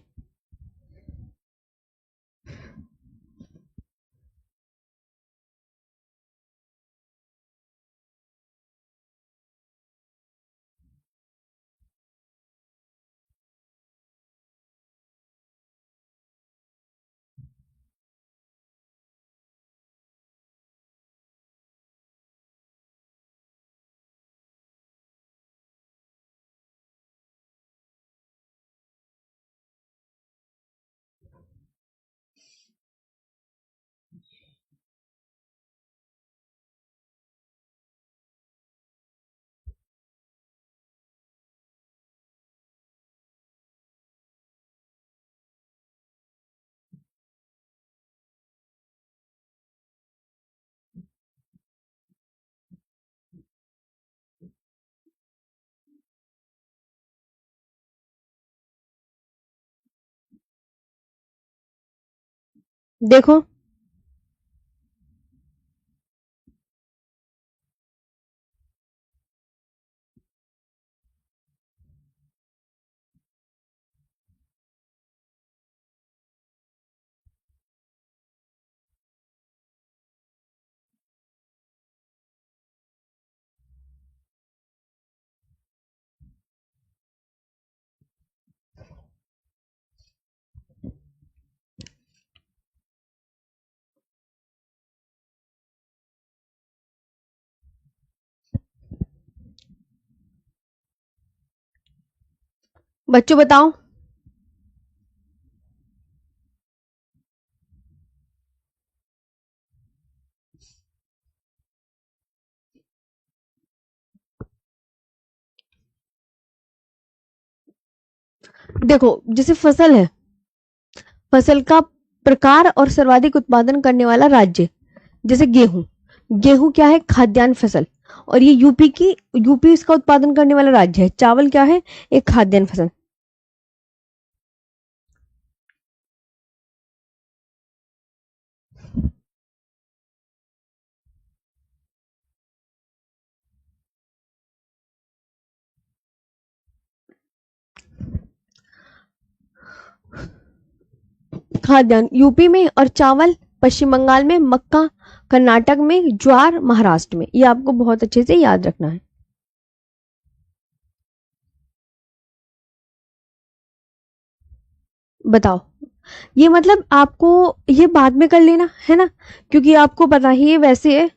देखो बच्चों बताओ, देखो जैसे फसल है, फसल का प्रकार और सर्वाधिक उत्पादन करने वाला राज्य, जैसे गेहूं, गेहूं क्या है, खाद्यान्न फसल, और ये यूपी इसका उत्पादन करने वाला राज्य है। चावल क्या है, एक खाद्यान्न फसल। खाद्यान्न यूपी में, और चावल पश्चिम बंगाल में, मक्का कर्नाटक में, ज्वार महाराष्ट्र में। ये आपको बहुत अच्छे से याद रखना है। बताओ, ये मतलब आपको ये बाद में कर लेना है ना, क्योंकि आपको पता ही है वैसे है।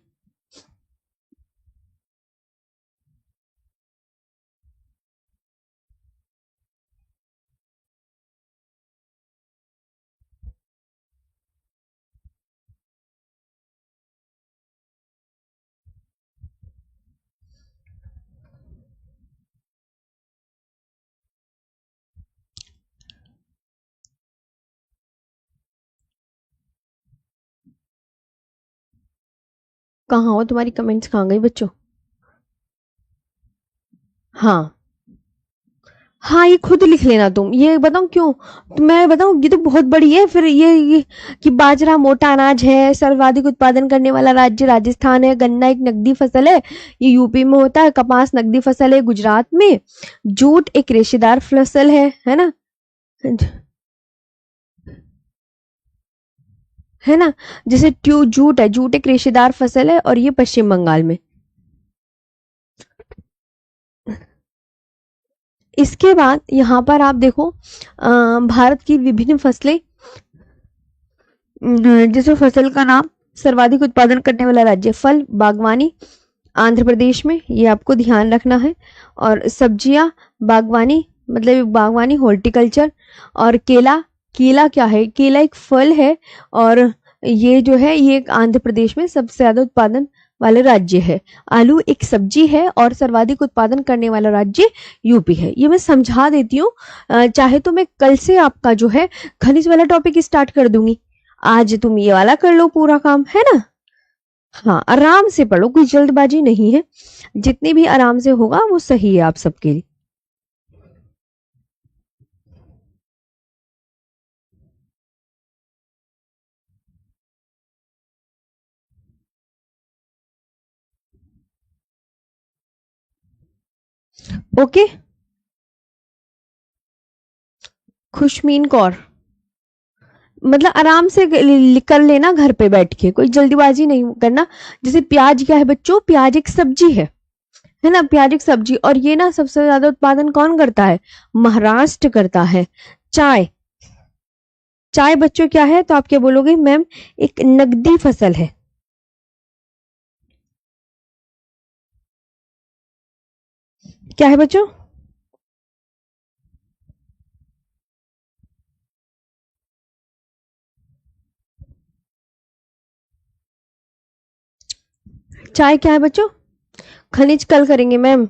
कहाँ हो, तुम्हारी कमेंट्स कहाँ गई बच्चों? हाँ हाँ, ये खुद लिख लेना तुम। ये बताऊं क्यों, तो मैं बताऊं, ये तो बहुत बड़ी है। फिर ये कि बाजरा मोटा अनाज है, सर्वाधिक उत्पादन करने वाला राज्य राजस्थान है, गन्ना एक नकदी फसल है, ये यूपी में होता है, कपास नकदी फसल है गुजरात में, जूट एक रेशेदार फसल है ना, है ना, जैसे जूट है, जूट एक रेशेदार फसल है, और ये पश्चिम बंगाल में। इसके बाद यहाँ पर आप देखो भारत की विभिन्न फसलें, जैसे फसल का नाम, सर्वाधिक उत्पादन करने वाला राज्य, फल बागवानी आंध्र प्रदेश में, ये आपको ध्यान रखना है। और सब्जियां बागवानी, मतलब बागवानी हॉर्टिकल्चर। और केला, केला क्या है, केला एक फल है, और ये जो है ये एक आंध्र प्रदेश में सबसे ज्यादा उत्पादन वाला राज्य है। आलू एक सब्जी है, और सर्वाधिक उत्पादन करने वाला राज्य यूपी है। ये मैं समझा देती हूँ, चाहे तो मैं कल से आपका जो है खनिज वाला टॉपिक स्टार्ट कर दूंगी, आज तुम ये वाला कर लो पूरा काम, है ना। हाँ, आराम से पढ़ो, कोई जल्दबाजी नहीं है, जितनी भी आराम से होगा वो सही है आप सबके लिए। ओके, खुशमीन कौर, मतलब आराम से कर लेना घर पे बैठ के, कोई जल्दीबाजी नहीं करना। जैसे प्याज क्या है बच्चों, प्याज एक सब्जी है ना, प्याज एक सब्जी, और ये ना सबसे ज्यादा उत्पादन कौन करता है, महाराष्ट्र करता है। चाय, चाय बच्चों क्या है, तो आप क्या बोलोगे मैम, एक नकदी फसल है। क्या है बच्चों, चाय क्या है बच्चों, खनिज कल करेंगे मैम।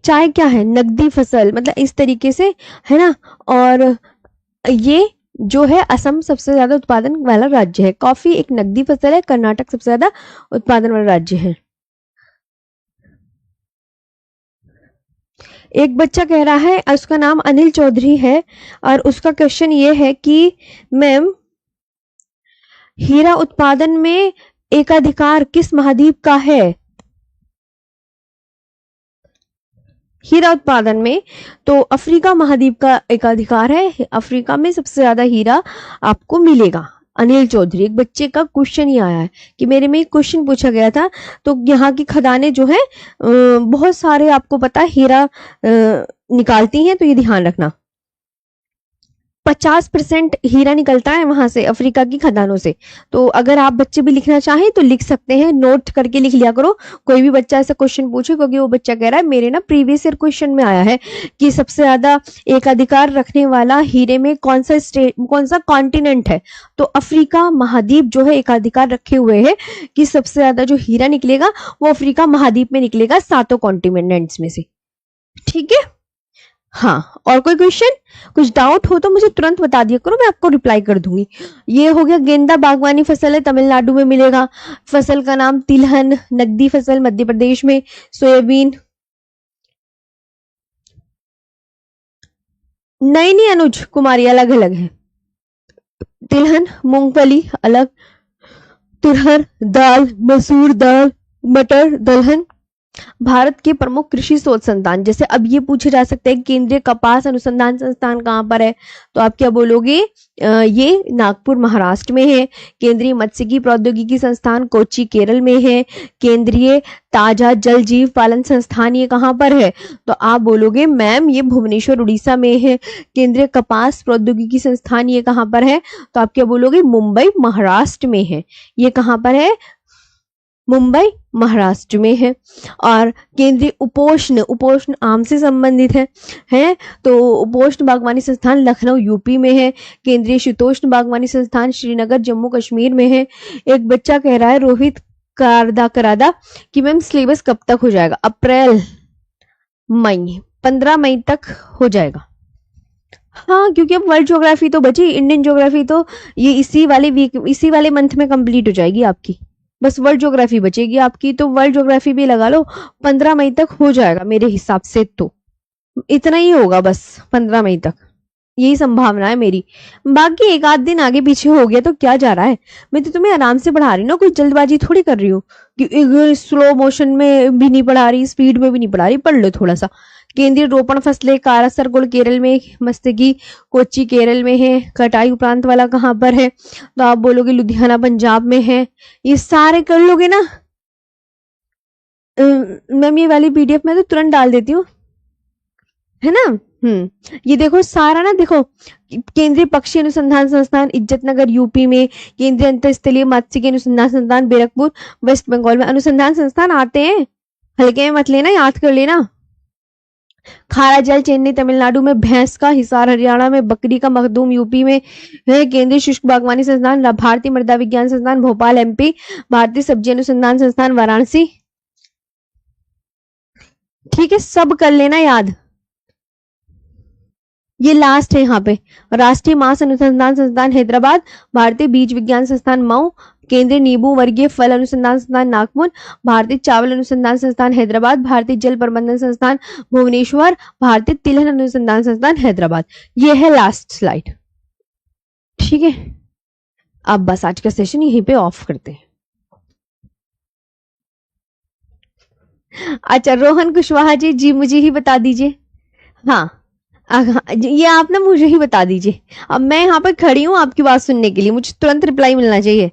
चाय क्या है, नकदी फसल, मतलब इस तरीके से, है ना। और ये जो है असम सबसे ज्यादा उत्पादन वाला राज्य है। कॉफी एक नकदी फसल है, कर्नाटक सबसे ज्यादा उत्पादन वाला राज्य है। एक बच्चा कह रहा है, उसका नाम अनिल चौधरी है, और उसका क्वेश्चन ये है कि मैम हीरा उत्पादन में एकाधिकार किस महाद्वीप का है। हीरा उत्पादन में तो अफ्रीका महाद्वीप का एकाधिकार है, अफ्रीका में सबसे ज्यादा हीरा आपको मिलेगा। अनिल चौधरी, एक बच्चे का क्वेश्चन ही आया है कि मेरे में एक क्वेश्चन पूछा गया था, तो यहाँ की खदानें जो है बहुत सारे आपको पता है हीरा निकालती हैं, तो ये ध्यान रखना। 50% हीरा निकलता है वहां से, अफ्रीका की खदानों से। तो अगर आप बच्चे भी लिखना चाहें तो लिख सकते हैं, नोट करके लिख लिया करो, कोई भी बच्चा ऐसा क्वेश्चन पूछे, क्योंकि वो बच्चा कह रहा है मेरे ना प्रीवियस ईयर क्वेश्चन में आया है कि सबसे ज्यादा एकाधिकार रखने वाला हीरे में कौन सा स्टेट, कौन सा कॉन्टिनेंट है। तो अफ्रीका महाद्वीप जो है एकाधिकार रखे हुए है कि सबसे ज्यादा जो हीरा निकलेगा वो अफ्रीका महाद्वीप में निकलेगा, 7 कॉन्टिनेंट्स में से। ठीक है, हाँ, और कोई क्वेश्चन, कुछ डाउट हो तो मुझे तुरंत बता दिया करो, मैं आपको रिप्लाई कर दूंगी। ये हो गया गेंदा, बागवानी फसल है, तमिलनाडु में मिलेगा। फसल का नाम तिलहन, नकदी फसल मध्य प्रदेश में। सोयाबीन, नहीं नहीं अनुज कुमारी, अलग अलग है। तिलहन मूंगफली अलग, तुरहर दाल, मसूर दाल, मटर दलहन। भारत के प्रमुख कृषि शोध संस्थान, जैसे अब ये पूछे जा सकते हैं केंद्रीय कपास अनुसंधान संस्थान कहाँ पर है, तो आप क्या बोलोगे, ये नागपुर महाराष्ट्र में है। केंद्रीय मत्स्यिकी प्रौद्योगिकी संस्थान कोच्चि केरल में है। केंद्रीय ताजा जल जीव पालन संस्थान ये कहाँ पर है, तो आप बोलोगे मैम ये भुवनेश्वर उड़ीसा में है। केंद्रीय कपास प्रौद्योगिकी संस्थान ये कहाँ पर है, तो आप क्या बोलोगे, मुंबई महाराष्ट्र में है। ये कहाँ पर है, मुंबई महाराष्ट्र में है। और केंद्रीय उपोष्ण, उपोष्ण आम से संबंधित है तो उपोष्ण बागवानी संस्थान लखनऊ यूपी में है। केंद्रीय शीतोष्ण बागवानी संस्थान श्रीनगर जम्मू कश्मीर में है। एक बच्चा कह रहा है रोहित करादा कि मैम सिलेबस कब तक हो जाएगा, अप्रैल मई, 15 मई तक हो जाएगा। हाँ, क्योंकि अब वर्ल्ड ज्योग्राफी तो बची, इंडियन ज्योग्राफी तो ये इसी वाले मंथ में कंप्लीट हो जाएगी आपकी, बस वर्ल्ड ज्योग्राफी बचेगी आपकी, तो वर्ल्ड ज्योग्राफी भी लगा लो, 15 मई तक हो जाएगा मेरे हिसाब से, तो इतना ही होगा बस 15 मई तक, यही संभावना है मेरी। बाकी एक आध दिन आगे पीछे हो गया तो क्या जा रहा है, मैं तो तुम्हें आराम से पढ़ा रही हूँ ना, कोई जल्दबाजी थोड़ी कर रही हूँ कि स्लो मोशन में भी नहीं पढ़ा रही, स्पीड में भी नहीं पढ़ा रही, पढ़ लो थोड़ा सा। केंद्रीय रोपण फसलें कारासरगोल केरल में, मस्तकी कोच्चि केरल में है। कटाई उपरांत वाला कहाँ पर है, तो आप बोलोगे लुधियाना पंजाब में है। ये सारे कर लोगे ना मैम, ये वाली पीडीएफ मैं तो तुरंत डाल देती हूँ, है ना। ये देखो सारा ना, देखो केंद्रीय पक्षी अनुसंधान संस्थान इज्जतनगर यूपी में। केंद्रीय अंतरस्थलीय मत्स्यिकी अनुसंधान संस्थान बैरकपुर वेस्ट बंगाल में। अनुसंधान संस्थान आते हैं, हल्के में मत लेना, याद कर लेना। खारा जल चेन्नई तमिलनाडु में, भैंस का हिसार हरियाणा में, बकरी का मखदूम यूपी में है। केंद्रीय शुष्क बागवानी संस्थान भारतीय मृदा विज्ञान संस्थान भोपाल एमपी। भारतीय सब्जी अनुसंधान संस्थान वाराणसी। ठीक है, सब कर लेना याद। ये लास्ट है यहाँ पे, राष्ट्रीय मांस अनुसंधान संस्थान हैदराबाद। भारतीय बीज विज्ञान संस्थान मऊ। केंद्रीय नींबू वर्गीय फल अनुसंधान संस्थान नागपुर। भारतीय चावल अनुसंधान संस्थान हैदराबाद। भारतीय जल प्रबंधन संस्थान भुवनेश्वर। भारतीय तिलहन अनुसंधान संस्थान हैदराबाद। ये है लास्ट स्लाइड, ठीक है। अब बस आज का सेशन यहीं पे ऑफ करते हैं। अच्छा रोहन कुशवाहा जी मुझे ही बता दीजिए, हाँ ये आप ना मुझे ही बता दीजिए। अब मैं यहाँ पर खड़ी हूँ आपकी बात सुनने के लिए, मुझे तुरंत रिप्लाई मिलना चाहिए।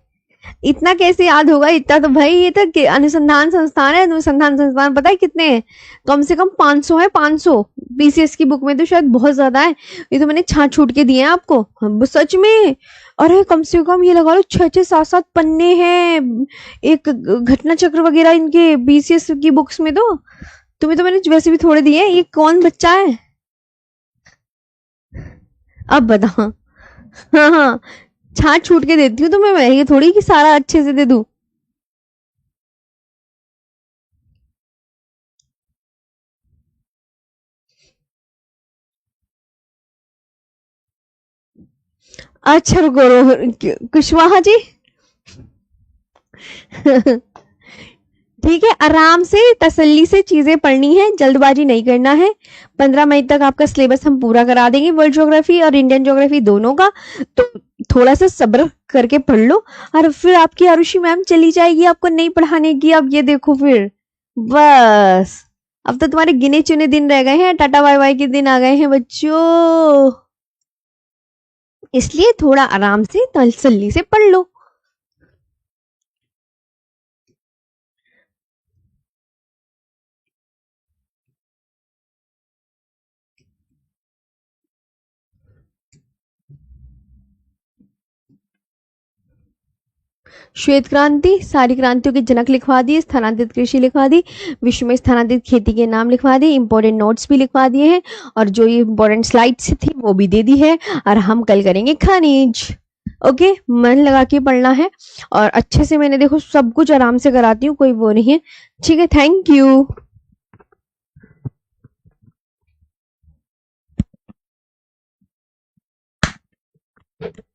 इतना कैसे याद होगा, इतना तो भाई ये तो अनुसंधान संस्थान है। अनुसंधान संस्थान पता है कितने हैं, कम से कम 500 है, 500। बीसीएस की बुक में तो शायद बहुत ज्यादा है, ये तो मैंने छाट छूट के दिए हैं आपको, सच में। अरे कम से कम ये लगा लो 6-6, 7-7 पन्ने हैं, एक घटना चक्र वगैरह इनके बीसीएस की बुक्स में। तो तुम्हें तो मैंने वैसे भी थोड़े दिए हैं, ये कौन बच्चा है, अब बताओ। हाँ हाँ, छाट छूट के देती हूँ तो मैं ये थोड़ी कि सारा अच्छे से दे दूं। अच्छा रुको कुशवाहा जी ठीक है, आराम से तसल्ली से चीजें पढ़नी है, जल्दबाजी नहीं करना है। 15 मई तक आपका सिलेबस हम पूरा करा देंगे, वर्ल्ड ज्योग्राफी और इंडियन ज्योग्राफी दोनों का। तो थोड़ा सा सब्र करके पढ़ लो, और फिर आपकी आरुषि मैम चली जाएगी आपको नहीं पढ़ाने की। अब ये देखो फिर बस, अब तो तुम्हारे गिने चुने दिन रह गए हैं, टाटा बाय बाय के दिन आ गए हैं बच्चों, इसलिए थोड़ा आराम से तसल्ली से पढ़ लो। श्वेत क्रांति, सारी क्रांतियों के जनक लिखवा दिए, स्थानांतरित कृषि लिखवा दी, विश्व में स्थानांतरित खेती के नाम लिखवा दिए, इंपॉर्टेंट नोट्स भी लिखवा दिए हैं, और जो ये इंपॉर्टेंट स्लाइड्स थी वो भी दे दी है। और हम कल करेंगे खनिज। ओके, मन लगा के पढ़ना है, और अच्छे से मैंने देखो सब कुछ आराम से कराती हूँ, कोई वो नहीं है, ठीक है। Thank you. है।